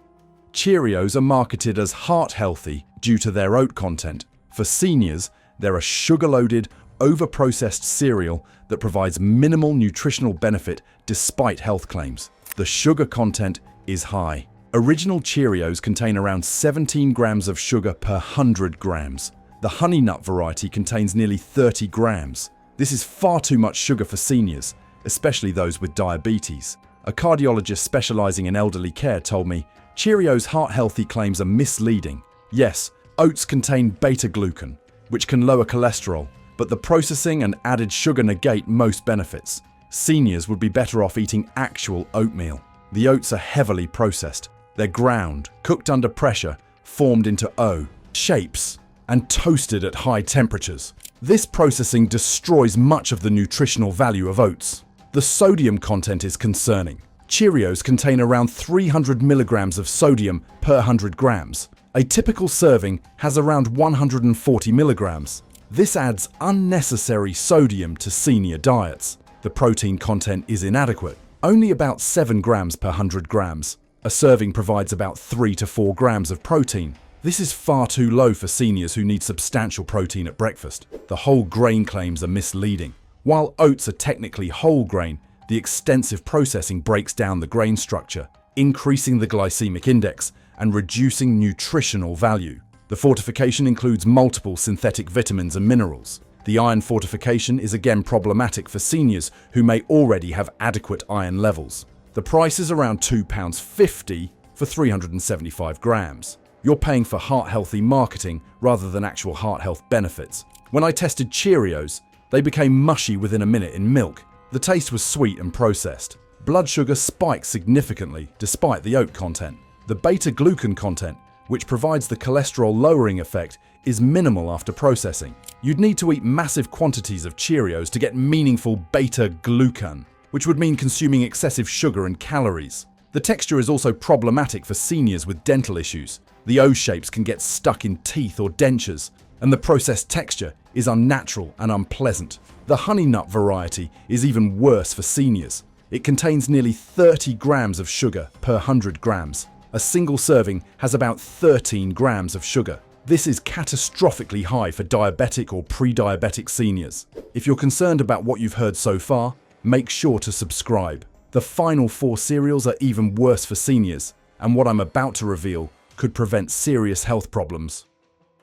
Cheerios are marketed as heart-healthy due to their oat content. For seniors, they're a sugar-loaded, over-processed cereal that provides minimal nutritional benefit despite health claims. The sugar content is high. Original Cheerios contain around 17 grams of sugar per 100 grams. The Honey Nut variety contains nearly 30 grams. This is far too much sugar for seniors, especially those with diabetes. A cardiologist specializing in elderly care told me, Cheerios' heart-healthy claims are misleading. Yes, oats contain beta-glucan, which can lower cholesterol, but the processing and added sugar negate most benefits. Seniors would be better off eating actual oatmeal. The oats are heavily processed. They're ground, cooked under pressure, formed into O shapes, and toasted at high temperatures. This processing destroys much of the nutritional value of oats. The sodium content is concerning. Cheerios contain around 300 milligrams of sodium per 100 grams. A typical serving has around 140 milligrams. This adds unnecessary sodium to senior diets. The protein content is inadequate, only about 7 grams per 100 grams. A serving provides about 3 to 4 grams of protein. This is far too low for seniors who need substantial protein at breakfast. The whole grain claims are misleading. While oats are technically whole grain, The extensive processing breaks down the grain structure, increasing the glycemic index and reducing nutritional value. The fortification includes multiple synthetic vitamins and minerals. The iron fortification is again problematic for seniors who may already have adequate iron levels. The price is around £2.50 for 375 grams. You're paying for heart-healthy marketing rather than actual heart health benefits. When I tested Cheerios, they became mushy within a minute in milk. The taste was sweet and processed. Blood sugar spiked significantly despite the oat content. The beta-glucan content, which provides the cholesterol-lowering effect, is minimal after processing. You'd need to eat massive quantities of Cheerios to get meaningful beta-glucan, which would mean consuming excessive sugar and calories. The texture is also problematic for seniors with dental issues. The O shapes can get stuck in teeth or dentures, and the processed texture is unnatural and unpleasant. The honey nut variety is even worse for seniors. It contains nearly 30 grams of sugar per 100 grams. A single serving has about 13 grams of sugar. This is catastrophically high for diabetic or pre-diabetic seniors. If you're concerned about what you've heard so far, make sure to subscribe. The final 4 cereals are even worse for seniors, and what I'm about to reveal could prevent serious health problems.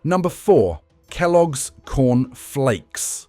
Number 4. Kellogg's Corn Flakes.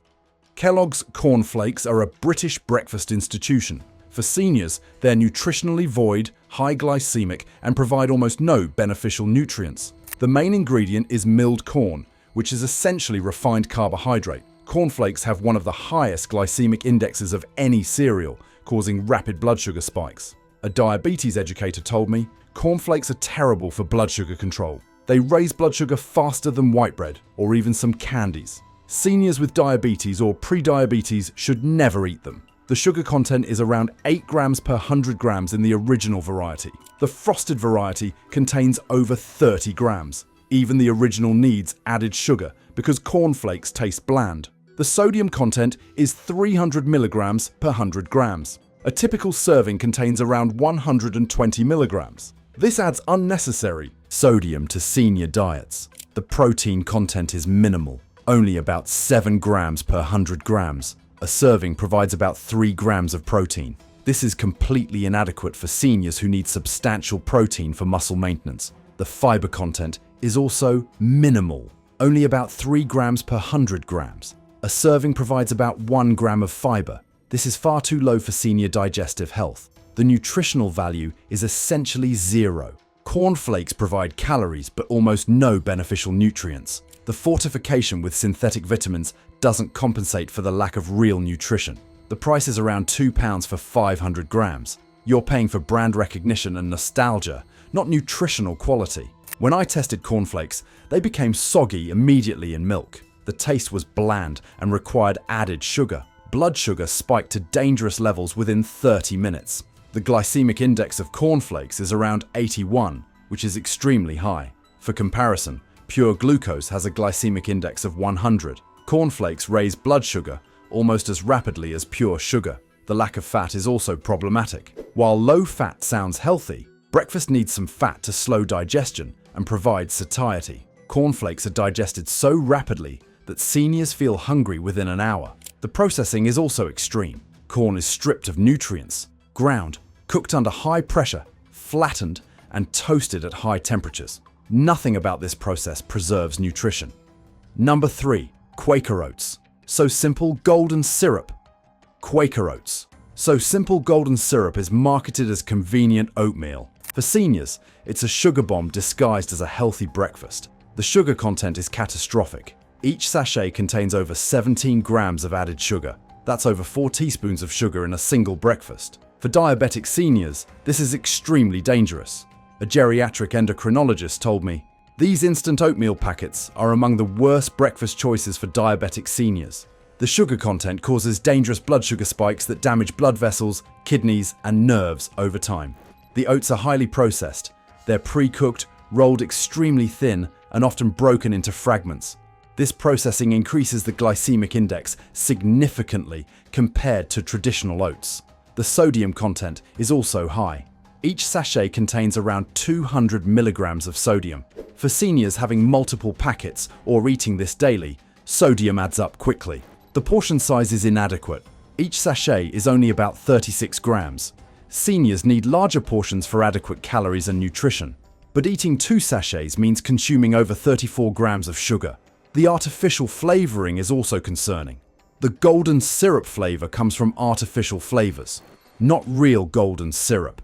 Kellogg's Corn Flakes are a British breakfast institution. For seniors, they're nutritionally void, high glycemic, and provide almost no beneficial nutrients. The main ingredient is milled corn, which is essentially refined carbohydrate. Cornflakes have one of the highest glycemic indexes of any cereal, causing rapid blood sugar spikes. A diabetes educator told me, cornflakes are terrible for blood sugar control. They raise blood sugar faster than white bread or even some candies. Seniors with diabetes or pre-diabetes should never eat them. The sugar content is around 8 grams per 100 grams in the original variety. The frosted variety contains over 30 grams. Even the original needs added sugar because cornflakes taste bland. The sodium content is 300 milligrams per 100 grams. A typical serving contains around 120 milligrams. This adds unnecessary sodium to senior diets. The protein content is minimal, only about 7 grams per 100 grams. A serving provides about 3 grams of protein. This is completely inadequate for seniors who need substantial protein for muscle maintenance. The fiber content is also minimal, only about 3 grams per 100 grams. A serving provides about 1 gram of fiber. This is far too low for senior digestive health. The nutritional value is essentially zero. Cornflakes provide calories but almost no beneficial nutrients. The fortification with synthetic vitamins doesn't compensate for the lack of real nutrition. The price is around £2 for 500 grams. You're paying for brand recognition and nostalgia, not nutritional quality. When I tested cornflakes, they became soggy immediately in milk. The taste was bland and required added sugar. Blood sugar spiked to dangerous levels within 30 minutes. The glycemic index of cornflakes is around 81, which is extremely high. For comparison, pure glucose has a glycemic index of 100. Cornflakes raise blood sugar almost as rapidly as pure sugar. The lack of fat is also problematic. While low fat sounds healthy, breakfast needs some fat to slow digestion and provide satiety. Cornflakes are digested so rapidly that seniors feel hungry within an hour. The processing is also extreme. Corn is stripped of nutrients, ground, cooked under high pressure, flattened, and toasted at high temperatures. Nothing about this process preserves nutrition. Number 3. Quaker Oats. So Simple Golden Syrup. Quaker Oats. So Simple Golden Syrup is marketed as convenient oatmeal. For seniors, it's a sugar bomb disguised as a healthy breakfast. The sugar content is catastrophic. Each sachet contains over 17 grams of added sugar. That's over 4 teaspoons of sugar in a single breakfast. For diabetic seniors, this is extremely dangerous. A geriatric endocrinologist told me, these instant oatmeal packets are among the worst breakfast choices for diabetic seniors. The sugar content causes dangerous blood sugar spikes that damage blood vessels, kidneys, and nerves over time. The oats are highly processed. They're pre-cooked, rolled extremely thin, and often broken into fragments. This processing increases the glycemic index significantly compared to traditional oats. The sodium content is also high. Each sachet contains around 200 milligrams of sodium. For seniors having multiple packets or eating this daily, sodium adds up quickly. The portion size is inadequate. Each sachet is only about 36 grams. Seniors need larger portions for adequate calories and nutrition. But eating 2 sachets means consuming over 34 grams of sugar. The artificial flavoring is also concerning. The golden syrup flavor comes from artificial flavors, not real golden syrup.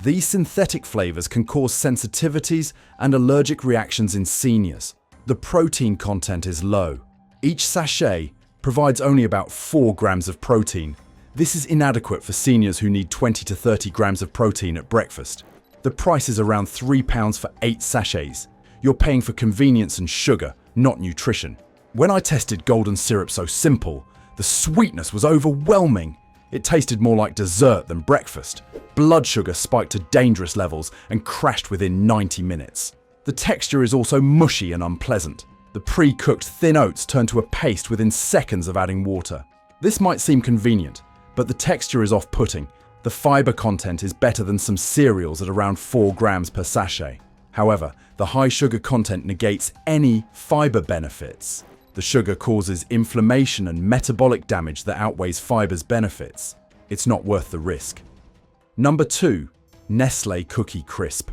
These synthetic flavors can cause sensitivities and allergic reactions in seniors. The protein content is low. Each sachet provides only about 4 grams of protein. This is inadequate for seniors who need 20 to 30 grams of protein at breakfast. The price is around £3 for 8 sachets. You're paying for convenience and sugar, not nutrition. When I tested golden syrup So Simple, the sweetness was overwhelming. It tasted more like dessert than breakfast. Blood sugar spiked to dangerous levels and crashed within 90 minutes. The texture is also mushy and unpleasant. The pre-cooked thin oats turn to a paste within seconds of adding water. This might seem convenient, but the texture is off-putting. The fiber content is better than some cereals at around 4 grams per sachet. However, the high sugar content negates any fiber benefits. The sugar causes inflammation and metabolic damage that outweighs fiber's benefits. It's not worth the risk. Number 2. Nestlé Cookie Crisp.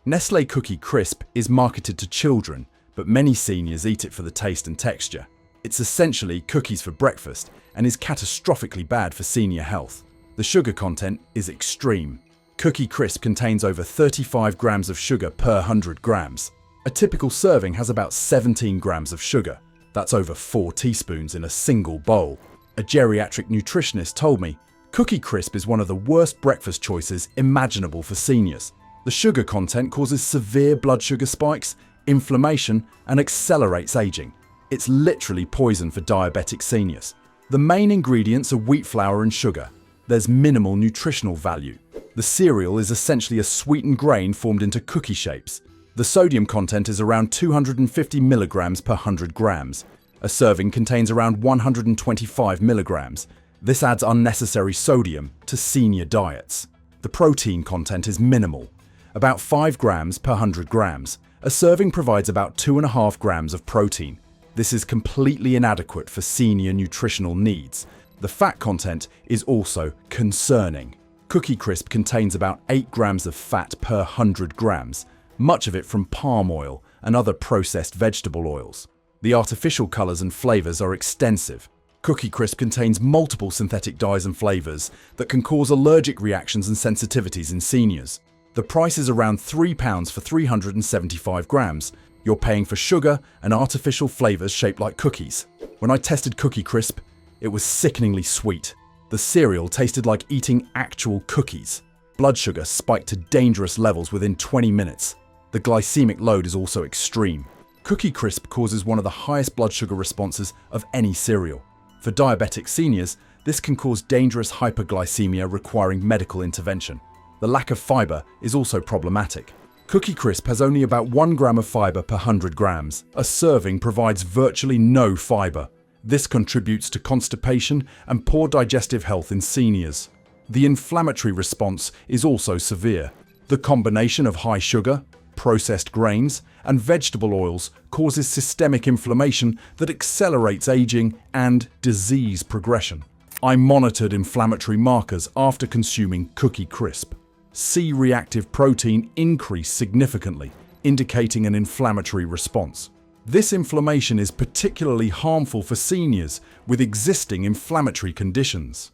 Nestlé Cookie Crisp is marketed to children, but many seniors eat it for the taste and texture. It's essentially cookies for breakfast and is catastrophically bad for senior health. The sugar content is extreme. Cookie Crisp contains over 35 grams of sugar per 100 grams. A typical serving has about 17 grams of sugar. That's over 4 teaspoons in a single bowl. A geriatric nutritionist told me, Cookie Crisp is one of the worst breakfast choices imaginable for seniors. The sugar content causes severe blood sugar spikes, inflammation, and accelerates aging. It's literally poison for diabetic seniors. The main ingredients are wheat flour and sugar. There's minimal nutritional value. The cereal is essentially a sweetened grain formed into cookie shapes. The sodium content is around 250 milligrams per 100 grams. A serving contains around 125 milligrams. This adds unnecessary sodium to senior diets. The protein content is minimal, about 5 grams per 100 grams. A serving provides about 2.5 grams of protein. This is completely inadequate for senior nutritional needs. The fat content is also concerning. Cookie Crisp contains about 8 grams of fat per 100 grams, much of it from palm oil and other processed vegetable oils. The artificial colors and flavors are extensive. Cookie Crisp contains multiple synthetic dyes and flavors that can cause allergic reactions and sensitivities in seniors. The price is around £3 for 375 grams. You're paying for sugar and artificial flavors shaped like cookies. When I tested Cookie Crisp, it was sickeningly sweet. The cereal tasted like eating actual cookies. Blood sugar spiked to dangerous levels within 20 minutes. The glycemic load is also extreme. Cookie Crisp causes one of the highest blood sugar responses of any cereal. For diabetic seniors, this can cause dangerous hyperglycemia requiring medical intervention. The lack of fiber is also problematic. Cookie Crisp has only about 1 gram of fiber per 100 grams. A serving provides virtually no fiber. This contributes to constipation and poor digestive health in seniors. The inflammatory response is also severe. The combination of high sugar, processed grains, and vegetable oils causes systemic inflammation that accelerates aging and disease progression. I monitored inflammatory markers after consuming Cookie Crisp. C-reactive protein increased significantly, indicating an inflammatory response. This inflammation is particularly harmful for seniors with existing inflammatory conditions.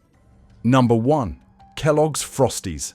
Number 1. Kellogg's Frosties.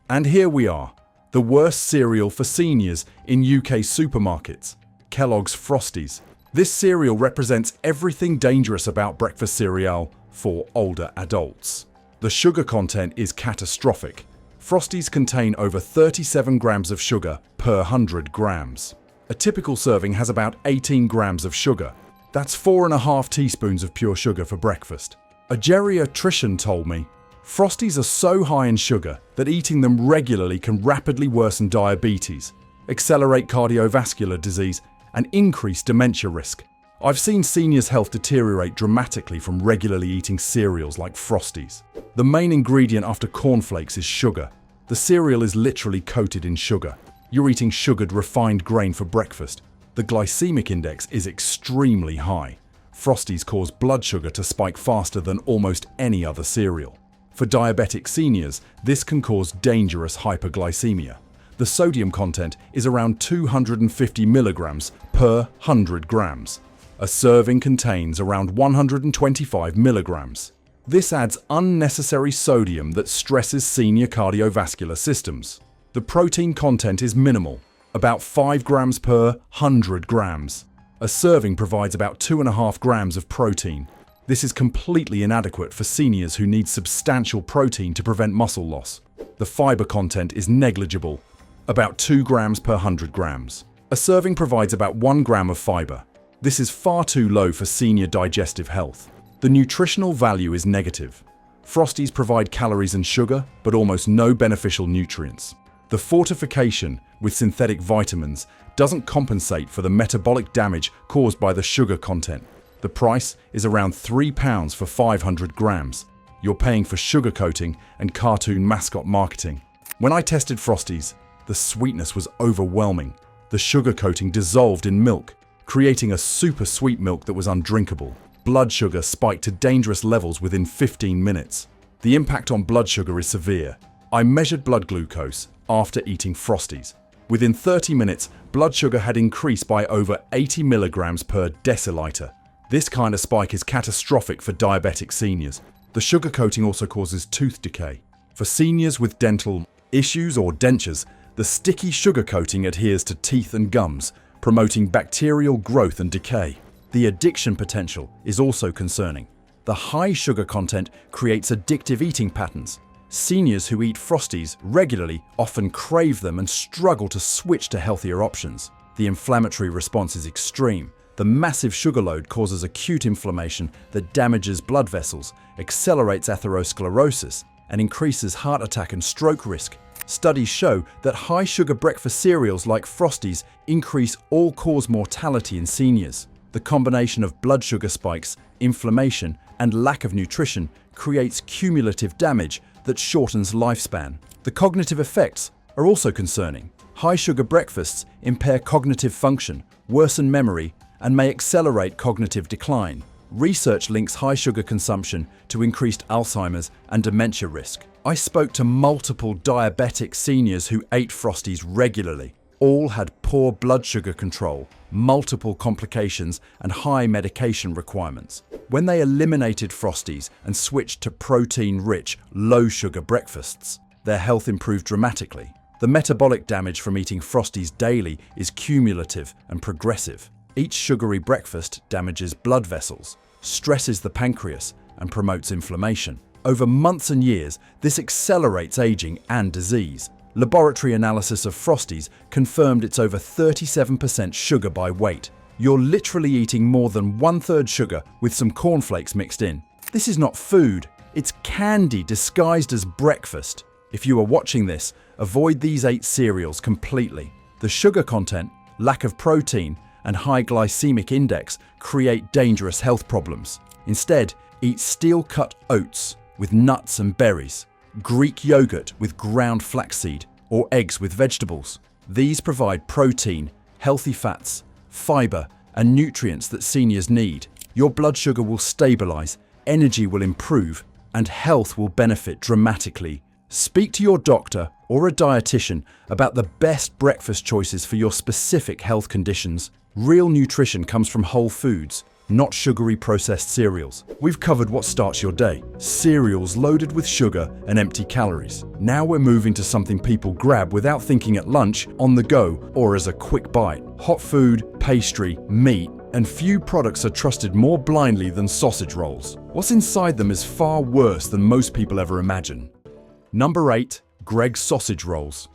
And here we are, the worst cereal for seniors in UK supermarkets. Kellogg's Frosties. This cereal represents everything dangerous about breakfast cereal for older adults. The sugar content is catastrophic. Frosties contain over 37 grams of sugar per 100 grams. A typical serving has about 18 grams of sugar. That's 4.5 teaspoons of pure sugar for breakfast. A geriatrician told me, Frosties are so high in sugar that eating them regularly can rapidly worsen diabetes, accelerate cardiovascular disease, and increase dementia risk. I've seen seniors' health deteriorate dramatically from regularly eating cereals like Frosties. The main ingredient after cornflakes is sugar. The cereal is literally coated in sugar. You're eating sugared refined grain for breakfast. The glycemic index is extremely high. Frosties cause blood sugar to spike faster than almost any other cereal. For diabetic seniors, this can cause dangerous hyperglycemia. The sodium content is around 250 milligrams per 100 grams. A serving contains around 125 milligrams. This adds unnecessary sodium that stresses senior cardiovascular systems. The protein content is minimal, about 5 grams per 100 grams. A serving provides about 2.5 grams of protein. This is completely inadequate for seniors who need substantial protein to prevent muscle loss. The fiber content is negligible, about 2 grams per 100 grams. A serving provides about 1 gram of fiber. This is far too low for senior digestive health. The nutritional value is negative. Frosties provide calories and sugar, but almost no beneficial nutrients. The fortification with synthetic vitamins doesn't compensate for the metabolic damage caused by the sugar content. The price is around £3 for 500 grams. You're paying for sugar coating and cartoon mascot marketing. When I tested Frosties, the sweetness was overwhelming. The sugar coating dissolved in milk, creating a super sweet milk that was undrinkable. Blood sugar spiked to dangerous levels within 15 minutes. The impact on blood sugar is severe. I measured blood glucose after eating Frosties. Within 30 minutes, blood sugar had increased by over 80 milligrams per deciliter. This kind of spike is catastrophic for diabetic seniors. The sugar coating also causes tooth decay. For seniors with dental issues or dentures, the sticky sugar coating adheres to teeth and gums, promoting bacterial growth and decay. The addiction potential is also concerning. The high sugar content creates addictive eating patterns. Seniors who eat Frosties regularly often crave them and struggle to switch to healthier options. The inflammatory response is extreme. The massive sugar load causes acute inflammation that damages blood vessels, accelerates atherosclerosis, and increases heart attack and stroke risk. Studies show that high-sugar breakfast cereals like Frosties increase all-cause mortality in seniors. The combination of blood sugar spikes, inflammation, and lack of nutrition creates cumulative damage that shortens lifespan. The cognitive effects are also concerning. High-sugar breakfasts impair cognitive function, worsen memory, and may accelerate cognitive decline. Research links high-sugar consumption to increased Alzheimer's and dementia risk. I spoke to multiple diabetic seniors who ate Frosties regularly. All had poor blood sugar control, multiple complications, and high medication requirements. When they eliminated Frosties and switched to protein-rich, low-sugar breakfasts, their health improved dramatically. The metabolic damage from eating Frosties daily is cumulative and progressive. Each sugary breakfast damages blood vessels, stresses the pancreas, and promotes inflammation. Over months and years, this accelerates aging and disease. Laboratory analysis of Frosties confirmed it's over 37% sugar by weight. You're literally eating more than 1/3 sugar with some cornflakes mixed in. This is not food, it's candy disguised as breakfast. If you are watching this, avoid these 8 cereals completely. The sugar content, lack of protein, and high glycemic index create dangerous health problems. Instead, eat steel-cut oats with nuts and berries, Greek yogurt with ground flaxseed, or eggs with vegetables. These provide protein, healthy fats, fiber, and nutrients that seniors need. Your blood sugar will stabilize, energy will improve, and health will benefit dramatically. Speak to your doctor or a dietitian about the best breakfast choices for your specific health conditions. Real nutrition comes from whole foods, not sugary processed cereals. We've covered what starts your day. Cereals loaded with sugar and empty calories. Now we're moving to something people grab without thinking at lunch, on the go, or as a quick bite. Hot food, pastry, meat, and few products are trusted more blindly than sausage rolls. What's inside them is far worse than most people ever imagine. Number 8. Greggs sausage rolls.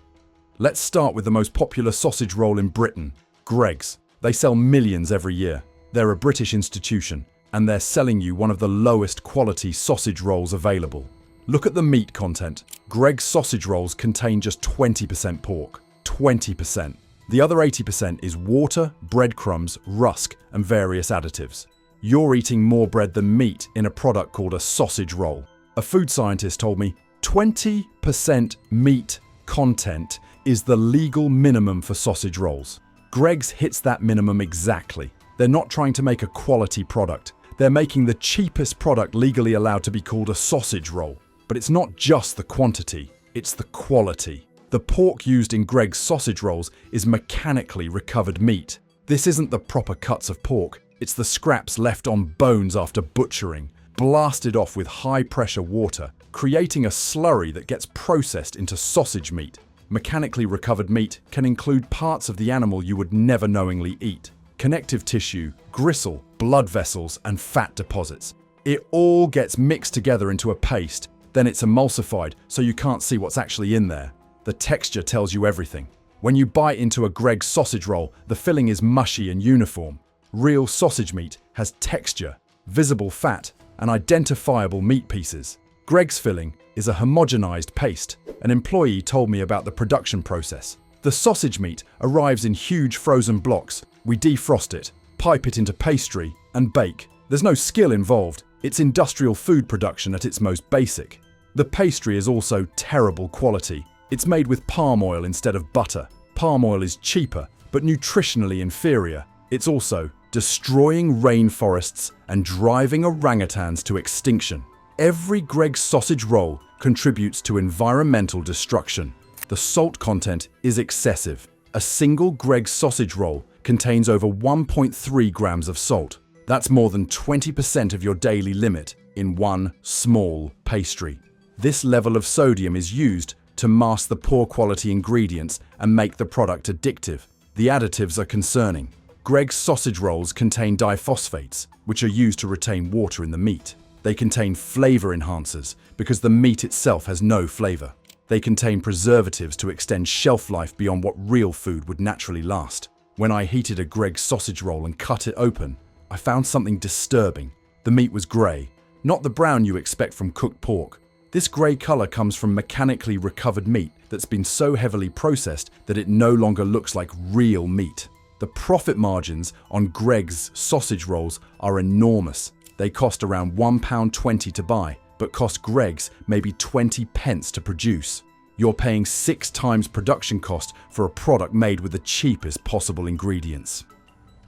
Let's start with the most popular sausage roll in Britain, Greggs. They sell millions every year. They're a British institution, and they're selling you one of the lowest quality sausage rolls available. Look at the meat content. Greggs sausage rolls contain just 20% pork. 20%. The other 80% is water, breadcrumbs, rusk, and various additives. You're eating more bread than meat in a product called a sausage roll. A food scientist told me 20% meat content is the legal minimum for sausage rolls. Greggs hits that minimum exactly. They're not trying to make a quality product. They're making the cheapest product legally allowed to be called a sausage roll. But it's not just the quantity, it's the quality. The pork used in Greggs sausage rolls is mechanically recovered meat. This isn't the proper cuts of pork, it's the scraps left on bones after butchering, blasted off with high-pressure water, creating a slurry that gets processed into sausage meat. Mechanically recovered meat can include parts of the animal you would never knowingly eat. Connective tissue, gristle, blood vessels, and fat deposits. It all gets mixed together into a paste, then it's emulsified so you can't see what's actually in there. The texture tells you everything. When you bite into a Greggs sausage roll, the filling is mushy and uniform. Real sausage meat has texture, visible fat, and identifiable meat pieces. Greggs filling is a homogenized paste. An employee told me about the production process. The sausage meat arrives in huge frozen blocks. We defrost it, pipe it into pastry, and bake. There's no skill involved. It's industrial food production at its most basic. The pastry is also terrible quality. It's made with palm oil instead of butter. Palm oil is cheaper, but nutritionally inferior. It's also destroying rainforests and driving orangutans to extinction. Every Greggs sausage roll contributes to environmental destruction. The salt content is excessive. A single Greggs sausage roll contains over 1.3 grams of salt. That's more than 20% of your daily limit in one small pastry. This level of sodium is used to mask the poor quality ingredients and make the product addictive. The additives are concerning. Greggs sausage rolls contain diphosphates, which are used to retain water in the meat. They contain flavor enhancers because the meat itself has no flavor. They contain preservatives to extend shelf life beyond what real food would naturally last. When I heated a Greggs sausage roll and cut it open, I found something disturbing. The meat was grey, not the brown you expect from cooked pork. This grey colour comes from mechanically recovered meat that's been so heavily processed that it no longer looks like real meat. The profit margins on Greggs sausage rolls are enormous. They cost around £1.20 to buy, but cost Greggs maybe 20 pence to produce. You're paying 6 times production cost for a product made with the cheapest possible ingredients.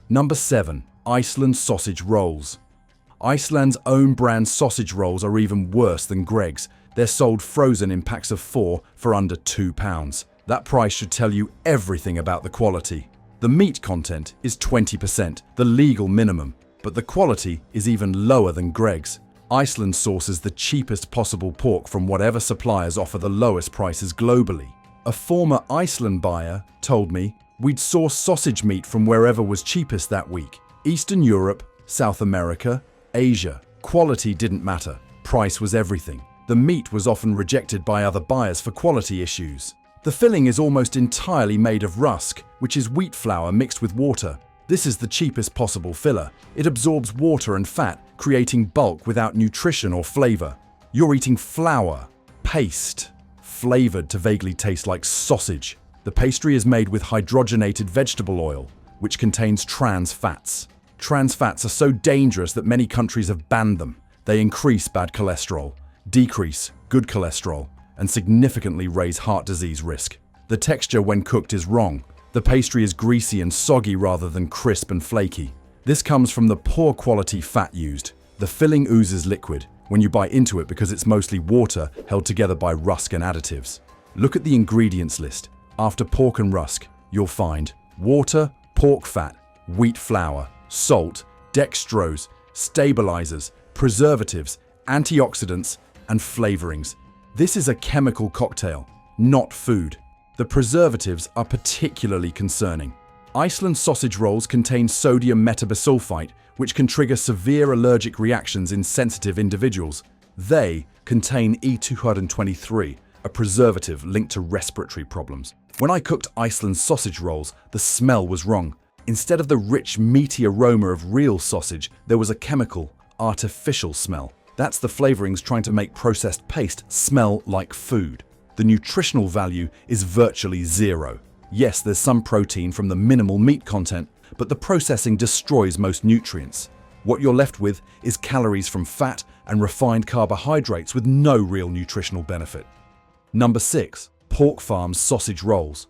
Number 7. Iceland sausage rolls. Iceland's own brand sausage rolls are even worse than Greggs. They're sold frozen in packs of 4 for under £2. That price should tell you everything about the quality. The meat content is 20%, the legal minimum, but the quality is even lower than Greggs. Iceland sources the cheapest possible pork from whatever suppliers offer the lowest prices globally. A former Iceland buyer told me, "We'd source sausage meat from wherever was cheapest that week. Eastern Europe, South America, Asia. Quality didn't matter. Price was everything. The meat was often rejected by other buyers for quality issues. The filling is almost entirely made of rusk, which is wheat flour mixed with water. This is the cheapest possible filler. It absorbs water and fat, creating bulk without nutrition or flavor. You're eating flour, paste, flavored to vaguely taste like sausage. The pastry is made with hydrogenated vegetable oil, which contains trans fats. Trans fats are so dangerous that many countries have banned them. They increase bad cholesterol, decrease good cholesterol, and significantly raise heart disease risk. The texture when cooked is wrong. The pastry is greasy and soggy rather than crisp and flaky. This comes from the poor quality fat used. The filling oozes liquid when you bite into it because it's mostly water held together by rusk and additives. Look at the ingredients list. After pork and rusk, you'll find water, pork fat, wheat flour, salt, dextrose, stabilizers, preservatives, antioxidants, and flavorings. This is a chemical cocktail, not food. The preservatives are particularly concerning. Iceland sausage rolls contain sodium metabisulfite, which can trigger severe allergic reactions in sensitive individuals. They contain E223, a preservative linked to respiratory problems. When I cooked Iceland sausage rolls, the smell was wrong. Instead of the rich, meaty aroma of real sausage, there was a chemical, artificial smell. That's the flavorings trying to make processed paste smell like food. The nutritional value is virtually zero. Yes, there's some protein from the minimal meat content, but the processing destroys most nutrients. What you're left with is calories from fat and refined carbohydrates with no real nutritional benefit. Number 6. Pork Farms sausage rolls.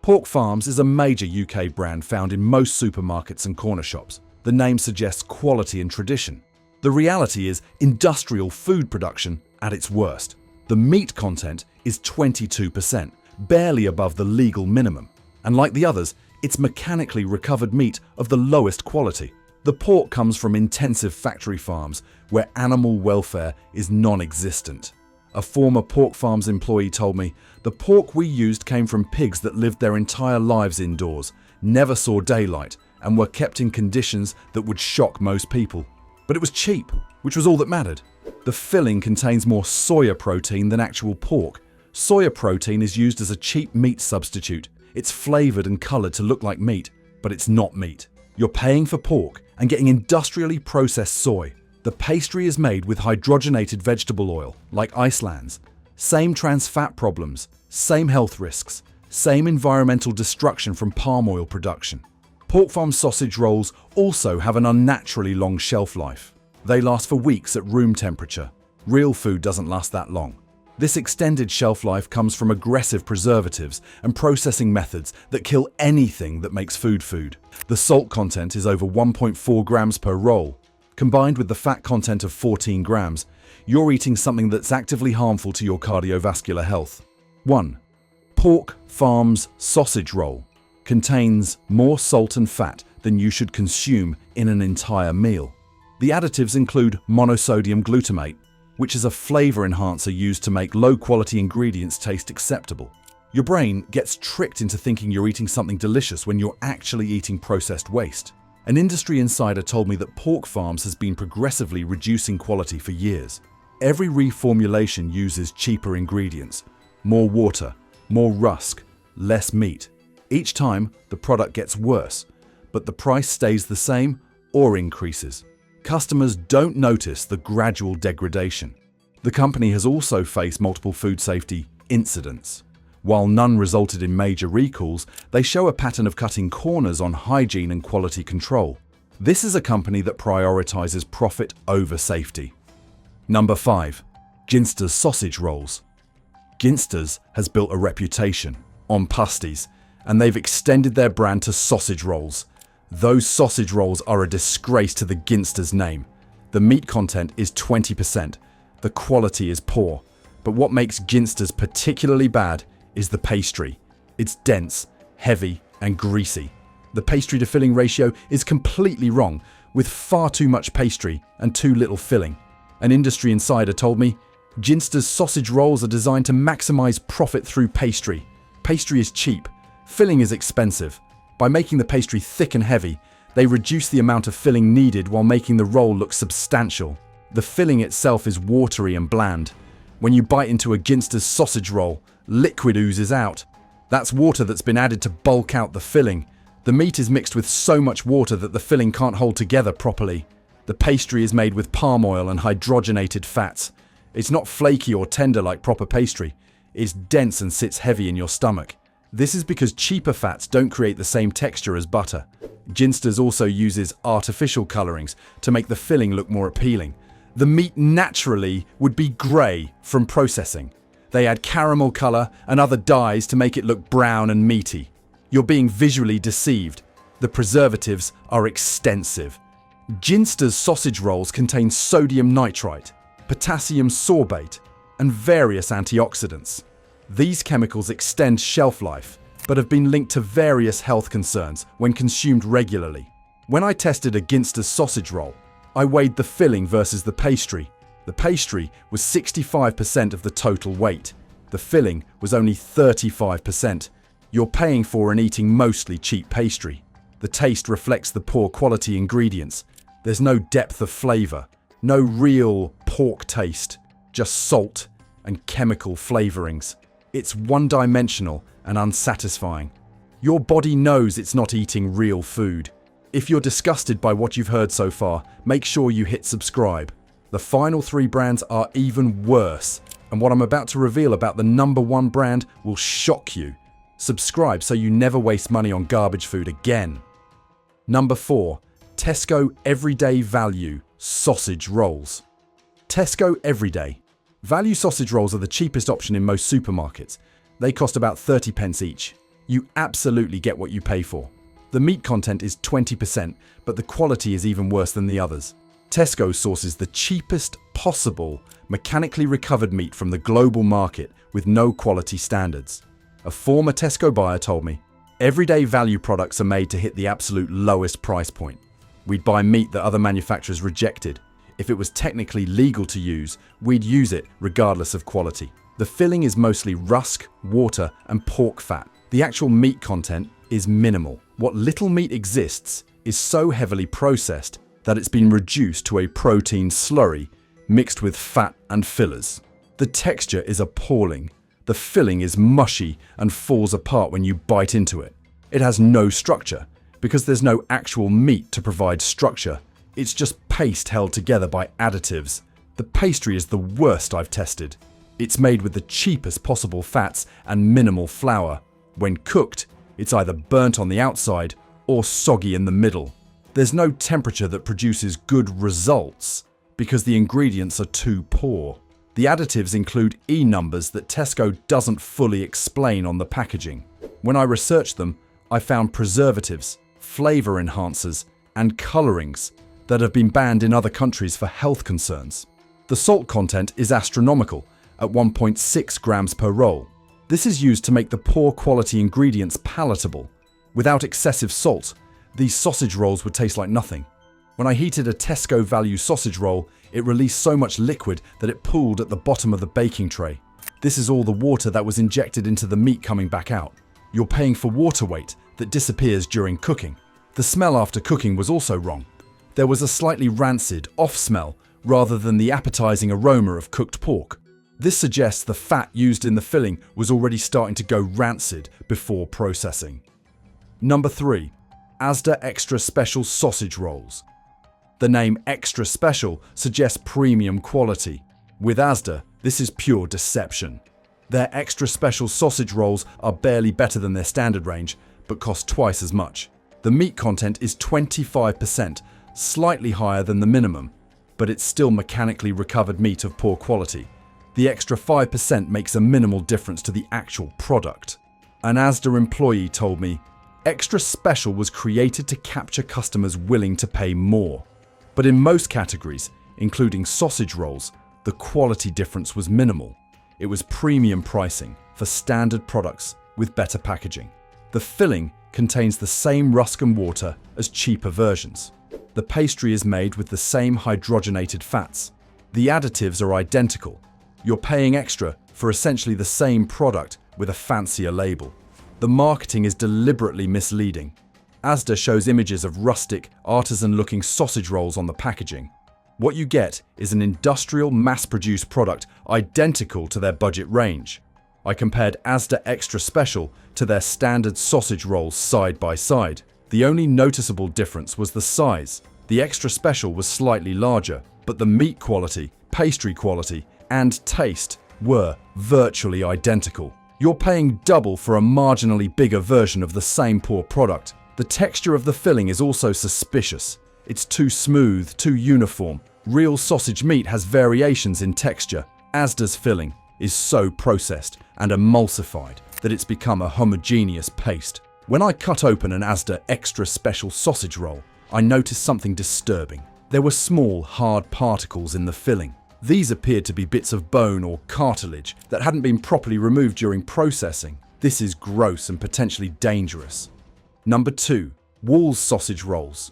Pork Farms is a major UK brand found in most supermarkets and corner shops. The name suggests quality and tradition. The reality is industrial food production at its worst. The meat content is 22%, barely above the legal minimum. And like the others, it's mechanically recovered meat of the lowest quality. The pork comes from intensive factory farms where animal welfare is non-existent. A former pork farms employee told me, "The pork we used came from pigs that lived their entire lives indoors, never saw daylight, and were kept in conditions that would shock most people. But it was cheap, which was all that mattered." The filling contains more soya protein than actual pork. Soya protein is used as a cheap meat substitute. It's flavored and colored to look like meat, but it's not meat. You're paying for pork and getting industrially processed soy. The pastry is made with hydrogenated vegetable oil, like Iceland's. Same trans fat problems, same health risks, same environmental destruction from palm oil production. Pork farm sausage rolls also have an unnaturally long shelf life. They last for weeks at room temperature. Real food doesn't last that long. This extended shelf life comes from aggressive preservatives and processing methods that kill anything that makes food food. The salt content is over 1.4 grams per roll. Combined with the fat content of 14 grams, you're eating something that's actively harmful to your cardiovascular health. 1. Pork Farms Sausage Roll contains more salt and fat than you should consume in an entire meal. The additives include monosodium glutamate, which is a flavor enhancer used to make low-quality ingredients taste acceptable. Your brain gets tricked into thinking you're eating something delicious when you're actually eating processed waste. An industry insider told me that Pork Farms has been progressively reducing quality for years. Every reformulation uses cheaper ingredients, more water, more rusk, less meat. Each time, the product gets worse, but the price stays the same or increases. Customers don't notice the gradual degradation. The company has also faced multiple food safety incidents. While none resulted in major recalls, they show a pattern of cutting corners on hygiene and quality control. This is a company that prioritizes profit over safety. Number 5. Ginster's Sausage Rolls. Ginster's has built a reputation on pasties, and they've extended their brand to sausage rolls. Those sausage rolls are a disgrace to the Ginster's name. The meat content is 20%. The quality is poor. But what makes Ginster's particularly bad is the pastry. It's dense, heavy, and greasy. The pastry to filling ratio is completely wrong, with far too much pastry and too little filling. An industry insider told me, Ginster's sausage rolls are designed to maximize profit through pastry. Pastry is cheap. Filling is expensive. By making the pastry thick and heavy, they reduce the amount of filling needed while making the roll look substantial. The filling itself is watery and bland. When you bite into a Ginster's sausage roll, liquid oozes out. That's water that's been added to bulk out the filling. The meat is mixed with so much water that the filling can't hold together properly. The pastry is made with palm oil and hydrogenated fats. It's not flaky or tender like proper pastry. It's dense and sits heavy in your stomach. This is because cheaper fats don't create the same texture as butter. Ginster's also uses artificial colorings to make the filling look more appealing. The meat naturally would be grey from processing. They add caramel color and other dyes to make it look brown and meaty. You're being visually deceived. The preservatives are extensive. Ginster's sausage rolls contain sodium nitrite, potassium sorbate, and various antioxidants. These chemicals extend shelf life, but have been linked to various health concerns when consumed regularly. When I tested a Ginster's sausage roll, I weighed the filling versus the pastry. The pastry was 65% of the total weight. The filling was only 35%. You're paying for and eating mostly cheap pastry. The taste reflects the poor quality ingredients. There's no depth of flavor, no real pork taste, just salt and chemical flavorings. It's one-dimensional and unsatisfying. Your body knows it's not eating real food. If you're disgusted by what you've heard so far, make sure you hit subscribe. The final 3 brands are even worse, and what I'm about to reveal about the number 1 brand will shock you. Subscribe so you never waste money on garbage food again. Number 4. Tesco Everyday Value Sausage Rolls. Tesco Everyday Value sausage rolls are the cheapest option in most supermarkets. They cost about 30 pence each. You absolutely get what you pay for. The meat content is 20%, but the quality is even worse than the others. Tesco sources the cheapest possible mechanically recovered meat from the global market with no quality standards. A former Tesco buyer told me, everyday value products are made to hit the absolute lowest price point. We'd buy meat that other manufacturers rejected. If it was technically legal to use, we'd use it regardless of quality. The filling is mostly rusk, water, and pork fat. The actual meat content is minimal. What little meat exists is so heavily processed that it's been reduced to a protein slurry mixed with fat and fillers. The texture is appalling. The filling is mushy and falls apart when you bite into it. It has no structure because there's no actual meat to provide structure. It's just paste held together by additives. The pastry is the worst I've tested. It's made with the cheapest possible fats and minimal flour. When cooked, it's either burnt on the outside or soggy in the middle. There's no temperature that produces good results because the ingredients are too poor. The additives include E-numbers that Tesco doesn't fully explain on the packaging. When I researched them, I found preservatives, flavor enhancers, and colorings that have been banned in other countries for health concerns. The salt content is astronomical at 1.6 grams per roll. This is used to make the poor quality ingredients palatable. Without excessive salt, these sausage rolls would taste like nothing. When I heated a Tesco value sausage roll, it released so much liquid that it pooled at the bottom of the baking tray. This is all the water that was injected into the meat coming back out. You're paying for water weight that disappears during cooking. The smell after cooking was also wrong. There was a slightly rancid, off smell rather than the appetizing aroma of cooked pork. This suggests the fat used in the filling was already starting to go rancid before processing. Number 3. Asda Extra Special Sausage Rolls. The name Extra Special suggests premium quality. With Asda, this is pure deception. Their Extra Special sausage rolls are barely better than their standard range, but cost twice as much. The meat content is 25%, slightly higher than the minimum, but it's still mechanically recovered meat of poor quality. The extra 5% makes a minimal difference to the actual product. An Asda employee told me, Extra Special was created to capture customers willing to pay more. But in most categories, including sausage rolls, the quality difference was minimal. It was premium pricing for standard products with better packaging. The filling contains the same rusk and water as cheaper versions. The pastry is made with the same hydrogenated fats. The additives are identical. You're paying extra for essentially the same product with a fancier label. The marketing is deliberately misleading. Asda shows images of rustic, artisan-looking sausage rolls on the packaging. What you get is an industrial, mass-produced product identical to their budget range. I compared Asda Extra Special to their standard sausage rolls side by side. The only noticeable difference was the size. The Extra Special was slightly larger, but the meat quality, pastry quality, and taste were virtually identical. You're paying double for a marginally bigger version of the same poor product. The texture of the filling is also suspicious. It's too smooth, too uniform. Real sausage meat has variations in texture. Asda's filling is so processed and emulsified that it's become a homogeneous paste. When I cut open an Asda Extra Special sausage roll, I noticed something disturbing. There were small, hard particles in the filling. These appeared to be bits of bone or cartilage that hadn't been properly removed during processing. This is gross and potentially dangerous. Number 2. Wall's Sausage Rolls.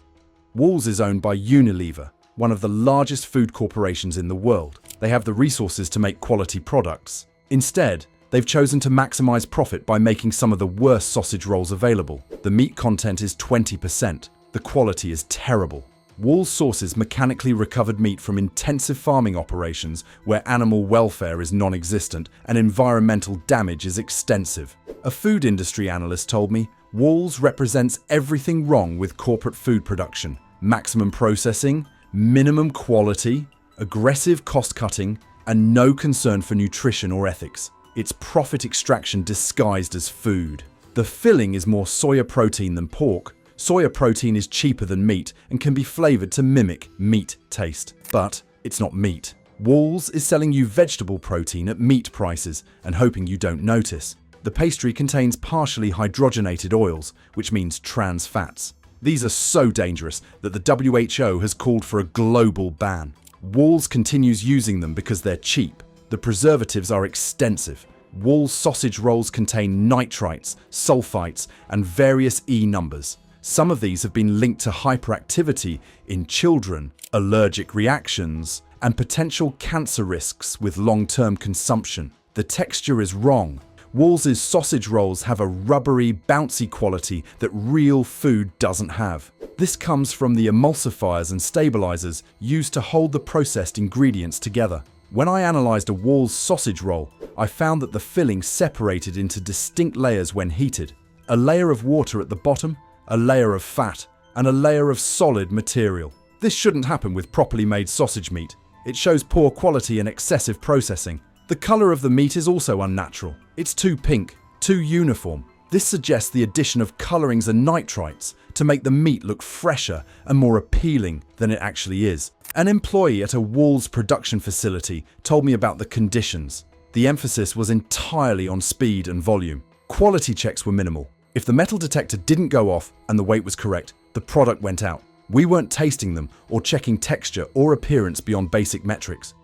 Wall's is owned by Unilever, one of the largest food corporations in the world. They have the resources to make quality products. Instead, they've chosen to maximize profit by making some of the worst sausage rolls available. The meat content is 20%. The quality is terrible. Wall's sources mechanically recovered meat from intensive farming operations where animal welfare is non-existent and environmental damage is extensive. A food industry analyst told me, Wall's represents everything wrong with corporate food production. Maximum processing, minimum quality, aggressive cost-cutting, and no concern for nutrition or ethics. It's profit extraction disguised as food. The filling is more soya protein than pork. Soya protein is cheaper than meat and can be flavored to mimic meat taste. But it's not meat. Wall's is selling you vegetable protein at meat prices and hoping you don't notice. The pastry contains partially hydrogenated oils, which means trans fats. These are so dangerous that the WHO has called for a global ban. Walls continues using them because they're cheap. The preservatives are extensive. Wall's sausage rolls contain nitrites, sulfites, and various E numbers. Some of these have been linked to hyperactivity in children, allergic reactions, and potential cancer risks with long-term consumption. The texture is wrong. Wall's sausage rolls have a rubbery, bouncy quality that real food doesn't have. This comes from the emulsifiers and stabilizers used to hold the processed ingredients together. When I analyzed a Wall's sausage roll, I found that the filling separated into distinct layers when heated. A layer of water at the bottom, a layer of fat, and a layer of solid material. This shouldn't happen with properly made sausage meat. It shows poor quality and excessive processing. The color of the meat is also unnatural. It's too pink, too uniform. This suggests the addition of colorings and nitrites to make the meat look fresher and more appealing than it actually is. An employee at a Wall's production facility told me about the conditions. The emphasis was entirely on speed and volume. Quality checks were minimal. If the metal detector didn't go off and the weight was correct, the product went out. We weren't tasting them or checking texture or appearance beyond basic metrics.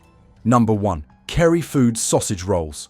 Number 1. Kerry Foods sausage rolls.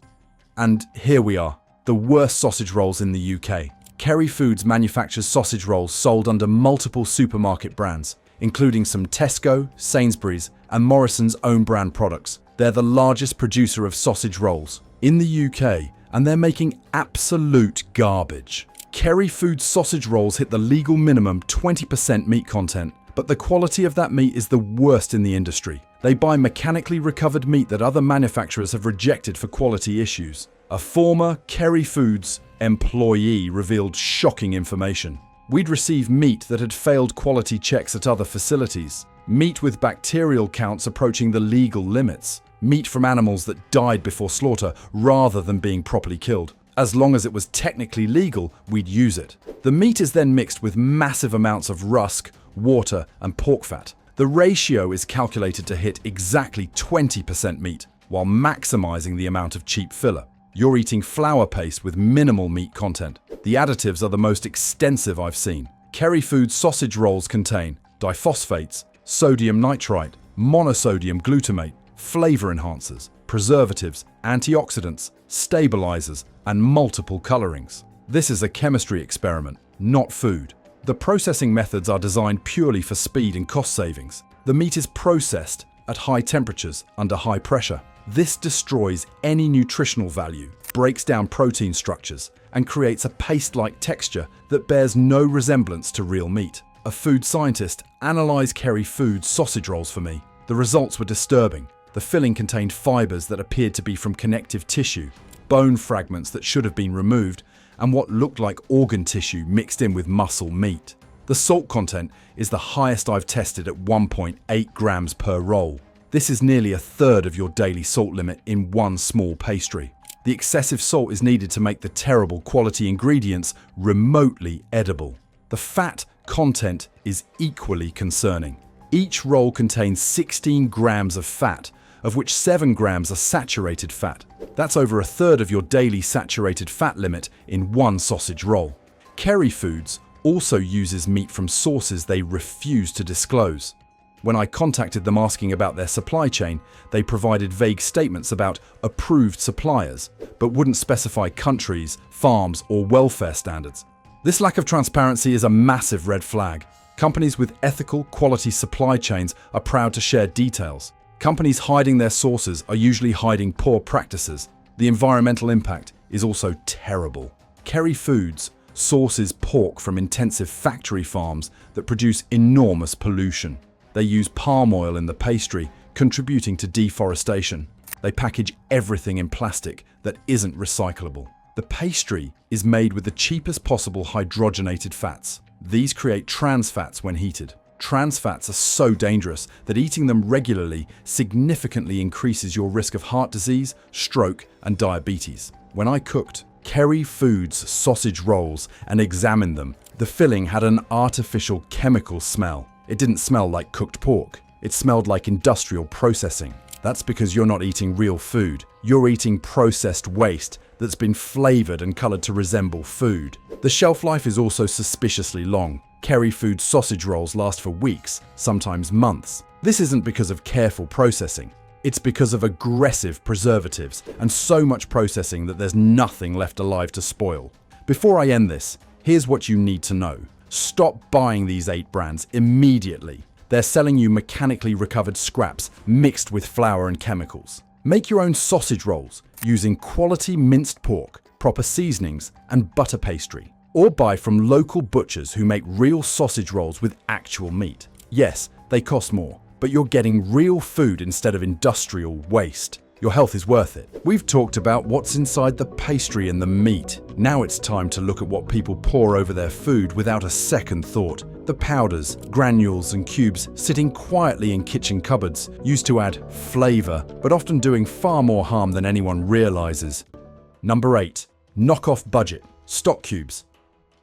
And here we are, the worst sausage rolls in the UK. Kerry Foods manufactures sausage rolls sold under multiple supermarket brands, including some Tesco, Sainsbury's, and Morrison's own brand products. They're the largest producer of sausage rolls in the UK, and they're making absolute garbage. Kerry Foods sausage rolls hit the legal minimum 20% meat content, but the quality of that meat is the worst in the industry. They buy mechanically recovered meat that other manufacturers have rejected for quality issues. A former Kerry Foods employee revealed shocking information. We'd received meat that had failed quality checks at other facilities. Meat with bacterial counts approaching the legal limits. Meat from animals that died before slaughter rather than being properly killed. As long as it was technically legal, we'd use it. The meat is then mixed with massive amounts of rusk, water, and pork fat. The ratio is calculated to hit exactly 20% meat, while maximizing the amount of cheap filler. You're eating flour paste with minimal meat content. The additives are the most extensive I've seen. Kerry Foods sausage rolls contain diphosphates, sodium nitrite, monosodium glutamate, flavor enhancers, preservatives, antioxidants, stabilizers, and multiple colorings. This is a chemistry experiment, not food. The processing methods are designed purely for speed and cost savings. The meat is processed at high temperatures under high pressure. This destroys any nutritional value, breaks down protein structures, and creates a paste-like texture that bears no resemblance to real meat. A food scientist analyzed Kerry Foods sausage rolls for me. The results were disturbing. The filling contained fibers that appeared to be from connective tissue, bone fragments that should have been removed, and what looked like organ tissue mixed in with muscle meat. The salt content is the highest I've tested at 1.8 grams per roll. This is nearly a third of your daily salt limit in one small pastry. The excessive salt is needed to make the terrible quality ingredients remotely edible. The fat content is equally concerning. Each roll contains 16 grams of fat, of which 7 grams are saturated fat. That's over a third of your daily saturated fat limit in one sausage roll. Kerry Foods also uses meat from sources they refuse to disclose. When I contacted them asking about their supply chain, they provided vague statements about approved suppliers, but wouldn't specify countries, farms, or welfare standards. This lack of transparency is a massive red flag. Companies with ethical, quality supply chains are proud to share details. Companies hiding their sources are usually hiding poor practices. The environmental impact is also terrible. Kerry Foods sources pork from intensive factory farms that produce enormous pollution. They use palm oil in the pastry, contributing to deforestation. They package everything in plastic that isn't recyclable. The pastry is made with the cheapest possible hydrogenated fats. These create trans fats when heated. Trans fats are so dangerous that eating them regularly significantly increases your risk of heart disease, stroke, and diabetes. When I cooked Kerry Foods sausage rolls and examined them, the filling had an artificial chemical smell. It didn't smell like cooked pork. It smelled like industrial processing. That's because you're not eating real food. You're eating processed waste that's been flavored and colored to resemble food. The shelf life is also suspiciously long. Kerry Food sausage rolls last for weeks, sometimes months. This isn't because of careful processing. It's because of aggressive preservatives and so much processing that there's nothing left alive to spoil. Before I end this, here's what you need to know. Stop buying these 8 brands immediately. They're selling you mechanically recovered scraps mixed with flour and chemicals. Make your own sausage rolls using quality minced pork, proper seasonings, and butter pastry. Or buy from local butchers who make real sausage rolls with actual meat. Yes, they cost more, but you're getting real food instead of industrial waste. Your health is worth it. We've talked about what's inside the pastry and the meat. Now it's time to look at what people pour over their food without a second thought. The powders, granules, and cubes sitting quietly in kitchen cupboards, used to add flavor, but often doing far more harm than anyone realizes. Number 8. Knockoff budget. Stock cubes.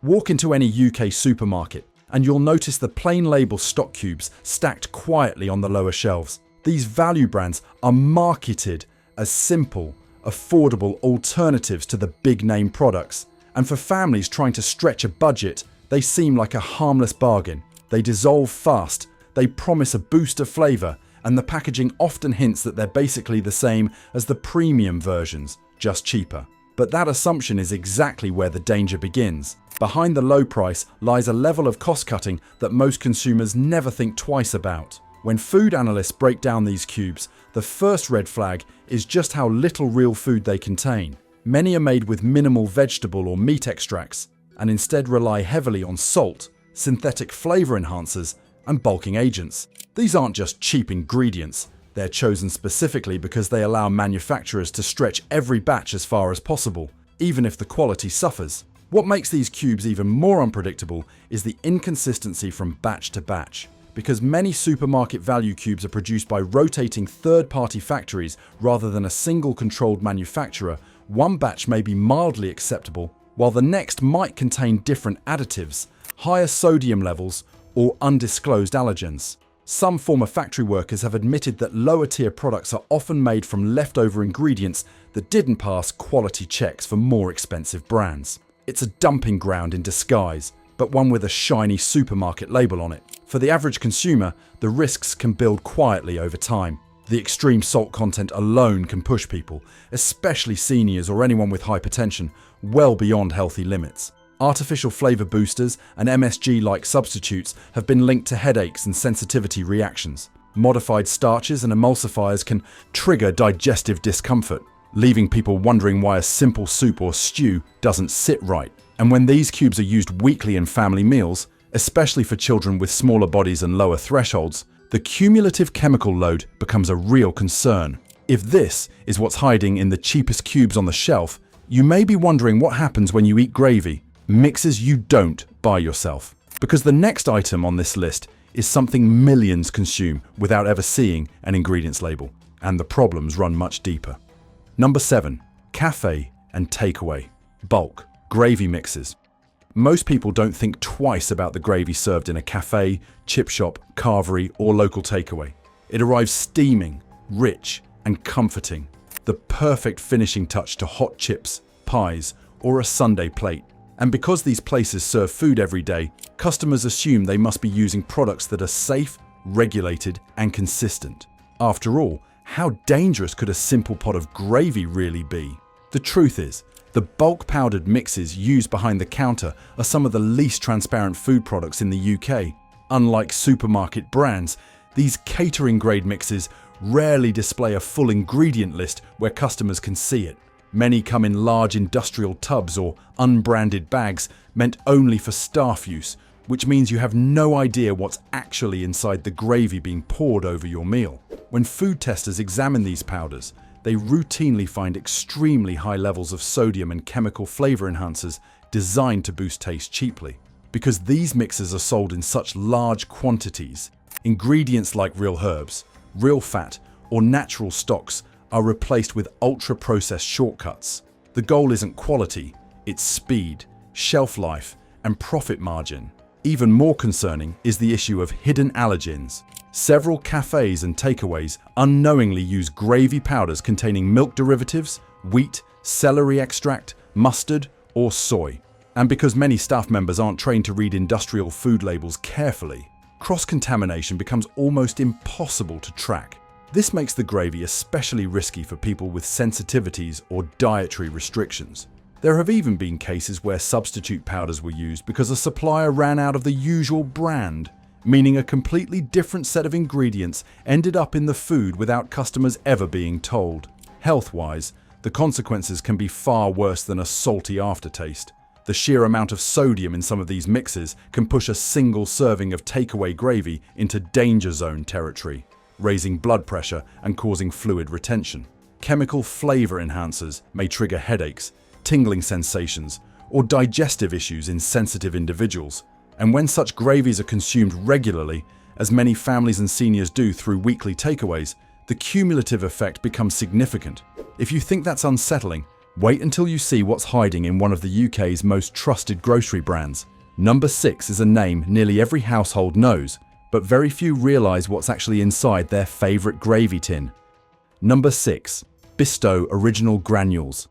Walk into any UK supermarket and you'll notice the plain label stock cubes stacked quietly on the lower shelves. These value brands are marketed as simple, affordable alternatives to the big-name products. And for families trying to stretch a budget, they seem like a harmless bargain. They dissolve fast, they promise a boost of flavour, and the packaging often hints that they're basically the same as the premium versions, just cheaper. But that assumption is exactly where the danger begins. Behind the low price lies a level of cost-cutting that most consumers never think twice about. When food analysts break down these cubes, the first red flag is just how little real food they contain. Many are made with minimal vegetable or meat extracts, and instead rely heavily on salt, synthetic flavour enhancers, and bulking agents. These aren't just cheap ingredients. They're chosen specifically because they allow manufacturers to stretch every batch as far as possible, even if the quality suffers. What makes these cubes even more unpredictable is the inconsistency from batch to batch. Because many supermarket value cubes are produced by rotating third-party factories rather than a single controlled manufacturer, one batch may be mildly acceptable, while the next might contain different additives, higher sodium levels, or undisclosed allergens. Some former factory workers have admitted that lower-tier products are often made from leftover ingredients that didn't pass quality checks for more expensive brands. It's a dumping ground in disguise, but one with a shiny supermarket label on it. For the average consumer, the risks can build quietly over time. The extreme salt content alone can push people, especially seniors or anyone with hypertension, well beyond healthy limits. Artificial flavour boosters and MSG-like substitutes have been linked to headaches and sensitivity reactions. Modified starches and emulsifiers can trigger digestive discomfort, leaving people wondering why a simple soup or stew doesn't sit right. And when these cubes are used weekly in family meals, especially for children with smaller bodies and lower thresholds, the cumulative chemical load becomes a real concern. If this is what's hiding in the cheapest cubes on the shelf, you may be wondering what happens when you eat gravy, mixes you don't buy yourself. Because the next item on this list is something millions consume without ever seeing an ingredients label, and the problems run much deeper. Number 7. Cafe and takeaway. Bulk. Gravy mixes. Most people don't think twice about the gravy served in a cafe, chip shop, carvery, or local takeaway. It arrives steaming, rich, and comforting. The perfect finishing touch to hot chips, pies, or a Sunday plate. And because these places serve food every day, customers assume they must be using products that are safe, regulated, and consistent. After all, how dangerous could a simple pot of gravy really be? The truth is, the bulk powdered mixes used behind the counter are some of the least transparent food products in the UK. Unlike supermarket brands, these catering-grade mixes rarely display a full ingredient list where customers can see it. Many come in large industrial tubs or unbranded bags meant only for staff use, which means you have no idea what's actually inside the gravy being poured over your meal. When food testers examine these powders, they routinely find extremely high levels of sodium and chemical flavor enhancers designed to boost taste cheaply. Because these mixes are sold in such large quantities, ingredients like real herbs, real fat, or natural stocks are replaced with ultra-processed shortcuts. The goal isn't quality, it's speed, shelf life, and profit margin. Even more concerning is the issue of hidden allergens. Several cafes and takeaways unknowingly use gravy powders containing milk derivatives, wheat, celery extract, mustard, or soy. And because many staff members aren't trained to read industrial food labels carefully, cross-contamination becomes almost impossible to track. This makes the gravy especially risky for people with sensitivities or dietary restrictions. There have even been cases where substitute powders were used because a supplier ran out of the usual brand, meaning a completely different set of ingredients ended up in the food without customers ever being told. Health-wise, the consequences can be far worse than a salty aftertaste. The sheer amount of sodium in some of these mixes can push a single serving of takeaway gravy into danger zone territory, raising blood pressure and causing fluid retention. Chemical flavor enhancers may trigger headaches, tingling sensations, or digestive issues in sensitive individuals. And when such gravies are consumed regularly, as many families and seniors do through weekly takeaways, the cumulative effect becomes significant. If you think that's unsettling, wait until you see what's hiding in one of the UK's most trusted grocery brands. Number 6 is a name nearly every household knows, but very few realise what's actually inside their favourite gravy tin. Number 6. Bisto Original Granules.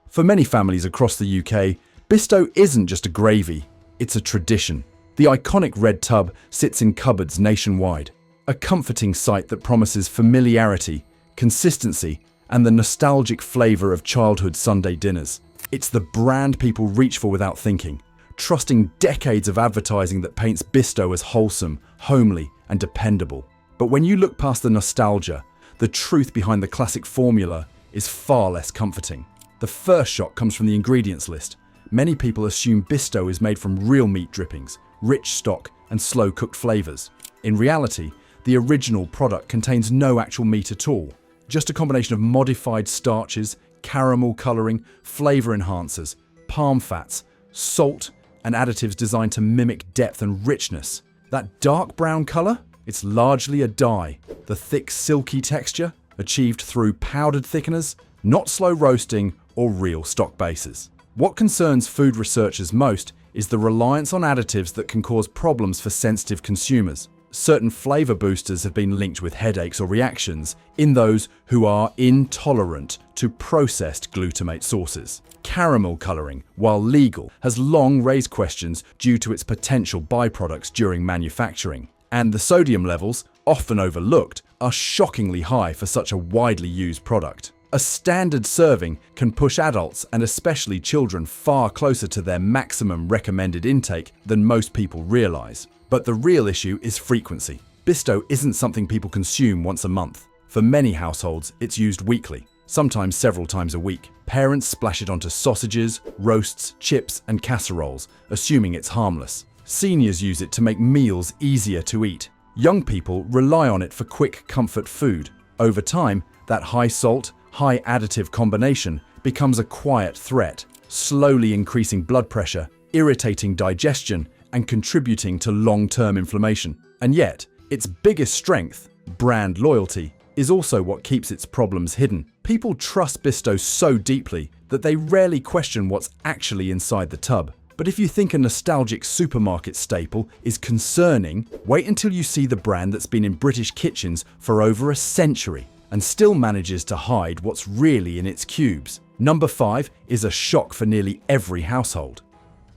For many families across the UK, Bisto isn't just a gravy, it's a tradition. The iconic red tub sits in cupboards nationwide, a comforting sight that promises familiarity, consistency, and the nostalgic flavour of childhood Sunday dinners. It's the brand people reach for without thinking, trusting decades of advertising that paints Bisto as wholesome, homely, and dependable. But when you look past the nostalgia, the truth behind the classic formula is far less comforting. The first shock comes from the ingredients list. Many people assume Bisto is made from real meat drippings, rich stock, and slow-cooked flavours. In reality, the original product contains no actual meat at all, just a combination of modified starches, caramel colouring, flavour enhancers, palm fats, salt, and additives designed to mimic depth and richness. That dark brown colour? It's largely a dye. The thick, silky texture? Achieved through powdered thickeners, not slow roasting or real stock bases. What concerns food researchers most is the reliance on additives that can cause problems for sensitive consumers. Certain flavour boosters have been linked with headaches or reactions in those who are intolerant to processed glutamate sources. Caramel colouring, while legal, has long raised questions due to its potential byproducts during manufacturing. And the sodium levels, often overlooked, are shockingly high for such a widely used product. A standard serving can push adults and especially children far closer to their maximum recommended intake than most people realise. But the real issue is frequency. Bisto isn't something people consume once a month. For many households, it's used weekly, sometimes several times a week. Parents splash it onto sausages, roasts, chips, and casseroles, assuming it's harmless. Seniors use it to make meals easier to eat. Young people rely on it for quick comfort food. Over time, that high salt, high additive combination becomes a quiet threat, slowly increasing blood pressure, irritating digestion, and contributing to long-term inflammation. And yet, its biggest strength, brand loyalty, is also what keeps its problems hidden. People trust Bisto so deeply that they rarely question what's actually inside the tub. But if you think a nostalgic supermarket staple is concerning, wait until you see the brand that's been in British kitchens for over a century and still manages to hide what's really in its cubes. Number 5 is a shock for nearly every household.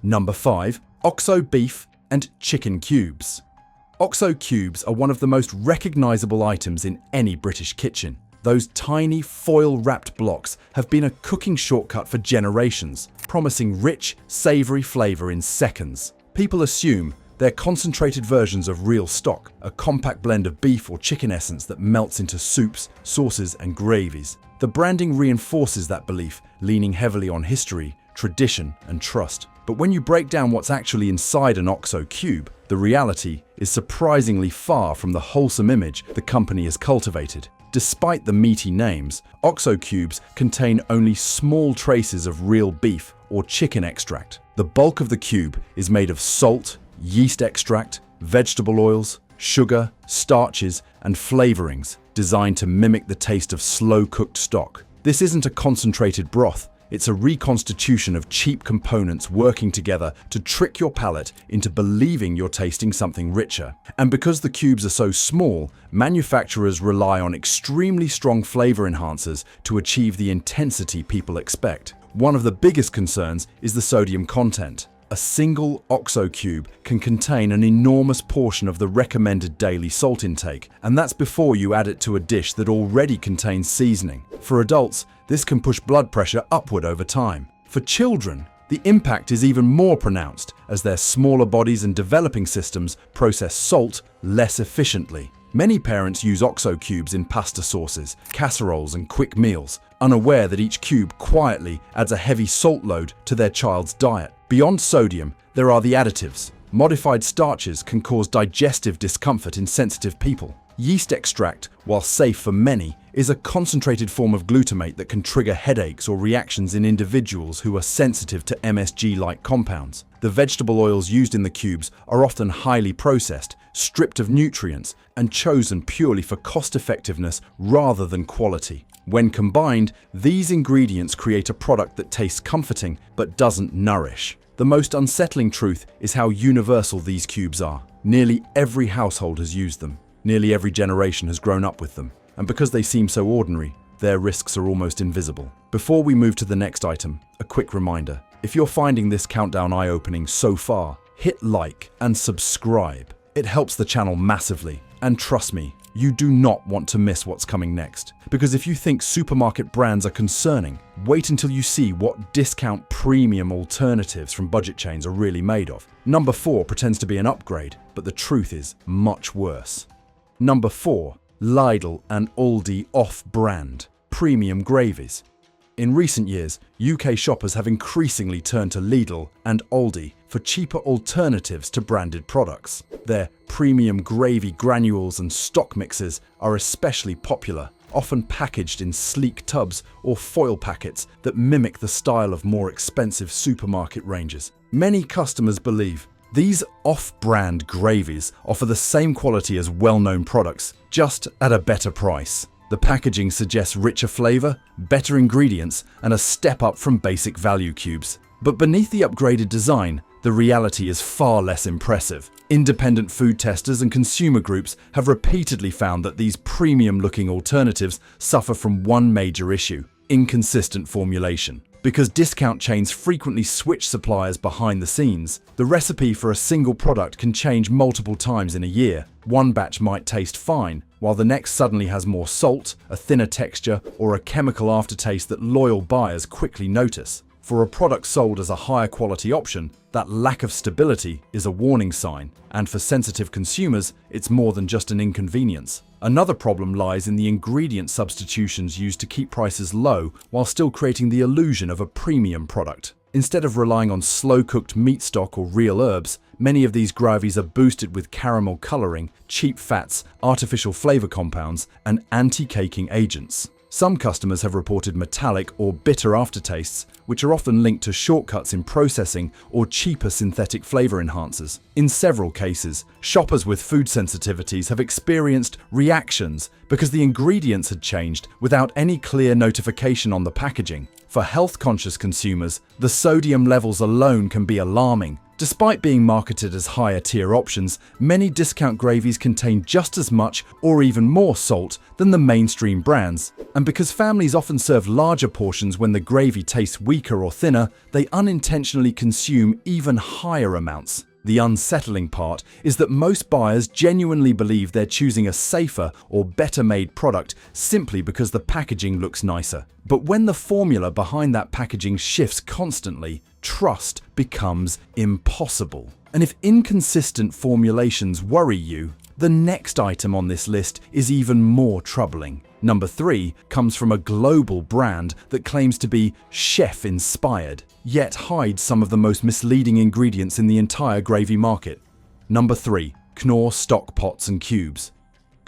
Number 5. Oxo beef and chicken cubes. Oxo cubes are one of the most recognisable items in any British kitchen. Those tiny foil-wrapped blocks have been a cooking shortcut for generations, promising rich, savoury flavour in seconds. People assume they're concentrated versions of real stock, a compact blend of beef or chicken essence that melts into soups, sauces and gravies. The branding reinforces that belief, leaning heavily on history, tradition and trust. But when you break down what's actually inside an Oxo cube, the reality is surprisingly far from the wholesome image the company has cultivated. Despite the meaty names, Oxo cubes contain only small traces of real beef or chicken extract. The bulk of the cube is made of salt, yeast extract, vegetable oils, sugar, starches, and flavorings designed to mimic the taste of slow-cooked stock. This isn't a concentrated broth. It's a reconstitution of cheap components working together to trick your palate into believing you're tasting something richer. And because the cubes are so small, manufacturers rely on extremely strong flavor enhancers to achieve the intensity people expect. One of the biggest concerns is the sodium content. A single OXO cube can contain an enormous portion of the recommended daily salt intake, and that's before you add it to a dish that already contains seasoning. For adults, this can push blood pressure upward over time. For children, the impact is even more pronounced as their smaller bodies and developing systems process salt less efficiently. Many parents use OXO cubes in pasta sauces, casseroles, and quick meals, unaware that each cube quietly adds a heavy salt load to their child's diet. Beyond sodium, there are the additives. Modified starches can cause digestive discomfort in sensitive people. Yeast extract, while safe for many, is a concentrated form of glutamate that can trigger headaches or reactions in individuals who are sensitive to MSG-like compounds. The vegetable oils used in the cubes are often highly processed, stripped of nutrients, and chosen purely for cost-effectiveness rather than quality. When combined, these ingredients create a product that tastes comforting but doesn't nourish. The most unsettling truth is how universal these cubes are. Nearly every household has used them. Nearly every generation has grown up with them. And because they seem so ordinary, their risks are almost invisible. Before we move to the next item, a quick reminder. If you're finding this countdown eye-opening so far, hit like and subscribe. It helps the channel massively. And trust me, you do not want to miss what's coming next. Because if you think supermarket brands are concerning, wait until you see what discount premium alternatives from budget chains are really made of. Number 4 pretends to be an upgrade, but the truth is much worse. Number 4. Lidl and Aldi off-brand premium gravies. In recent years, UK shoppers have increasingly turned to Lidl and Aldi for cheaper alternatives to branded products. Their premium gravy granules and stock mixes are especially popular, often packaged in sleek tubs or foil packets that mimic the style of more expensive supermarket ranges. Many customers believe these off-brand gravies offer the same quality as well-known products, just at a better price. The packaging suggests richer flavor, better ingredients, and a step up from basic value cubes. But beneath the upgraded design, the reality is far less impressive. Independent food testers and consumer groups have repeatedly found that these premium-looking alternatives suffer from one major issue: inconsistent formulation. Because discount chains frequently switch suppliers behind the scenes, the recipe for a single product can change multiple times in a year. One batch might taste fine, while the next suddenly has more salt, a thinner texture, or a chemical aftertaste that loyal buyers quickly notice. For a product sold as a higher quality option, that lack of stability is a warning sign, and for sensitive consumers, it's more than just an inconvenience. Another problem lies in the ingredient substitutions used to keep prices low while still creating the illusion of a premium product. Instead of relying on slow-cooked meat stock or real herbs, many of these gravies are boosted with caramel coloring, cheap fats, artificial flavor compounds, and anti-caking agents. Some customers have reported metallic or bitter aftertastes, which are often linked to shortcuts in processing or cheaper synthetic flavor enhancers. In several cases, shoppers with food sensitivities have experienced reactions because the ingredients had changed without any clear notification on the packaging. For health-conscious consumers, the sodium levels alone can be alarming. Despite being marketed as higher-tier options, many discount gravies contain just as much or even more salt than the mainstream brands. And because families often serve larger portions when the gravy tastes weaker or thinner, they unintentionally consume even higher amounts. The unsettling part is that most buyers genuinely believe they're choosing a safer or better-made product simply because the packaging looks nicer. But when the formula behind that packaging shifts constantly, trust becomes impossible. And if inconsistent formulations worry you, the next item on this list is even more troubling. Number 3 comes from a global brand that claims to be chef-inspired, yet hides some of the most misleading ingredients in the entire gravy market. Number 3. Knorr stock pots and cubes.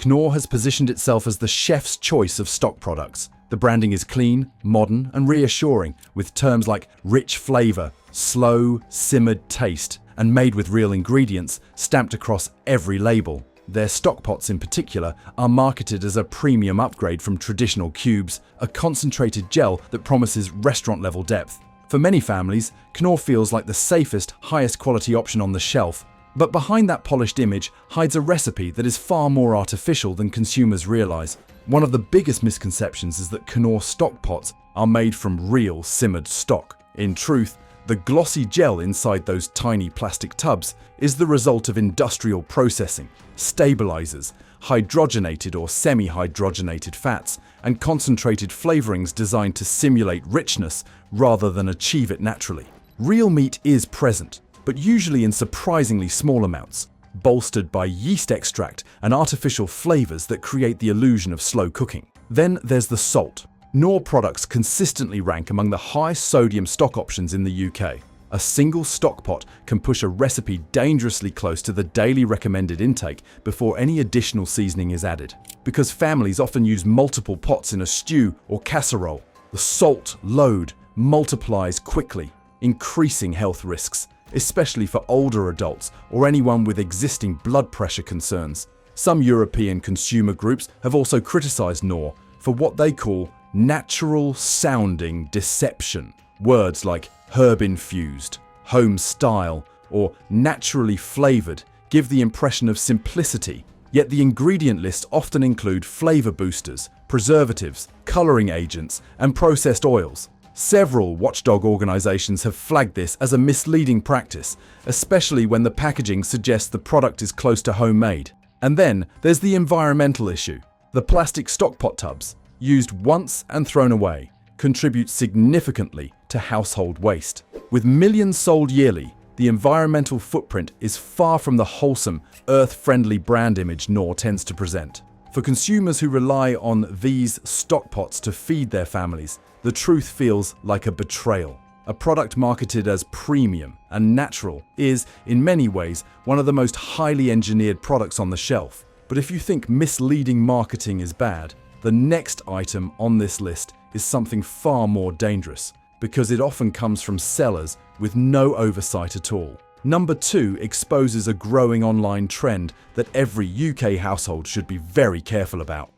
Knorr has positioned itself as the chef's choice of stock products. The branding is clean, modern, and reassuring, with terms like rich flavor, slow, simmered taste, and made with real ingredients stamped across every label. Their stock pots in particular are marketed as a premium upgrade from traditional cubes, a concentrated gel that promises restaurant-level depth. For many families, Knorr feels like the safest, highest quality option on the shelf. But behind that polished image hides a recipe that is far more artificial than consumers realize. One of the biggest misconceptions is that Knorr stock pots are made from real simmered stock. In truth, the glossy gel inside those tiny plastic tubs is the result of industrial processing, stabilizers, hydrogenated or semi-hydrogenated fats, and concentrated flavorings designed to simulate richness rather than achieve it naturally. Real meat is present, but usually in surprisingly small amounts, bolstered by yeast extract and artificial flavors that create the illusion of slow cooking. Then there's the salt. Knorr products consistently rank among the highest sodium stock options in the UK. A single stock pot can push a recipe dangerously close to the daily recommended intake before any additional seasoning is added. Because families often use multiple pots in a stew or casserole, the salt load multiplies quickly, increasing health risks, especially for older adults or anyone with existing blood pressure concerns. Some European consumer groups have also criticized Knorr for what they call natural-sounding deception. Words like herb-infused, home-style, or naturally flavored give the impression of simplicity, yet the ingredient lists often include flavor boosters, preservatives, coloring agents, and processed oils. Several watchdog organizations have flagged this as a misleading practice, especially when the packaging suggests the product is close to homemade. And then there's the environmental issue. The plastic stockpot tubs, used once and thrown away, contribute significantly to household waste. With millions sold yearly, the environmental footprint is far from the wholesome, earth-friendly brand image Knorr tends to present. For consumers who rely on these stockpots to feed their families, the truth feels like a betrayal. A product marketed as premium and natural is, in many ways, one of the most highly engineered products on the shelf. But if you think misleading marketing is bad, the next item on this list is something far more dangerous, because it often comes from sellers with no oversight at all. Number 2 exposes a growing online trend that every UK household should be very careful about.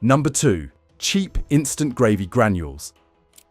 Number 2. Cheap instant gravy granules.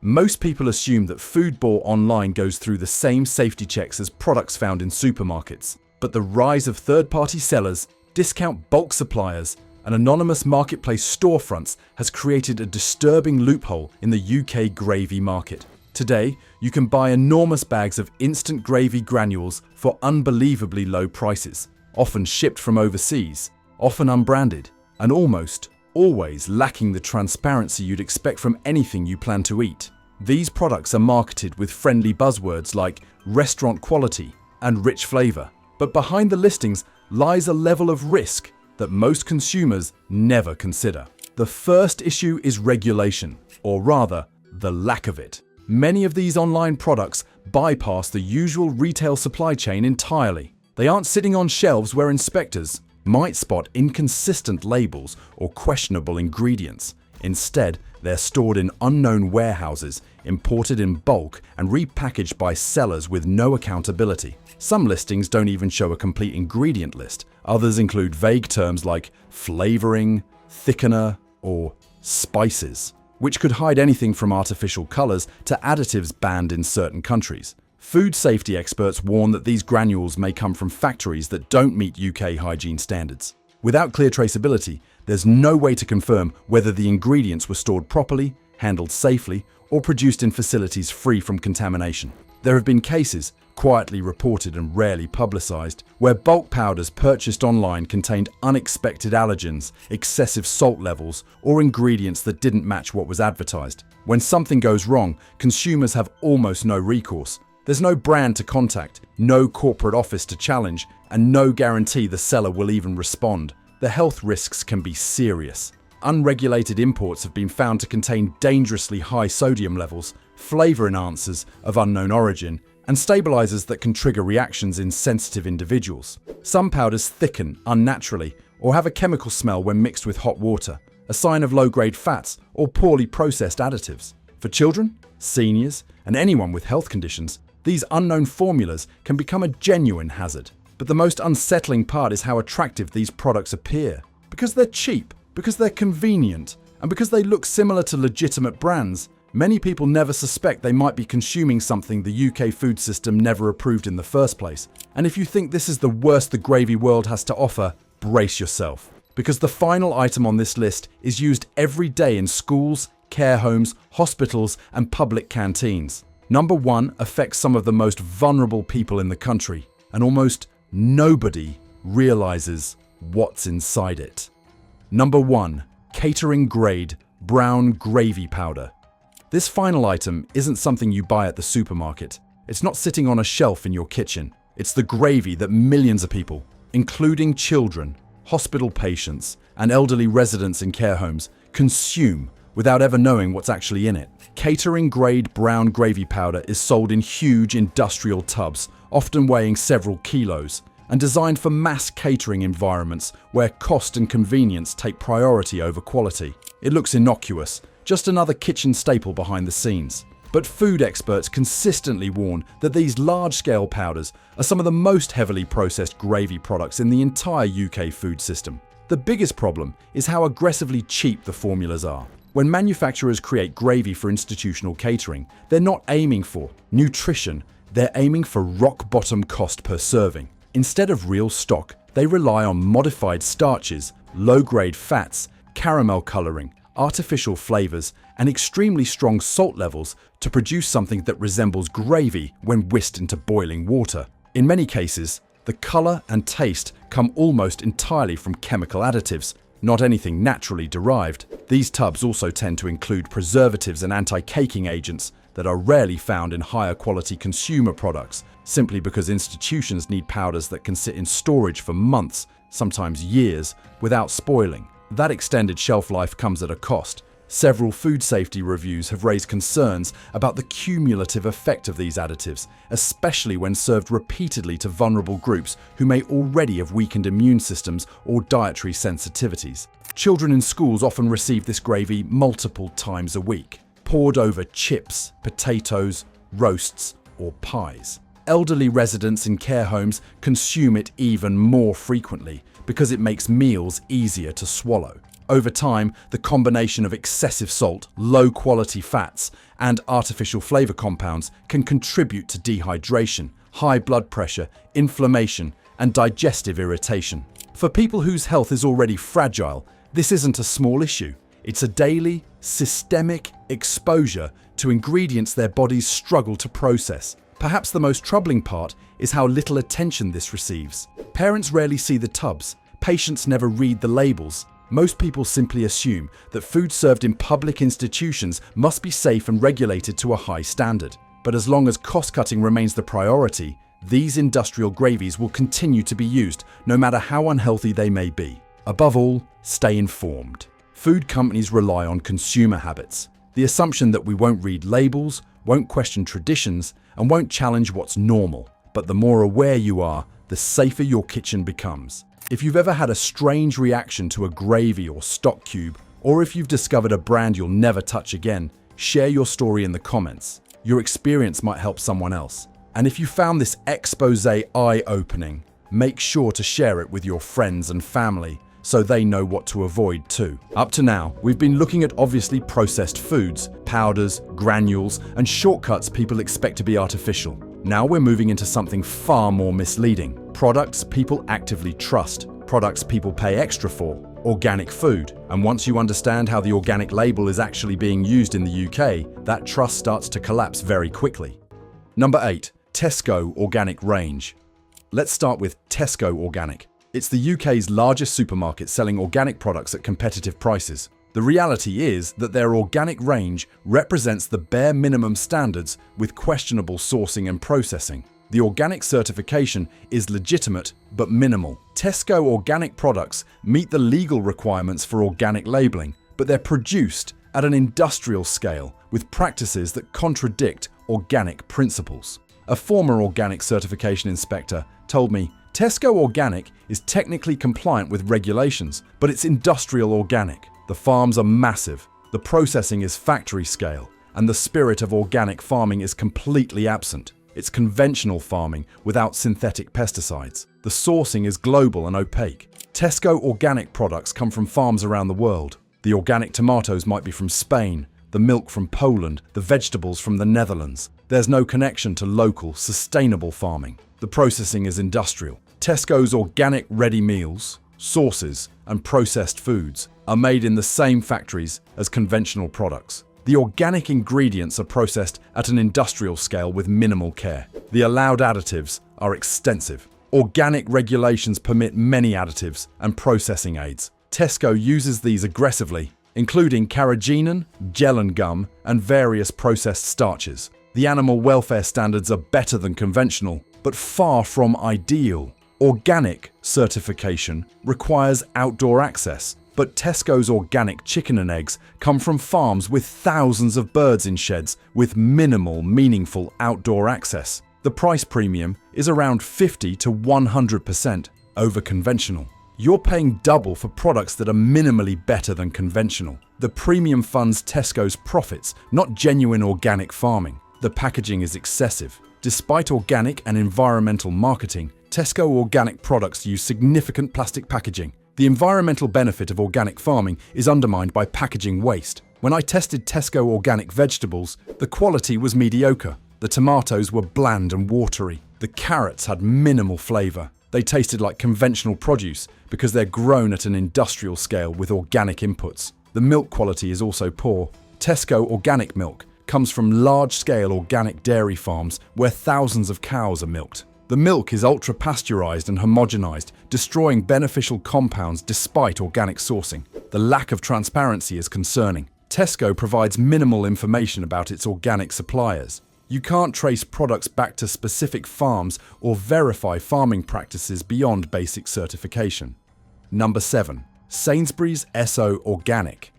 Most people assume that food bought online goes through the same safety checks as products found in supermarkets. But the rise of third-party sellers, discount bulk suppliers, and anonymous marketplace storefronts has created a disturbing loophole in the UK gravy market. Today, you can buy enormous bags of instant gravy granules for unbelievably low prices, often shipped from overseas, often unbranded, and almost always lacking the transparency you'd expect from anything you plan to eat. These products are marketed with friendly buzzwords like restaurant quality and rich flavor, but behind the listings lies a level of risk that most consumers never consider. The first issue is regulation, or rather, the lack of it. Many of these online products bypass the usual retail supply chain entirely. They aren't sitting on shelves where inspectors might spot inconsistent labels or questionable ingredients. Instead, they're stored in unknown warehouses, imported in bulk, and repackaged by sellers with no accountability. Some listings don't even show a complete ingredient list. Others include vague terms like flavoring, thickener, or spices, which could hide anything from artificial colors to additives banned in certain countries. Food safety experts warn that these granules may come from factories that don't meet UK hygiene standards. Without clear traceability, there's no way to confirm whether the ingredients were stored properly, handled safely, or produced in facilities free from contamination. There have been cases, quietly reported and rarely publicized, where bulk powders purchased online contained unexpected allergens, excessive salt levels, or ingredients that didn't match what was advertised. When something goes wrong, consumers have almost no recourse. There's no brand to contact, no corporate office to challenge, and no guarantee the seller will even respond. The health risks can be serious. Unregulated imports have been found to contain dangerously high sodium levels, flavor enhancers of unknown origin, and stabilizers that can trigger reactions in sensitive individuals. Some powders thicken unnaturally or have a chemical smell when mixed with hot water, a sign of low-grade fats or poorly processed additives. For children, seniors, and anyone with health conditions, these unknown formulas can become a genuine hazard. But the most unsettling part is how attractive these products appear. Because they're cheap, because they're convenient, and because they look similar to legitimate brands, many people never suspect they might be consuming something the UK food system never approved in the first place. And if you think this is the worst the gravy world has to offer, brace yourself. Because the final item on this list is used every day in schools, care homes, hospitals, and public canteens. Number 1 affects some of the most vulnerable people in the country, and almost nobody realizes what's inside it. Number 1. Catering grade brown gravy powder. This final item isn't something you buy at the supermarket. It's not sitting on a shelf in your kitchen. It's the gravy that millions of people, including children, hospital patients, and elderly residents in care homes, consume without ever knowing what's actually in it. Catering grade brown gravy powder is sold in huge industrial tubs, often weighing several kilos, and designed for mass catering environments where cost and convenience take priority over quality. It looks innocuous, just another kitchen staple behind the scenes. But food experts consistently warn that these large-scale powders are some of the most heavily processed gravy products in the entire UK food system. The biggest problem is how aggressively cheap the formulas are. When manufacturers create gravy for institutional catering, they're not aiming for nutrition, they're aiming for rock-bottom cost per serving. Instead of real stock, they rely on modified starches, low-grade fats, caramel coloring, artificial flavors, and extremely strong salt levels to produce something that resembles gravy when whisked into boiling water. In many cases, the color and taste come almost entirely from chemical additives, not anything naturally derived. These tubs also tend to include preservatives and anti-caking agents that are rarely found in higher quality consumer products, simply because institutions need powders that can sit in storage for months, sometimes years, without spoiling. That extended shelf life comes at a cost. Several food safety reviews have raised concerns about the cumulative effect of these additives, especially when served repeatedly to vulnerable groups who may already have weakened immune systems or dietary sensitivities. Children in schools often receive this gravy multiple times a week, poured over chips, potatoes, roasts, or pies. Elderly residents in care homes consume it even more frequently because it makes meals easier to swallow. Over time, the combination of excessive salt, low-quality fats, and artificial flavor compounds can contribute to dehydration, high blood pressure, inflammation, and digestive irritation. For people whose health is already fragile, this isn't a small issue. It's a daily, systemic exposure to ingredients their bodies struggle to process. Perhaps the most troubling part is how little attention this receives. Parents rarely see the tubs. Patients never read the labels. Most people simply assume that food served in public institutions must be safe and regulated to a high standard. But as long as cost-cutting remains the priority, these industrial gravies will continue to be used, no matter how unhealthy they may be. Above all, stay informed. Food companies rely on consumer habits. The assumption that we won't read labels, won't question traditions, and won't challenge what's normal. But the more aware you are, the safer your kitchen becomes. If you've ever had a strange reaction to a gravy or stock cube, or if you've discovered a brand you'll never touch again, share your story in the comments. Your experience might help someone else. And if you found this expose eye-opening, make sure to share it with your friends and family so they know what to avoid too. Up to now, we've been looking at obviously processed foods, powders, granules, and shortcuts people expect to be artificial. Now we're moving into something far more misleading. Products people actively trust, products people pay extra for, organic food. And once you understand how the organic label is actually being used in the UK, that trust starts to collapse very quickly. Number 8. Tesco Organic Range. Let's start with Tesco Organic. It's the UK's largest supermarket selling organic products at competitive prices. The reality is that their organic range represents the bare minimum standards with questionable sourcing and processing. The organic certification is legitimate but minimal. Tesco organic products meet the legal requirements for organic labeling, but they're produced at an industrial scale with practices that contradict organic principles. A former organic certification inspector told me, Tesco Organic is technically compliant with regulations, but it's industrial organic. The farms are massive, the processing is factory scale, and the spirit of organic farming is completely absent. It's conventional farming without synthetic pesticides. The sourcing is global and opaque. Tesco Organic products come from farms around the world. The organic tomatoes might be from Spain, the milk from Poland, the vegetables from the Netherlands. There's no connection to local, sustainable farming. The processing is industrial. Tesco's organic ready meals, sauces, and processed foods are made in the same factories as conventional products. The organic ingredients are processed at an industrial scale with minimal care. The allowed additives are extensive. Organic regulations permit many additives and processing aids. Tesco uses these aggressively, including carrageenan, gel and gum, and various processed starches. The animal welfare standards are better than conventional, but far from ideal. Organic certification requires outdoor access, but Tesco's organic chicken and eggs come from farms with thousands of birds in sheds with minimal, meaningful outdoor access. The price premium is around 50 to 100% over conventional. You're paying double for products that are minimally better than conventional. The premium funds Tesco's profits, not genuine organic farming. The packaging is excessive. Despite organic and environmental marketing, Tesco organic products use significant plastic packaging. The environmental benefit of organic farming is undermined by packaging waste. When I tested Tesco organic vegetables, the quality was mediocre. The tomatoes were bland and watery. The carrots had minimal flavour. They tasted like conventional produce because they're grown at an industrial scale with organic inputs. The milk quality is also poor. Tesco organic milk comes from large-scale organic dairy farms where thousands of cows are milked. The milk is ultra-pasteurized and homogenized, destroying beneficial compounds despite organic sourcing. The lack of transparency is concerning. Tesco provides minimal information about its organic suppliers. You can't trace products back to specific farms or verify farming practices beyond basic certification. Number 7. Sainsbury's Esso Organic.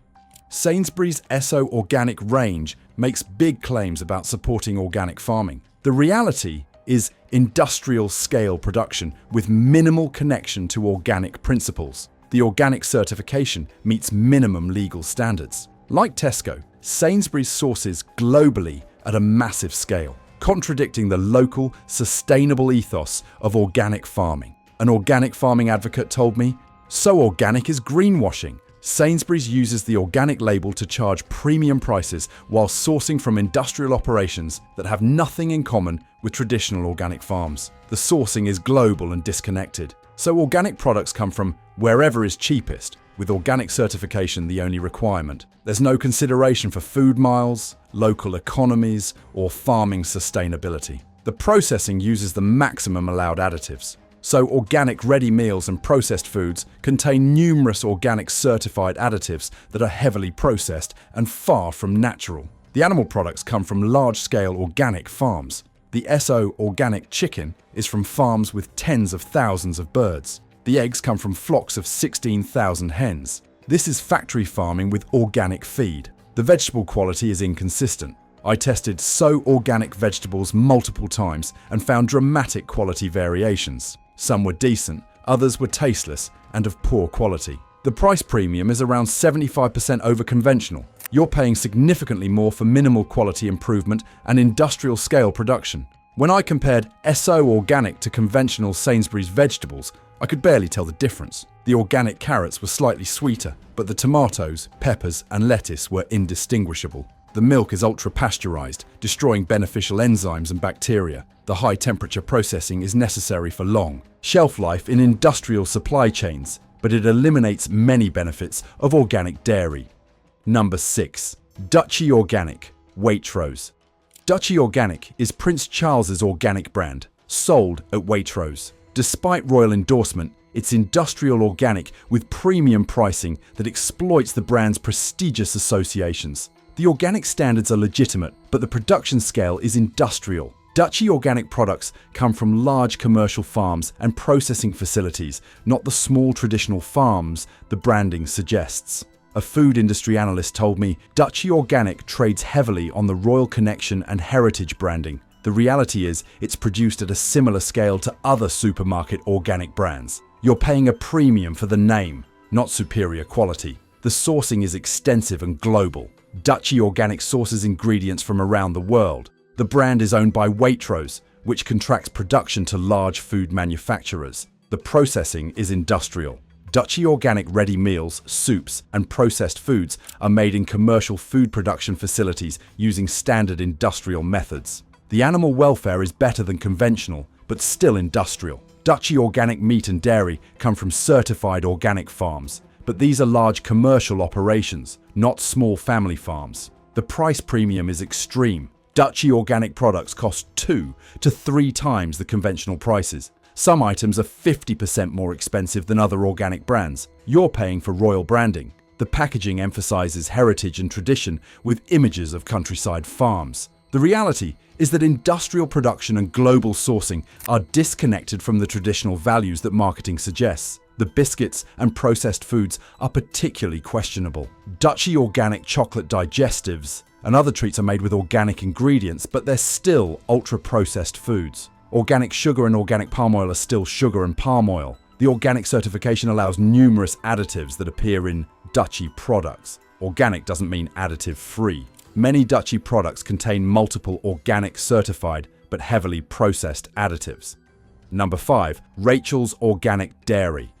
Sainsbury's Esso Organic range makes big claims about supporting organic farming. The reality is industrial scale production with minimal connection to organic principles. The organic certification meets minimum legal standards. Like Tesco, Sainsbury's sources globally at a massive scale, contradicting the local, sustainable ethos of organic farming. An organic farming advocate told me, "So organic is greenwashing." Sainsbury's uses the organic label to charge premium prices while sourcing from industrial operations that have nothing in common with traditional organic farms. The sourcing is global and disconnected. So organic products come from wherever is cheapest, with organic certification the only requirement. There's no consideration for food miles, local economies, or farming sustainability. The processing uses the maximum allowed additives. So organic ready meals and processed foods contain numerous organic certified additives that are heavily processed and far from natural. The animal products come from large-scale organic farms. The Esso organic chicken is from farms with tens of thousands of birds. The eggs come from flocks of 16,000 hens. This is factory farming with organic feed. The vegetable quality is inconsistent. I tested So organic vegetables multiple times and found dramatic quality variations. Some were decent, others were tasteless and of poor quality. The price premium is around 75% over conventional. You're paying significantly more for minimal quality improvement and industrial scale production. When I compared Esso organic to conventional Sainsbury's vegetables, I could barely tell the difference. The organic carrots were slightly sweeter, but the tomatoes, peppers and lettuce were indistinguishable. The milk is ultra-pasteurized, destroying beneficial enzymes and bacteria. The high-temperature processing is necessary for long shelf life in industrial supply chains, but it eliminates many benefits of organic dairy. Number 6. Duchy Organic, Waitrose. Duchy Organic is Prince Charles's organic brand, sold at Waitrose. Despite royal endorsement, it's industrial organic with premium pricing that exploits the brand's prestigious associations. The organic standards are legitimate, but the production scale is industrial. Duchy organic products come from large commercial farms and processing facilities, not the small traditional farms the branding suggests. A food industry analyst told me Duchy Organic trades heavily on the royal connection and heritage branding. The reality is it's produced at a similar scale to other supermarket organic brands. You're paying a premium for the name, not superior quality. The sourcing is extensive and global. Duchy Organic sources ingredients from around the world. The brand is owned by Waitrose, which contracts production to large food manufacturers. The processing is industrial. Duchy Organic ready meals, soups, and processed foods are made in commercial food production facilities using standard industrial methods. The animal welfare is better than conventional, but still industrial. Dutchy organic meat and dairy come from certified organic farms, but these are large commercial operations, not small family farms. The price premium is extreme. Dutchy organic products cost 2 to 3 times the conventional prices. Some items are 50% more expensive than other organic brands. You're paying for royal branding. The packaging emphasizes heritage and tradition with images of countryside farms. The reality is that industrial production and global sourcing are disconnected from the traditional values that marketing suggests. The biscuits and processed foods are particularly questionable. Dutchy organic chocolate digestives and other treats are made with organic ingredients, but they're still ultra-processed foods. Organic sugar and organic palm oil are still sugar and palm oil. The organic certification allows numerous additives that appear in Dutchy products. Organic doesn't mean additive-free. Many Dutchy products contain multiple organic certified but heavily processed additives. Number 5. Rachel's Organic Dairy.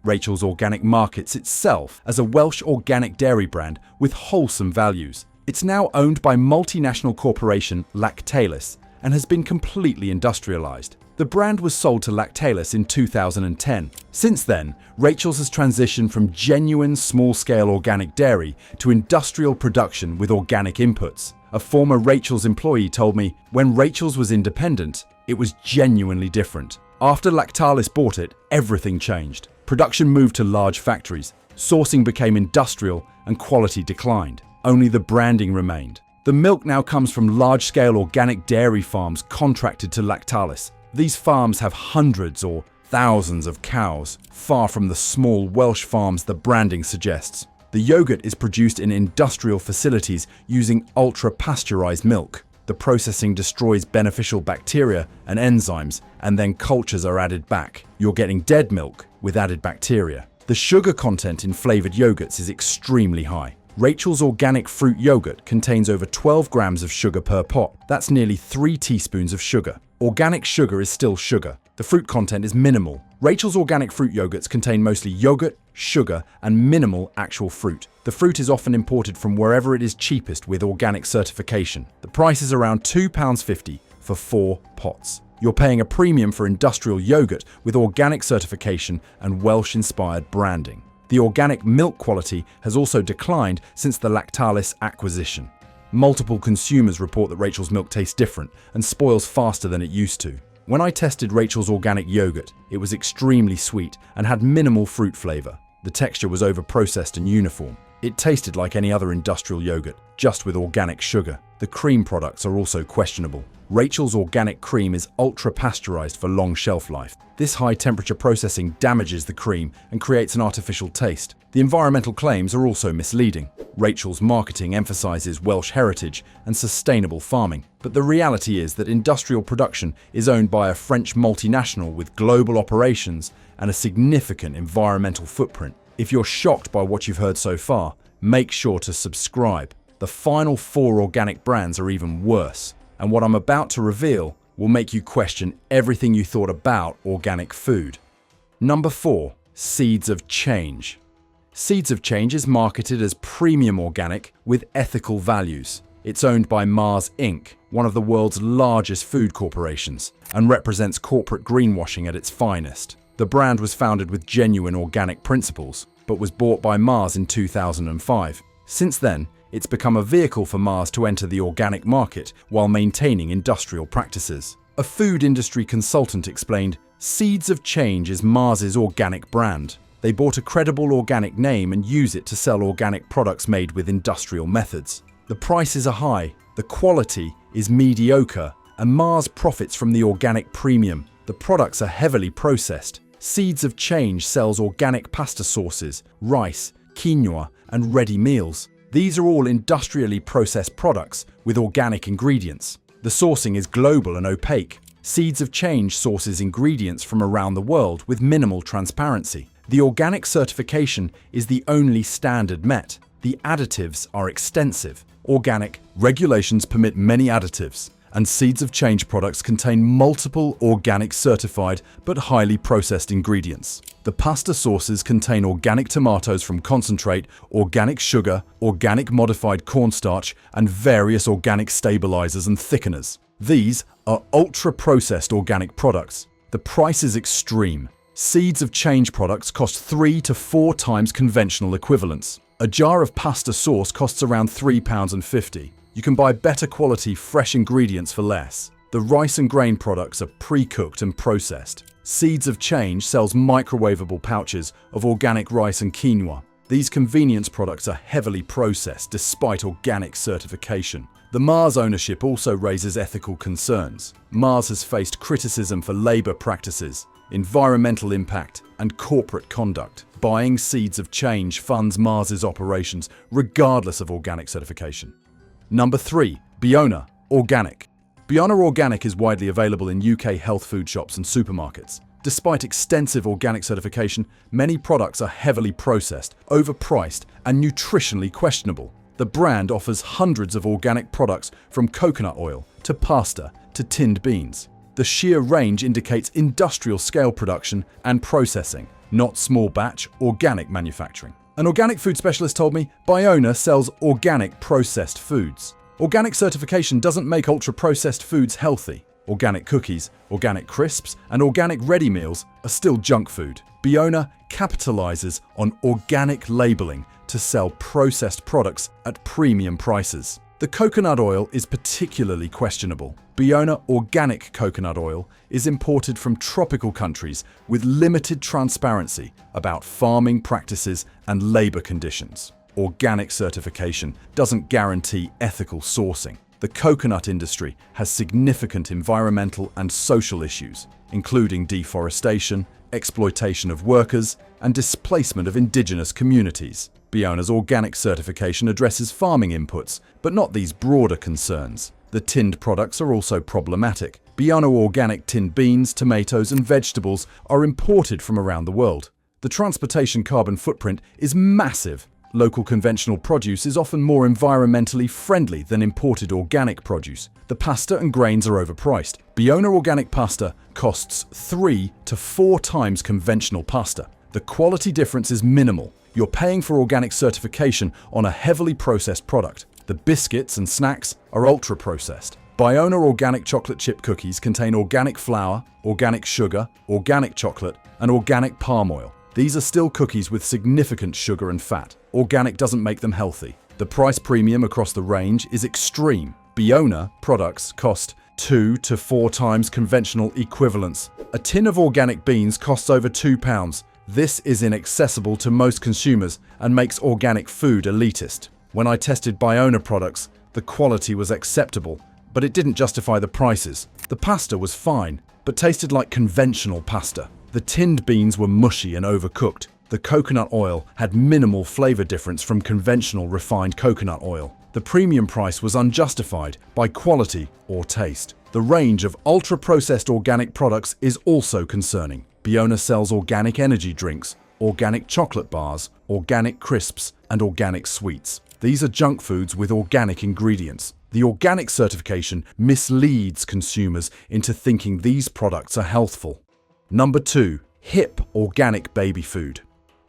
Rachel's Organic markets itself as a Welsh organic dairy brand with wholesome values. It's now owned by multinational corporation Lactalis and has been completely industrialized. The brand was sold to Lactalis in 2010. Since then, Rachel's has transitioned from genuine small-scale organic dairy to industrial production with organic inputs. A former Rachel's employee told me, when Rachel's was independent, it was genuinely different. After Lactalis bought it, everything changed. Production moved to large factories, sourcing became industrial, and quality declined. Only the branding remained. The milk now comes from large-scale organic dairy farms contracted to Lactalis. These farms have hundreds or thousands of cows, far from the small Welsh farms the branding suggests. The yogurt is produced in industrial facilities using ultra-pasteurized milk. The processing destroys beneficial bacteria and enzymes, and then cultures are added back. You're getting dead milk with added bacteria. The sugar content in flavored yogurts is extremely high. Rachel's Organic Fruit Yogurt contains over 12 grams of sugar per pot. That's nearly 3 teaspoons of sugar. Organic sugar is still sugar. The fruit content is minimal. Rachel's Organic Fruit Yogurts contain mostly yogurt, sugar, and minimal actual fruit. The fruit is often imported from wherever it is cheapest with organic certification. The price is around £2.50 for 4 pots. You're paying a premium for industrial yogurt with organic certification and Welsh-inspired branding. The organic milk quality has also declined since the Lactalis acquisition. Multiple consumers report that Rachel's milk tastes different and spoils faster than it used to. When I tested Rachel's organic yogurt, it was extremely sweet and had minimal fruit flavor. The texture was over-processed and uniform. It tasted like any other industrial yogurt, just with organic sugar. The cream products are also questionable. Rachel's organic cream is ultra-pasteurized for long shelf life. This high-temperature processing damages the cream and creates an artificial taste. The environmental claims are also misleading. Rachel's marketing emphasizes Welsh heritage and sustainable farming, but the reality is that industrial production is owned by a French multinational with global operations and a significant environmental footprint. If you're shocked by what you've heard so far, make sure to subscribe. The final 4 organic brands are even worse, and what I'm about to reveal will make you question everything you thought about organic food. Number 4. Seeds of Change. Seeds of Change is marketed as premium organic with ethical values. It's owned by Mars Inc., one of the world's largest food corporations, and represents corporate greenwashing at its finest. The brand was founded with genuine organic principles, but was bought by Mars in 2005. Since then, it's become a vehicle for Mars to enter the organic market while maintaining industrial practices. A food industry consultant explained, "Seeds of Change is Mars's organic brand. They bought a credible organic name and use it to sell organic products made with industrial methods. The prices are high, the quality is mediocre, and Mars profits from the organic premium. The products are heavily processed. Seeds of Change sells organic pasta sauces, rice, quinoa, and ready meals. These are all industrially processed products with organic ingredients. The sourcing is global and opaque. Seeds of Change sources ingredients from around the world with minimal transparency. The organic certification is the only standard met. The additives are extensive. Organic regulations permit many additives, and Seeds of Change products contain multiple organic certified but highly processed ingredients. The pasta sauces contain organic tomatoes from concentrate, organic sugar, organic modified cornstarch, and various organic stabilizers and thickeners. These are ultra-processed organic products. The price is extreme. Seeds of change products cost 3 to 4 times conventional equivalents. A jar of pasta sauce costs around £3.50. You can buy better quality, fresh ingredients for less. The rice and grain products are pre-cooked and processed. Seeds of Change sells microwavable pouches of organic rice and quinoa. These convenience products are heavily processed despite organic certification. The Mars ownership also raises ethical concerns. Mars has faced criticism for labor practices, environmental impact, and corporate conduct. Buying Seeds of Change funds Mars's operations regardless of organic certification. Number 3. Biona Organic. Biona Organic is widely available in UK health food shops and supermarkets. Despite extensive organic certification, many products are heavily processed, overpriced, and nutritionally questionable. The brand offers hundreds of organic products from coconut oil to pasta to tinned beans. The sheer range indicates industrial scale production and processing, not small batch organic manufacturing. An organic food specialist told me Biona sells organic processed foods. Organic certification doesn't make ultra-processed foods healthy. Organic cookies, organic crisps, and organic ready meals are still junk food. Biona capitalizes on organic labeling to sell processed products at premium prices. The coconut oil is particularly questionable. Biona organic coconut oil is imported from tropical countries with limited transparency about farming practices and labor conditions. Organic certification doesn't guarantee ethical sourcing. The coconut industry has significant environmental and social issues, including deforestation, exploitation of workers, and displacement of indigenous communities. Biona's organic certification addresses farming inputs, but not these broader concerns. The tinned products are also problematic. Biona organic tinned beans, tomatoes, and vegetables are imported from around the world. The transportation carbon footprint is massive. Local conventional produce is often more environmentally friendly than imported organic produce. The pasta and grains are overpriced. Biona organic pasta costs 3 to 4 times conventional pasta. The quality difference is minimal. You're paying for organic certification on a heavily processed product. The biscuits and snacks are ultra-processed. Biona organic chocolate chip cookies contain organic flour, organic sugar, organic chocolate, and organic palm oil. These are still cookies with significant sugar and fat. Organic doesn't make them healthy. The price premium across the range is extreme. Biona products cost 2 to 4 times conventional equivalents. A tin of organic beans costs over £2. This is inaccessible to most consumers and makes organic food elitist. When I tested Biona products, the quality was acceptable, but it didn't justify the prices. The pasta was fine, but tasted like conventional pasta. The tinned beans were mushy and overcooked. The coconut oil had minimal flavor difference from conventional refined coconut oil. The premium price was unjustified by quality or taste. The range of ultra-processed organic products is also concerning. Biona sells organic energy drinks, organic chocolate bars, organic crisps, and organic sweets. These are junk foods with organic ingredients. The organic certification misleads consumers into thinking these products are healthful. Number 2. Hip Organic Baby Food.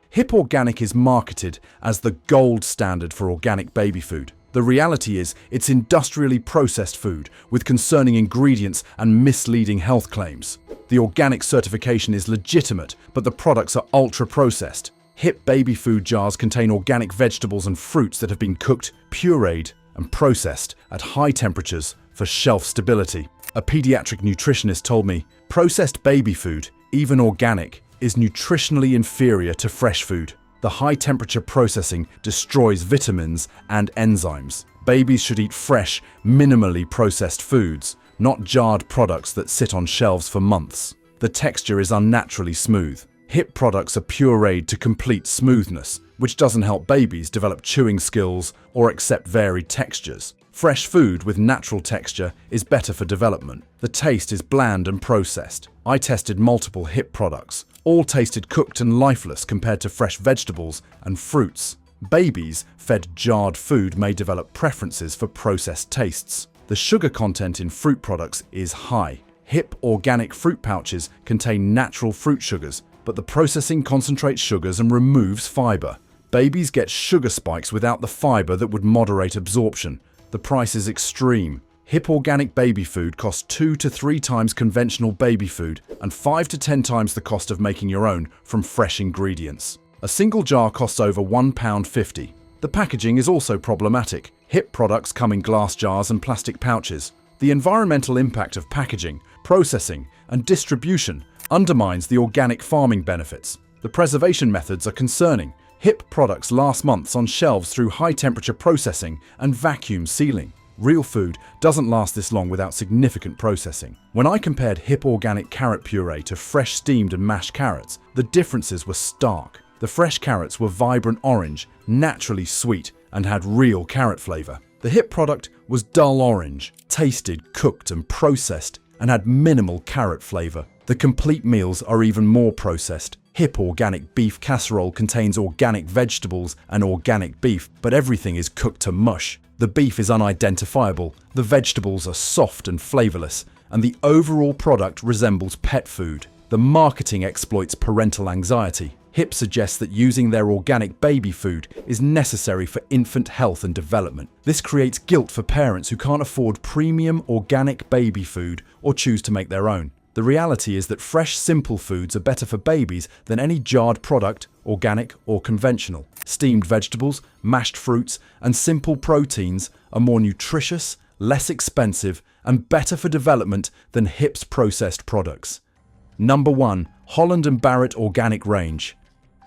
Hip Organic is marketed as the gold standard for organic baby food. The reality is it's industrially processed food with concerning ingredients and misleading health claims. The organic certification is legitimate, but the products are ultra-processed. Hip baby food jars contain organic vegetables and fruits that have been cooked, pureed, and processed at high temperatures for shelf stability. A pediatric nutritionist told me, processed baby food, even organic, is nutritionally inferior to fresh food. The high-temperature processing destroys vitamins and enzymes. Babies should eat fresh, minimally processed foods, not jarred products that sit on shelves for months. The texture is unnaturally smooth. Hip products are pureed to complete smoothness, which doesn't help babies develop chewing skills or accept varied textures. Fresh food with natural texture is better for development. The taste is bland and processed. I tested multiple Hip products. All tasted cooked and lifeless compared to fresh vegetables and fruits. Babies fed jarred food may develop preferences for processed tastes. The sugar content in fruit products is high. Hip organic fruit pouches contain natural fruit sugars, but the processing concentrates sugars and removes fiber. Babies get sugar spikes without the fiber that would moderate absorption. The price is extreme. Hip organic baby food costs 2 to 3 times conventional baby food and 5 to 10 times the cost of making your own from fresh ingredients. A single jar costs over £1.50. The packaging is also problematic. Hip products come in glass jars and plastic pouches. The environmental impact of packaging, processing, and distribution undermines the organic farming benefits. The preservation methods are concerning. Hip products last months on shelves through high-temperature processing and vacuum sealing. Real food doesn't last this long without significant processing. When I compared Hip organic carrot puree to fresh steamed and mashed carrots, the differences were stark. The fresh carrots were vibrant orange, naturally sweet, and had real carrot flavor. The Hip product was dull orange, tasted, cooked, and processed, and had minimal carrot flavor. The complete meals are even more processed. Hip organic beef casserole contains organic vegetables and organic beef, but everything is cooked to mush. The beef is unidentifiable, the vegetables are soft and flavorless, and the overall product resembles pet food. The marketing exploits parental anxiety. Hip suggests that using their organic baby food is necessary for infant health and development. This creates guilt for parents who can't afford premium organic baby food or choose to make their own. The reality is that fresh, simple foods are better for babies than any jarred product, organic or conventional. Steamed vegetables, mashed fruits, and simple proteins are more nutritious, less expensive, and better for development than Hip's processed products. Number 1. Holland & Barrett Organic Range.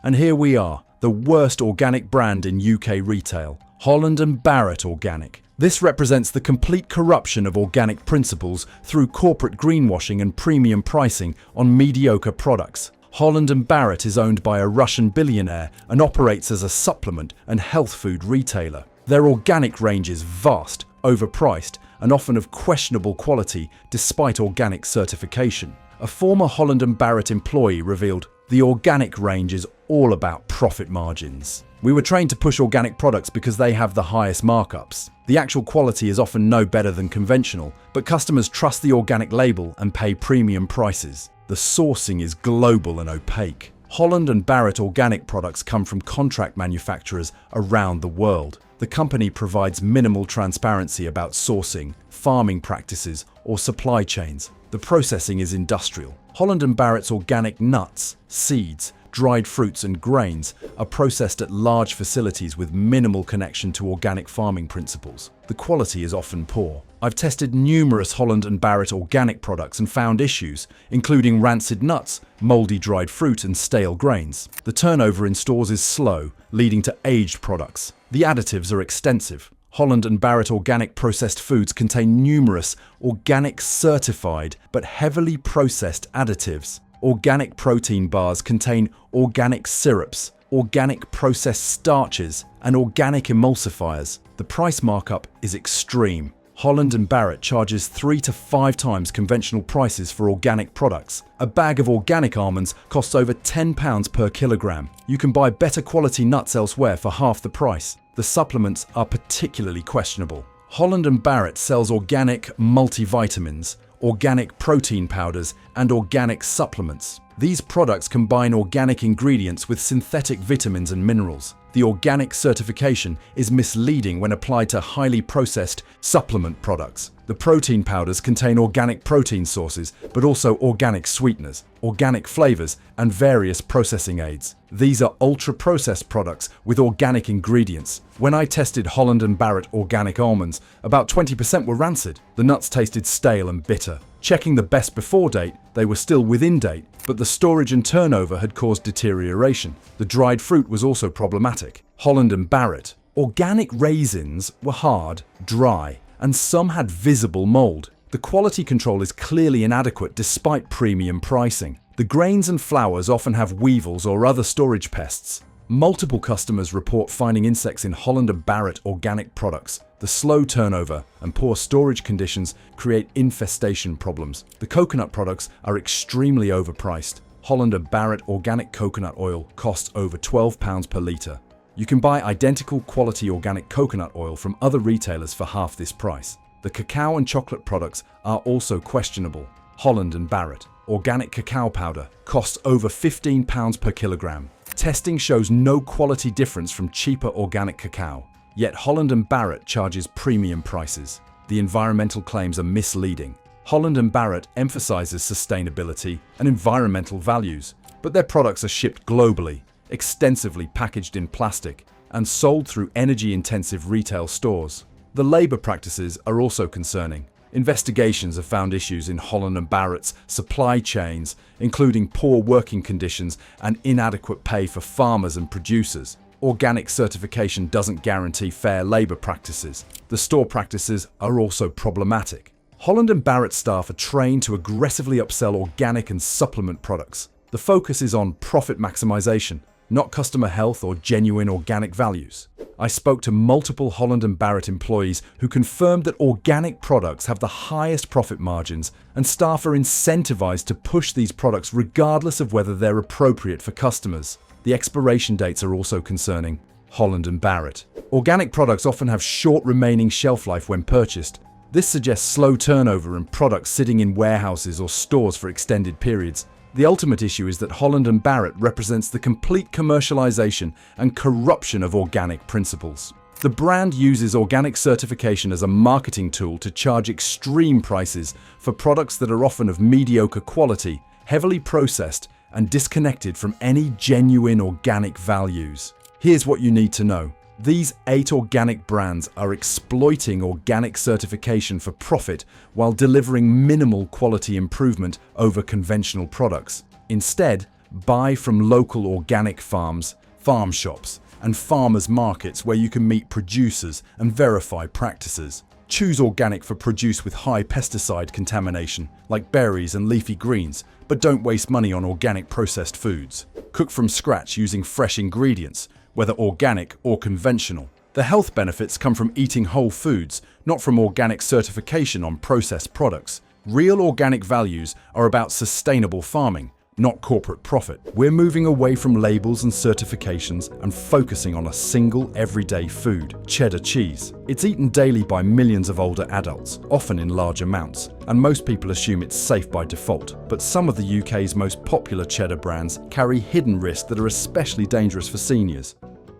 And here we are, the worst organic brand in UK retail, Holland & Barrett Organic. This represents the complete corruption of organic principles through corporate greenwashing and premium pricing on mediocre products. Holland & Barrett is owned by a Russian billionaire and operates as a supplement and health food retailer. Their organic range is vast, overpriced, and often of questionable quality despite organic certification. A former Holland & Barrett employee revealed, "The organic range is all about profit margins. We were trained to push organic products because they have the highest markups. The actual quality is often no better than conventional, but customers trust the organic label and pay premium prices. The sourcing is global and opaque. Holland & Barrett organic products come from contract manufacturers around the world. The company provides minimal transparency about sourcing, farming practices, or supply chains. The processing is industrial. Holland & Barrett's organic nuts, seeds, dried fruits and grains are processed at large facilities with minimal connection to organic farming principles. The quality is often poor. I've tested numerous Holland & Barrett organic products and found issues, including rancid nuts, moldy dried fruit and stale grains. The turnover in stores is slow, leading to aged products. The additives are extensive. Holland & Barrett organic processed foods contain numerous organic certified but heavily processed additives. Organic protein bars contain organic syrups, organic processed starches, and organic emulsifiers. The price markup is extreme. Holland & Barrett charges 3 to 5 times conventional prices for organic products. A bag of organic almonds costs over £10 per kilogram. You can buy better quality nuts elsewhere for half the price. The supplements are particularly questionable. Holland & Barrett sells organic multivitamins, organic protein powders, and organic supplements. These products combine organic ingredients with synthetic vitamins and minerals. The organic certification is misleading when applied to highly processed supplement products. The protein powders contain organic protein sources, but also organic sweeteners, organic flavors, and various processing aids. These are ultra-processed products with organic ingredients. When I tested Holland & Barrett organic almonds, about 20% were rancid. The nuts tasted stale and bitter. Checking the best before date, they were still within date, but the storage and turnover had caused deterioration. The dried fruit was also problematic. Holland & Barrett organic raisins were hard, dry, and some had visible mold. The quality control is clearly inadequate despite premium pricing. The grains and flours often have weevils or other storage pests. Multiple customers report finding insects in Holland & Barrett organic products. The slow turnover and poor storage conditions create infestation problems. The coconut products are extremely overpriced. Holland & Barrett organic coconut oil costs over £12 per litre. You can buy identical quality organic coconut oil from other retailers for half this price. The cacao and chocolate products are also questionable. Holland & Barrett organic cacao powder costs over £15 per kilogram. Testing shows no quality difference from cheaper organic cacao, yet Holland & Barrett charges premium prices. the environmental claims are misleading. Holland & Barrett emphasizes sustainability and environmental values, but their products are shipped globally, extensively packaged in plastic, and sold through energy-intensive retail stores. The labor practices are also concerning. Investigations have found issues in Holland & Barrett's supply chains, including poor working conditions and inadequate pay for farmers and producers. Organic certification doesn't guarantee fair labor practices. The store practices are also problematic. Holland & Barrett staff are trained to aggressively upsell organic and supplement products. The focus is on profit maximization, not customer health or genuine organic values. I spoke to multiple Holland & Barrett employees who confirmed that organic products have the highest profit margins, and staff are incentivized to push these products regardless of whether they're appropriate for customers. The expiration dates are also concerning. Holland & Barrett. Organic products often have short remaining shelf life when purchased. This suggests slow turnover and products sitting in warehouses or stores for extended periods. The ultimate issue is that Holland & Barrett represents the complete commercialization and corruption of organic principles. The brand uses organic certification as a marketing tool to charge extreme prices for products that are often of mediocre quality, heavily processed, and disconnected from any genuine organic values. Here's what you need to know. These 8 organic brands are exploiting organic certification for profit while delivering minimal quality improvement over conventional products. Instead, buy from local organic farms, farm shops, and farmers markets where you can meet producers and verify practices. Choose organic for produce with high pesticide contamination, like berries and leafy greens, but don't waste money on organic processed foods. Cook from scratch using fresh ingredients, whether organic or conventional. The health benefits come from eating whole foods, not from organic certification on processed products. Real organic values are about sustainable farming, not corporate profit. We're moving away from labels and certifications and focusing on a single everyday food, cheddar cheese. It's eaten daily by millions of older adults, often in large amounts, and most people assume it's safe by default. But some of the UK's most popular cheddar brands carry hidden risks that are especially dangerous for seniors.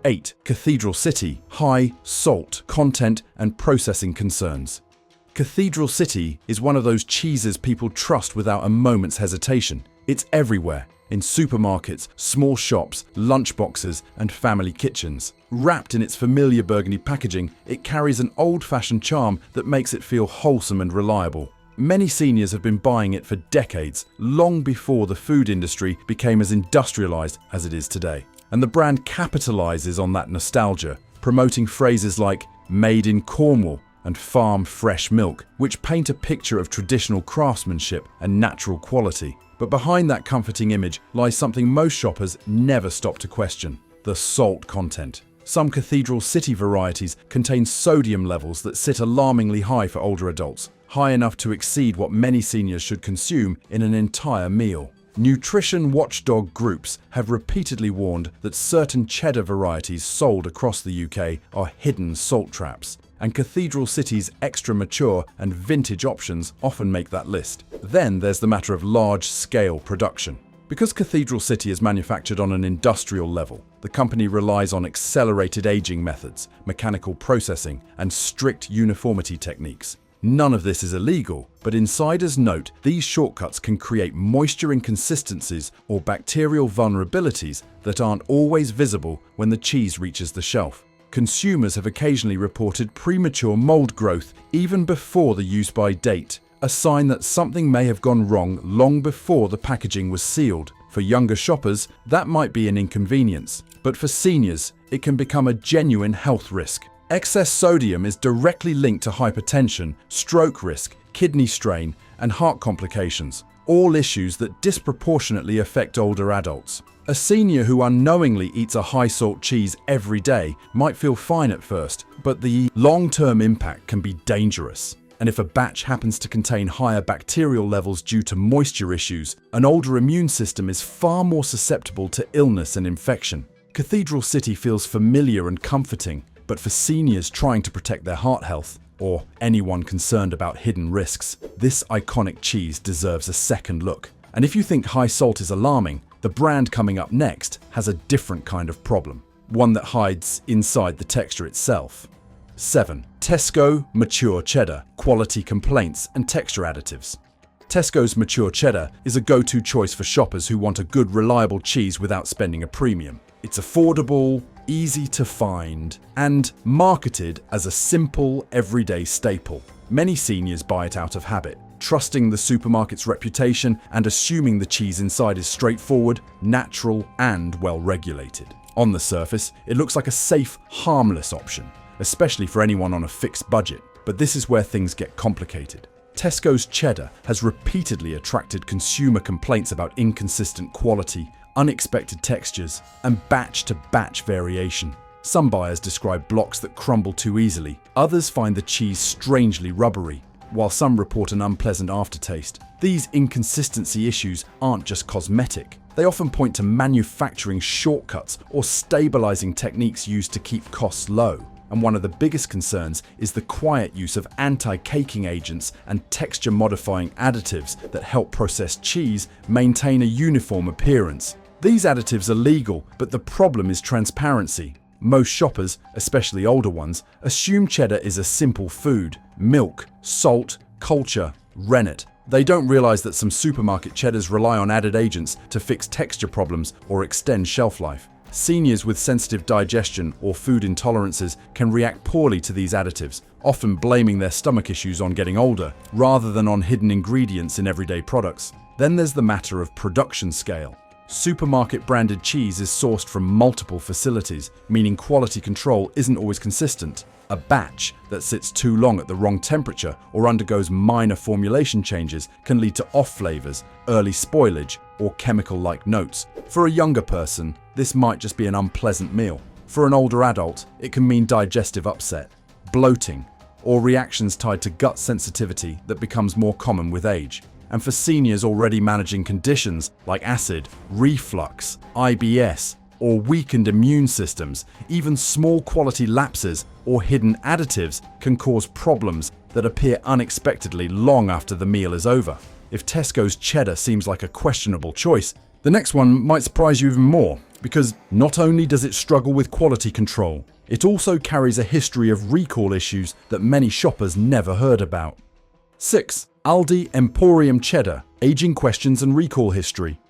8. Cathedral City, high salt content and processing concerns. Cathedral City is one of those cheeses people trust without a moment's hesitation. It's everywhere, in supermarkets, small shops, lunchboxes, and family kitchens. Wrapped in its familiar burgundy packaging, it carries an old-fashioned charm that makes it feel wholesome and reliable. Many seniors have been buying it for decades, long before the food industry became as industrialized as it is today. And the brand capitalizes on that nostalgia, promoting phrases like "made in Cornwall" and "farm fresh milk," which paint a picture of traditional craftsmanship and natural quality. But behind that comforting image lies something most shoppers never stop to question: the salt content. Some Cathedral City varieties contain sodium levels that sit alarmingly high for older adults, high enough to exceed what many seniors should consume in an entire meal. Nutrition watchdog groups have repeatedly warned that certain cheddar varieties sold across the UK are hidden salt traps, and Cathedral City's extra mature and vintage options often make that list. Then there's the matter of large-scale production. Because Cathedral City is manufactured on an industrial level, the company relies on accelerated aging methods, mechanical processing, and strict uniformity techniques. None of this is illegal, but insiders note these shortcuts can create moisture inconsistencies or bacterial vulnerabilities that aren't always visible when the cheese reaches the shelf. Consumers have occasionally reported premature mold growth even before the use-by date, a sign that something may have gone wrong long before the packaging was sealed. For younger shoppers, that might be an inconvenience, but for seniors, it can become a genuine health risk. Excess sodium is directly linked to hypertension, stroke risk, kidney strain, and heart complications, all issues that disproportionately affect older adults. A senior who unknowingly eats a high-salt cheese every day might feel fine at first, but the long-term impact can be dangerous. And if a batch happens to contain higher bacterial levels due to moisture issues, an older immune system is far more susceptible to illness and infection. Cathedral City feels familiar and comforting, but for seniors trying to protect their heart health, or anyone concerned about hidden risks, this iconic cheese deserves a second look. And if you think high salt is alarming, the brand coming up next has a different kind of problem, one that hides inside the texture itself. 7. Tesco Mature Cheddar, quality complaints and texture additives. Tesco's Mature Cheddar is a go-to choice for shoppers who want a good, reliable cheese without spending a premium. It's affordable, easy to find, and marketed as a simple, everyday staple. Many seniors buy it out of habit, trusting the supermarket's reputation and assuming the cheese inside is straightforward, natural, and well-regulated. On the surface, it looks like a safe, harmless option, especially for anyone on a fixed budget. But this is where things get complicated. Tesco's Cheddar has repeatedly attracted consumer complaints about inconsistent quality, unexpected textures, and batch-to-batch variation. Some buyers describe blocks that crumble too easily. Others find the cheese strangely rubbery, while some report an unpleasant aftertaste. These inconsistency issues aren't just cosmetic. They often point to manufacturing shortcuts or stabilizing techniques used to keep costs low. And one of the biggest concerns is the quiet use of anti-caking agents and texture-modifying additives that help processed cheese maintain a uniform appearance. These additives are legal, but the problem is transparency. Most shoppers, especially older ones, assume cheddar is a simple food: milk, salt, culture, rennet. They don't realize that some supermarket cheddars rely on added agents to fix texture problems or extend shelf life. Seniors with sensitive digestion or food intolerances can react poorly to these additives, often blaming their stomach issues on getting older, rather than on hidden ingredients in everyday products. Then there's the matter of production scale. Supermarket branded cheese is sourced from multiple facilities, meaning quality control isn't always consistent. A batch that sits too long at the wrong temperature or undergoes minor formulation changes can lead to off flavors, early spoilage, or chemical-like notes. For a younger person, this might just be an unpleasant meal. For an older adult, it can mean digestive upset, bloating, or reactions tied to gut sensitivity that becomes more common with age. And for seniors already managing conditions like acid, reflux, IBS, or weakened immune systems, even small quality lapses or hidden additives can cause problems that appear unexpectedly long after the meal is over. If Tesco's Cheddar seems like a questionable choice, the next one might surprise you even more, because not only does it struggle with quality control, it also carries a history of recall issues that many shoppers never heard about. 6. Aldi Emporium Cheddar, aging questions and recall history.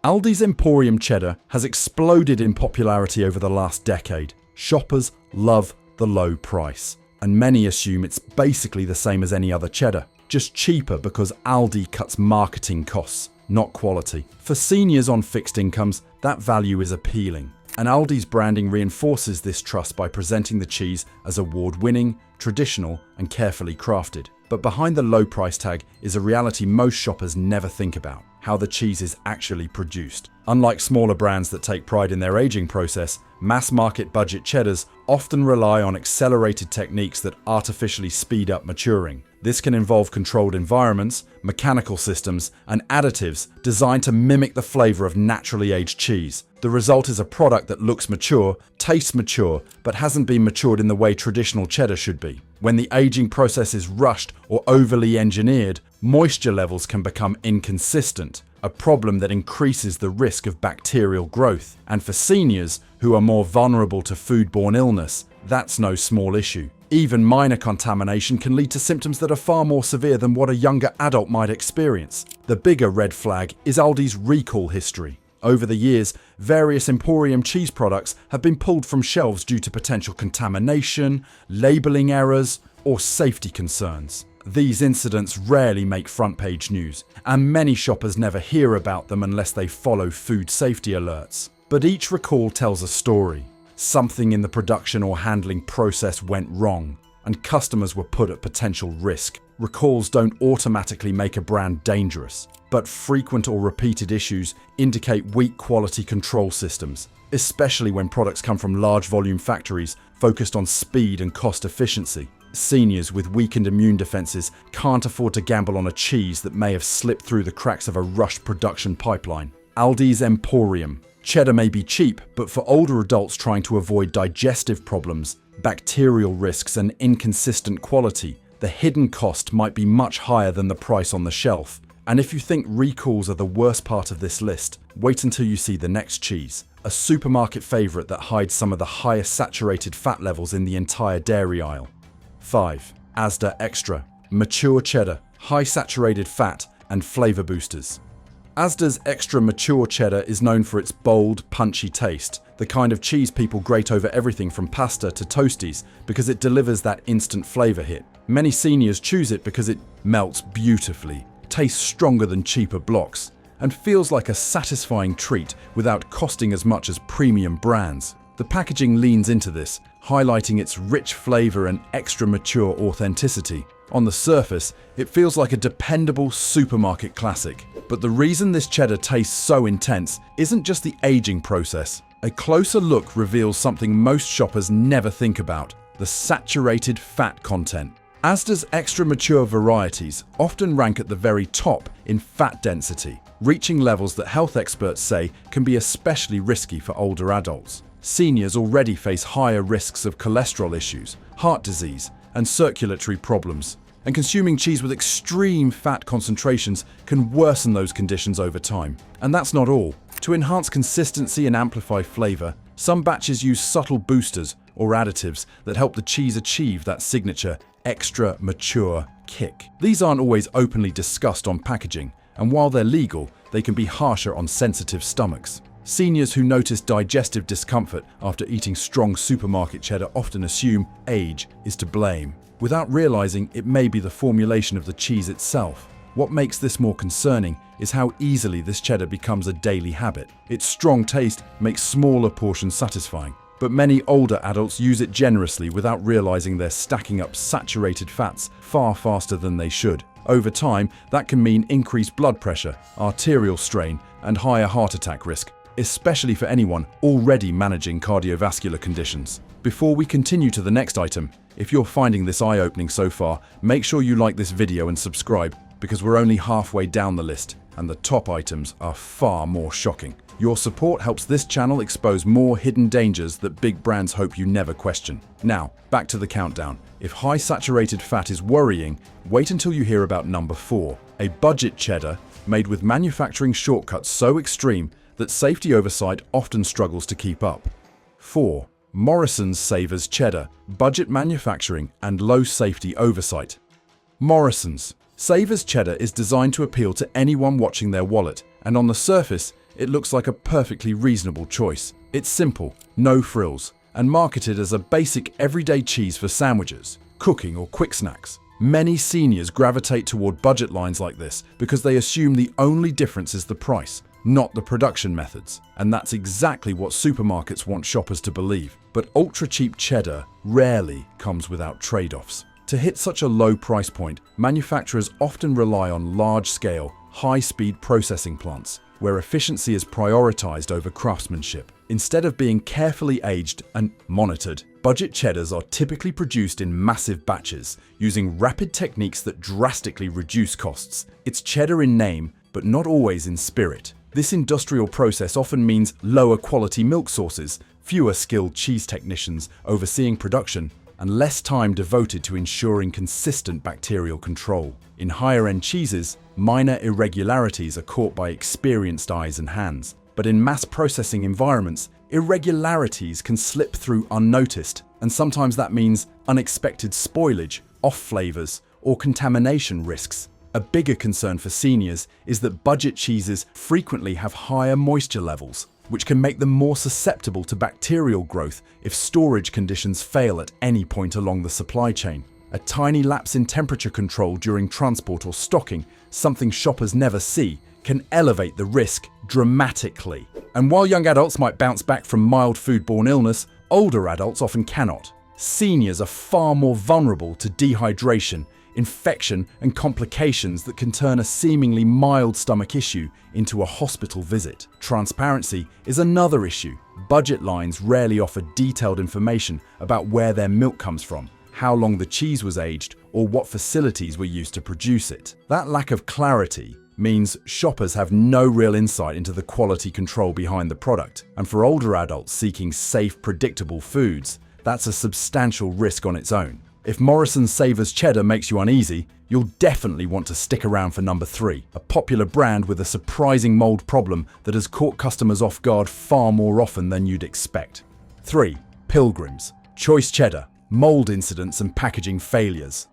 Aldi's Emporium Cheddar has exploded in popularity over the last decade. Shoppers love the low price, and many assume it's basically the same as any other cheddar, just cheaper because Aldi cuts marketing costs, not quality. For seniors on fixed incomes, that value is appealing, and Aldi's branding reinforces this trust by presenting the cheese as award-winning, traditional, and carefully crafted. But behind the low price tag is a reality most shoppers never think about: how the cheese is actually produced. Unlike smaller brands that take pride in their aging process, mass-market budget cheddars often rely on accelerated techniques that artificially speed up maturing. This can involve controlled environments, mechanical systems, and additives designed to mimic the flavor of naturally aged cheese. The result is a product that looks mature, tastes mature, but hasn't been matured in the way traditional cheddar should be. When the aging process is rushed or overly engineered, moisture levels can become inconsistent, a problem that increases the risk of bacterial growth. And for seniors who are more vulnerable to foodborne illness, that's no small issue. Even minor contamination can lead to symptoms that are far more severe than what a younger adult might experience. The bigger red flag is Aldi's recall history. Over the years, various Emporium cheese products have been pulled from shelves due to potential contamination, labeling errors, or safety concerns. These incidents rarely make front-page news, and many shoppers never hear about them unless they follow food safety alerts. But each recall tells a story. Something in the production or handling process went wrong, and customers were put at potential risk. Recalls don't automatically make a brand dangerous, but frequent or repeated issues indicate weak quality control systems, especially when products come from large volume factories focused on speed and cost efficiency. Seniors with weakened immune defenses can't afford to gamble on a cheese that may have slipped through the cracks of a rushed production pipeline. Aldi's Emporium. Cheddar may be cheap, but for older adults trying to avoid digestive problems, bacterial risks, and inconsistent quality, the hidden cost might be much higher than the price on the shelf. And if you think recalls are the worst part of this list, wait until you see the next cheese: a supermarket favorite that hides some of the highest saturated fat levels in the entire dairy aisle. 5. Asda Extra, mature cheddar, high saturated fat and flavor boosters. Asda's Extra mature cheddar is known for its bold, punchy taste, the kind of cheese people grate over everything from pasta to toasties because it delivers that instant flavor hit. Many seniors choose it because it melts beautifully, tastes stronger than cheaper blocks, and feels like a satisfying treat without costing as much as premium brands. The packaging leans into this, highlighting its rich flavor and extra mature authenticity. On the surface, it feels like a dependable supermarket classic. But the reason this cheddar tastes so intense isn't just the aging process. A closer look reveals something most shoppers never think about: the saturated fat content. Asda's extra mature varieties often rank at the very top in fat density, reaching levels that health experts say can be especially risky for older adults. Seniors already face higher risks of cholesterol issues, heart disease, and circulatory problems, and consuming cheese with extreme fat concentrations can worsen those conditions over time. And that's not all. To enhance consistency and amplify flavor, some batches use subtle boosters or additives that help the cheese achieve that signature extra mature kick. These aren't always openly discussed on packaging, and while they're legal, they can be harsher on sensitive stomachs. Seniors who notice digestive discomfort after eating strong supermarket cheddar often assume age is to blame, without realizing it may be the formulation of the cheese itself. What makes this more concerning is how easily this cheddar becomes a daily habit. Its strong taste makes smaller portions satisfying, but many older adults use it generously without realizing they're stacking up saturated fats far faster than they should. Over time, that can mean increased blood pressure, arterial strain, and higher heart attack risk, especially for anyone already managing cardiovascular conditions. Before we continue to the next item, if you're finding this eye-opening so far, make sure you like this video and subscribe, because we're only halfway down the list, and the top items are far more shocking. Your support helps this channel expose more hidden dangers that big brands hope you never question. Now, back to the countdown. If high saturated fat is worrying, wait until you hear about number 4, a budget cheddar made with manufacturing shortcuts so extreme that safety oversight often struggles to keep up. 4. Morrison's Savers Cheddar, budget manufacturing and low safety oversight. Morrison's Savers Cheddar is designed to appeal to anyone watching their wallet, and on the surface, it looks like a perfectly reasonable choice. It's simple, no frills, and marketed as a basic everyday cheese for sandwiches, cooking, or quick snacks. Many seniors gravitate toward budget lines like this because they assume the only difference is the price, not the production methods. And that's exactly what supermarkets want shoppers to believe. But ultra-cheap cheddar rarely comes without trade-offs. To hit such a low price point, manufacturers often rely on large-scale, high-speed processing plants, where efficiency is prioritized over craftsmanship. Instead of being carefully aged and monitored, budget cheddars are typically produced in massive batches, using rapid techniques that drastically reduce costs. It's cheddar in name, but not always in spirit. This industrial process often means lower quality milk sources, fewer skilled cheese technicians overseeing production, and less time devoted to ensuring consistent bacterial control. In higher-end cheeses, minor irregularities are caught by experienced eyes and hands. But in mass processing environments, irregularities can slip through unnoticed, and sometimes that means unexpected spoilage, off flavors, or contamination risks. A bigger concern for seniors is that budget cheeses frequently have higher moisture levels, which can make them more susceptible to bacterial growth if storage conditions fail at any point along the supply chain. A tiny lapse in temperature control during transport or stocking, something shoppers never see, can elevate the risk dramatically. And while young adults might bounce back from mild foodborne illness, older adults often cannot. Seniors are far more vulnerable to dehydration, infection, and complications that can turn a seemingly mild stomach issue into a hospital visit. Transparency is another issue. Budget lines rarely offer detailed information about where their milk comes from, how long the cheese was aged, or what facilities were used to produce it. That lack of clarity means shoppers have no real insight into the quality control behind the product. And for older adults seeking safe, predictable foods, that's a substantial risk on its own. If Morrison's Savers Cheddar makes you uneasy, you'll definitely want to stick around for number 3, a popular brand with a surprising mold problem that has caught customers off guard far more often than you'd expect. 3. Pilgrim's Choice Cheddar, mold incidents and packaging failures.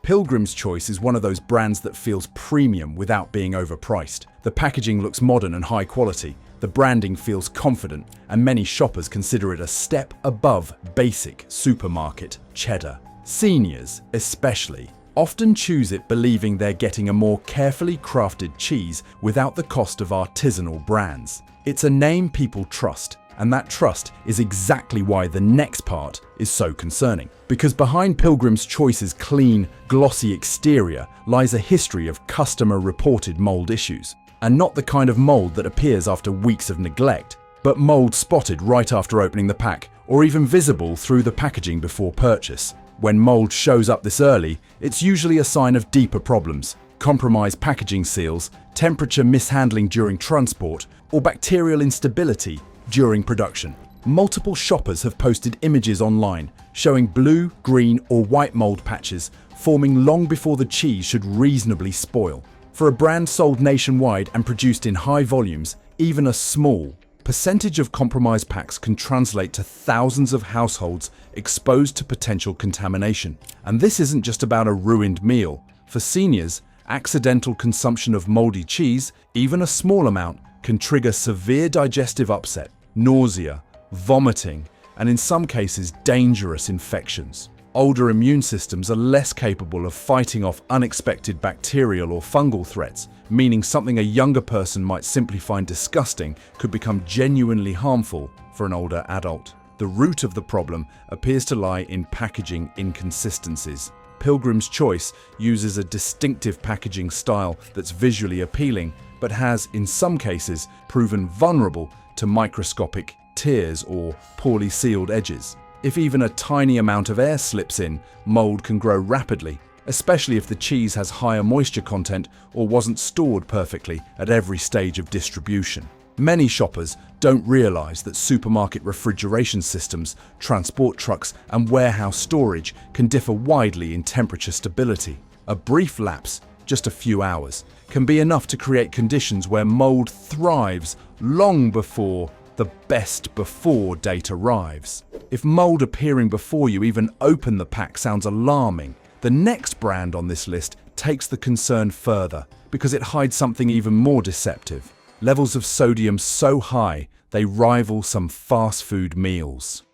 Pilgrim's Choice is one of those brands that feels premium without being overpriced. The packaging looks modern and high quality, the branding feels confident, and many shoppers consider it a step above basic supermarket cheddar. Seniors, especially, often choose it believing they're getting a more carefully crafted cheese without the cost of artisanal brands. It's a name people trust, and that trust is exactly why the next part is so concerning. Because behind Pilgrim's Choice's clean, glossy exterior lies a history of customer-reported mold issues. And not the kind of mold that appears after weeks of neglect, but mold spotted right after opening the pack, or even visible through the packaging before purchase. When mold shows up this early, it's usually a sign of deeper problems: compromised packaging seals, temperature mishandling during transport, or bacterial instability during production. Multiple shoppers have posted images online showing blue, green, or white mold patches forming long before the cheese should reasonably spoil. For a brand sold nationwide and produced in high volumes, even a small percentage of compromised packs can translate to thousands of households exposed to potential contamination. And this isn't just about a ruined meal. For seniors, accidental consumption of moldy cheese, even a small amount, can trigger severe digestive upset, nausea, vomiting, and in some cases dangerous infections. Older immune systems are less capable of fighting off unexpected bacterial or fungal threats, meaning something a younger person might simply find disgusting could become genuinely harmful for an older adult. The root of the problem appears to lie in packaging inconsistencies. Pilgrim's Choice uses a distinctive packaging style that's visually appealing, but has, in some cases, proven vulnerable to microscopic tears or poorly sealed edges. If even a tiny amount of air slips in, mold can grow rapidly, especially if the cheese has higher moisture content or wasn't stored perfectly at every stage of distribution. Many shoppers don't realize that supermarket refrigeration systems, transport trucks, and warehouse storage can differ widely in temperature stability. A brief lapse, just a few hours, can be enough to create conditions where mold thrives long before the best before date arrives. If mold appearing before you even open the pack sounds alarming, the next brand on this list takes the concern further because it hides something even more deceptive: levels of sodium so high they rival some fast food meals.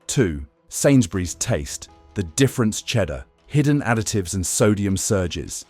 2. Sainsbury's Taste the Difference Cheddar, hidden additives and sodium surges.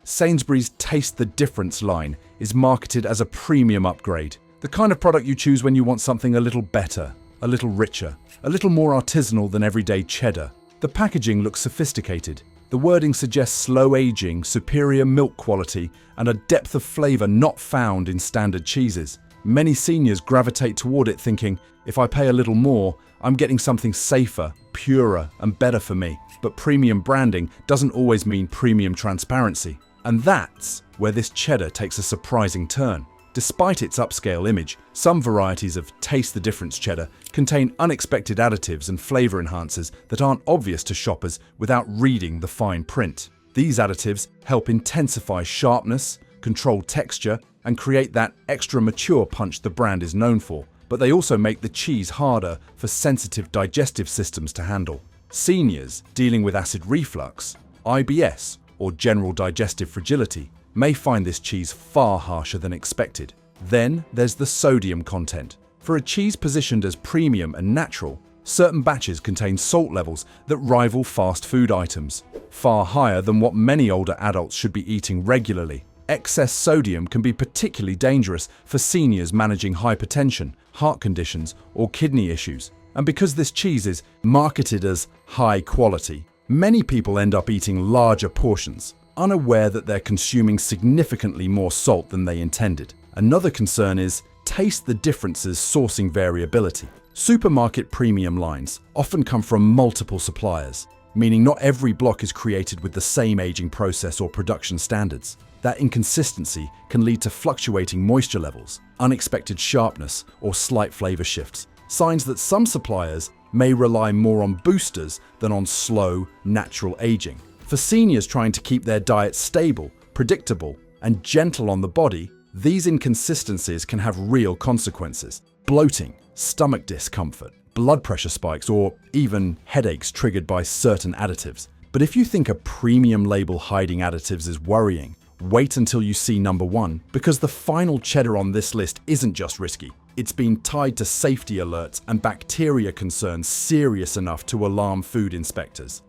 Sainsbury's Taste the Difference line is marketed as a premium upgrade, the kind of product you choose when you want something a little better, a little richer, a little more artisanal than everyday cheddar. The packaging looks sophisticated. The wording suggests slow aging, superior milk quality, and a depth of flavor not found in standard cheeses. Many seniors gravitate toward it thinking, if I pay a little more, I'm getting something safer, purer, and better for me. But premium branding doesn't always mean premium transparency. And that's where this cheddar takes a surprising turn. Despite its upscale image, some varieties of Taste the Difference cheddar contain unexpected additives and flavor enhancers that aren't obvious to shoppers without reading the fine print. These additives help intensify sharpness, control texture, and create that extra mature punch the brand is known for, but they also make the cheese harder for sensitive digestive systems to handle. Seniors dealing with acid reflux, IBS, or general digestive fragility may find this cheese far harsher than expected. Then there's the sodium content. For a cheese positioned as premium and natural, certain batches contain salt levels that rival fast food items, far higher than what many older adults should be eating regularly. Excess sodium can be particularly dangerous for seniors managing hypertension, heart conditions, or kidney issues. And because this cheese is marketed as high quality, many people end up eating larger portions, unaware that they're consuming significantly more salt than they intended. Another concern is Taste the Difference's sourcing variability. Supermarket premium lines often come from multiple suppliers, meaning not every block is created with the same aging process or production standards. That inconsistency can lead to fluctuating moisture levels, unexpected sharpness, or slight flavor shifts, signs that some suppliers may rely more on boosters than on slow, natural aging. For seniors trying to keep their diet stable, predictable, and gentle on the body, these inconsistencies can have real consequences. Bloating, stomach discomfort, blood pressure spikes, or even headaches triggered by certain additives. But if you think a premium label hiding additives is worrying, wait until you see number 1, because the final cheddar on this list isn't just risky. It's been tied to safety alerts and bacteria concerns serious enough to alarm food inspectors.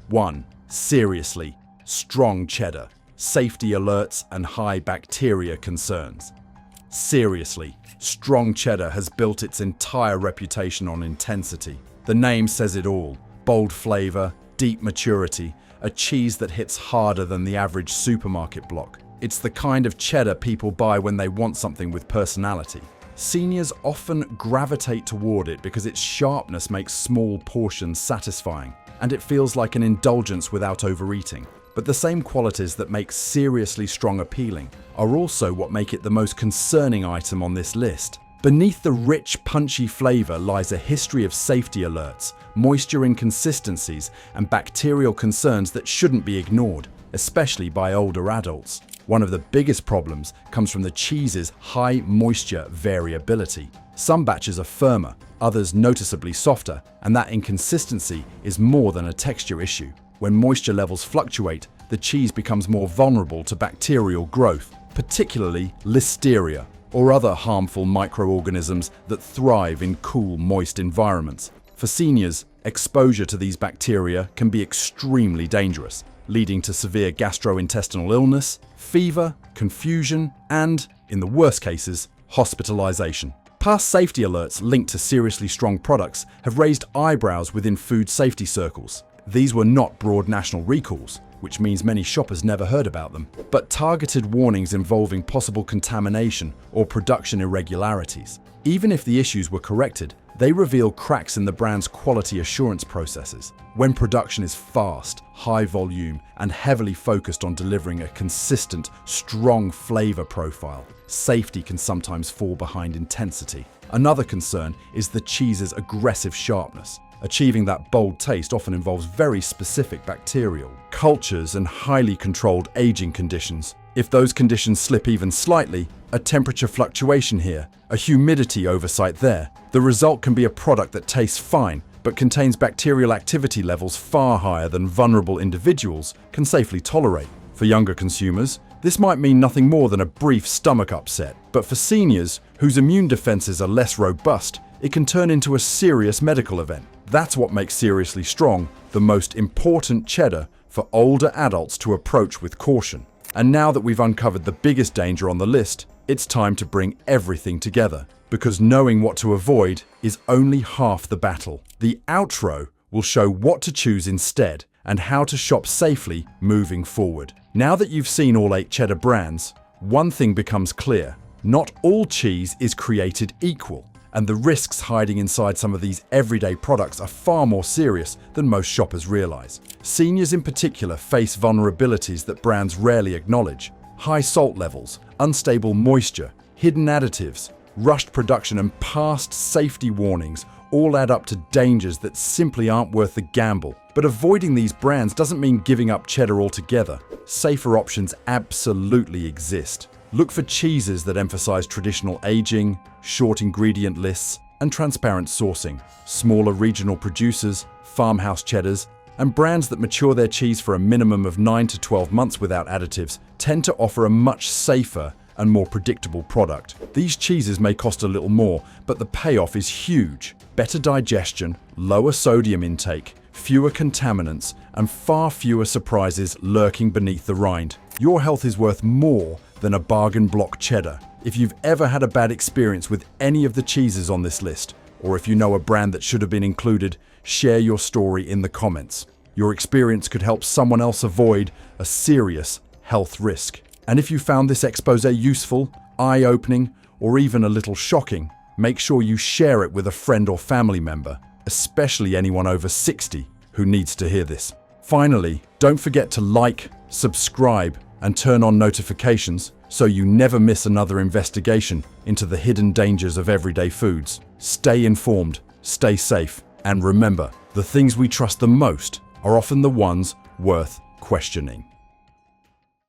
1. Seriously strong cheddar, safety alerts and high bacteria concerns. Seriously strong cheddar has built its entire reputation on intensity. The name says it all: bold flavor, deep maturity, a cheese that hits harder than the average supermarket block. It's the kind of cheddar people buy when they want something with personality. Seniors often gravitate toward it because its sharpness makes small portions satisfying, and it feels like an indulgence without overeating. But the same qualities that make seriously strong appealing are also what make it the most concerning item on this list. Beneath the rich, punchy flavor lies a history of safety alerts, moisture inconsistencies, and bacterial concerns that shouldn't be ignored, especially by older adults. One of the biggest problems comes from the cheese's high moisture variability. Some batches are firmer, others noticeably softer, and that inconsistency is more than a texture issue. When moisture levels fluctuate, the cheese becomes more vulnerable to bacterial growth, particularly Listeria, or other harmful microorganisms that thrive in cool, moist environments. For seniors, exposure to these bacteria can be extremely dangerous, leading to severe gastrointestinal illness, fever, confusion, and, in the worst cases, hospitalization. Past safety alerts linked to seriously strong products have raised eyebrows within food safety circles. These were not broad national recalls, which means many shoppers never heard about them, but targeted warnings involving possible contamination or production irregularities. Even if the issues were corrected, they reveal cracks in the brand's quality assurance processes. When production is fast, high volume, and heavily focused on delivering a consistent, strong flavor profile, safety can sometimes fall behind intensity. Another concern is the cheese's aggressive sharpness. Achieving that bold taste often involves very specific bacterial cultures and highly controlled aging conditions. If those conditions slip even slightly, a temperature fluctuation here, a humidity oversight there, the result can be a product that tastes fine but contains bacterial activity levels far higher than vulnerable individuals can safely tolerate. For younger consumers, this might mean nothing more than a brief stomach upset, but for seniors whose immune defenses are less robust, it can turn into a serious medical event. That's what makes Seriously Strong the most important cheddar for older adults to approach with caution. And now that we've uncovered the biggest danger on the list, it's time to bring everything together, because knowing what to avoid is only half the battle. The outro will show what to choose instead and how to shop safely moving forward. Now that you've seen all 8 cheddar brands, one thing becomes clear: not all cheese is created equal, and the risks hiding inside some of these everyday products are far more serious than most shoppers realize. Seniors in particular face vulnerabilities that brands rarely acknowledge. High salt levels, unstable moisture, hidden additives, rushed production, and past safety warnings all add up to dangers that simply aren't worth the gamble. But avoiding these brands doesn't mean giving up cheddar altogether. Safer options absolutely exist. Look for cheeses that emphasize traditional aging, short ingredient lists, and transparent sourcing. Smaller regional producers, farmhouse cheddars, and brands that mature their cheese for a minimum of 9 to 12 months without additives tend to offer a much safer and more predictable product. These cheeses may cost a little more, but the payoff is huge. Better digestion, lower sodium intake, fewer contaminants, and far fewer surprises lurking beneath the rind. Your health is worth more than a bargain block cheddar. If you've ever had a bad experience with any of the cheeses on this list, or if you know a brand that should have been included, share your story in the comments. Your experience could help someone else avoid a serious health risk. And if you found this expose useful, eye-opening, or even a little shocking, make sure you share it with a friend or family member, especially anyone over 60 who needs to hear this. Finally, don't forget to like, subscribe, and turn on notifications so you never miss another investigation into the hidden dangers of everyday foods. Stay informed, stay safe, And remember, the things we trust the most are often the ones worth questioning.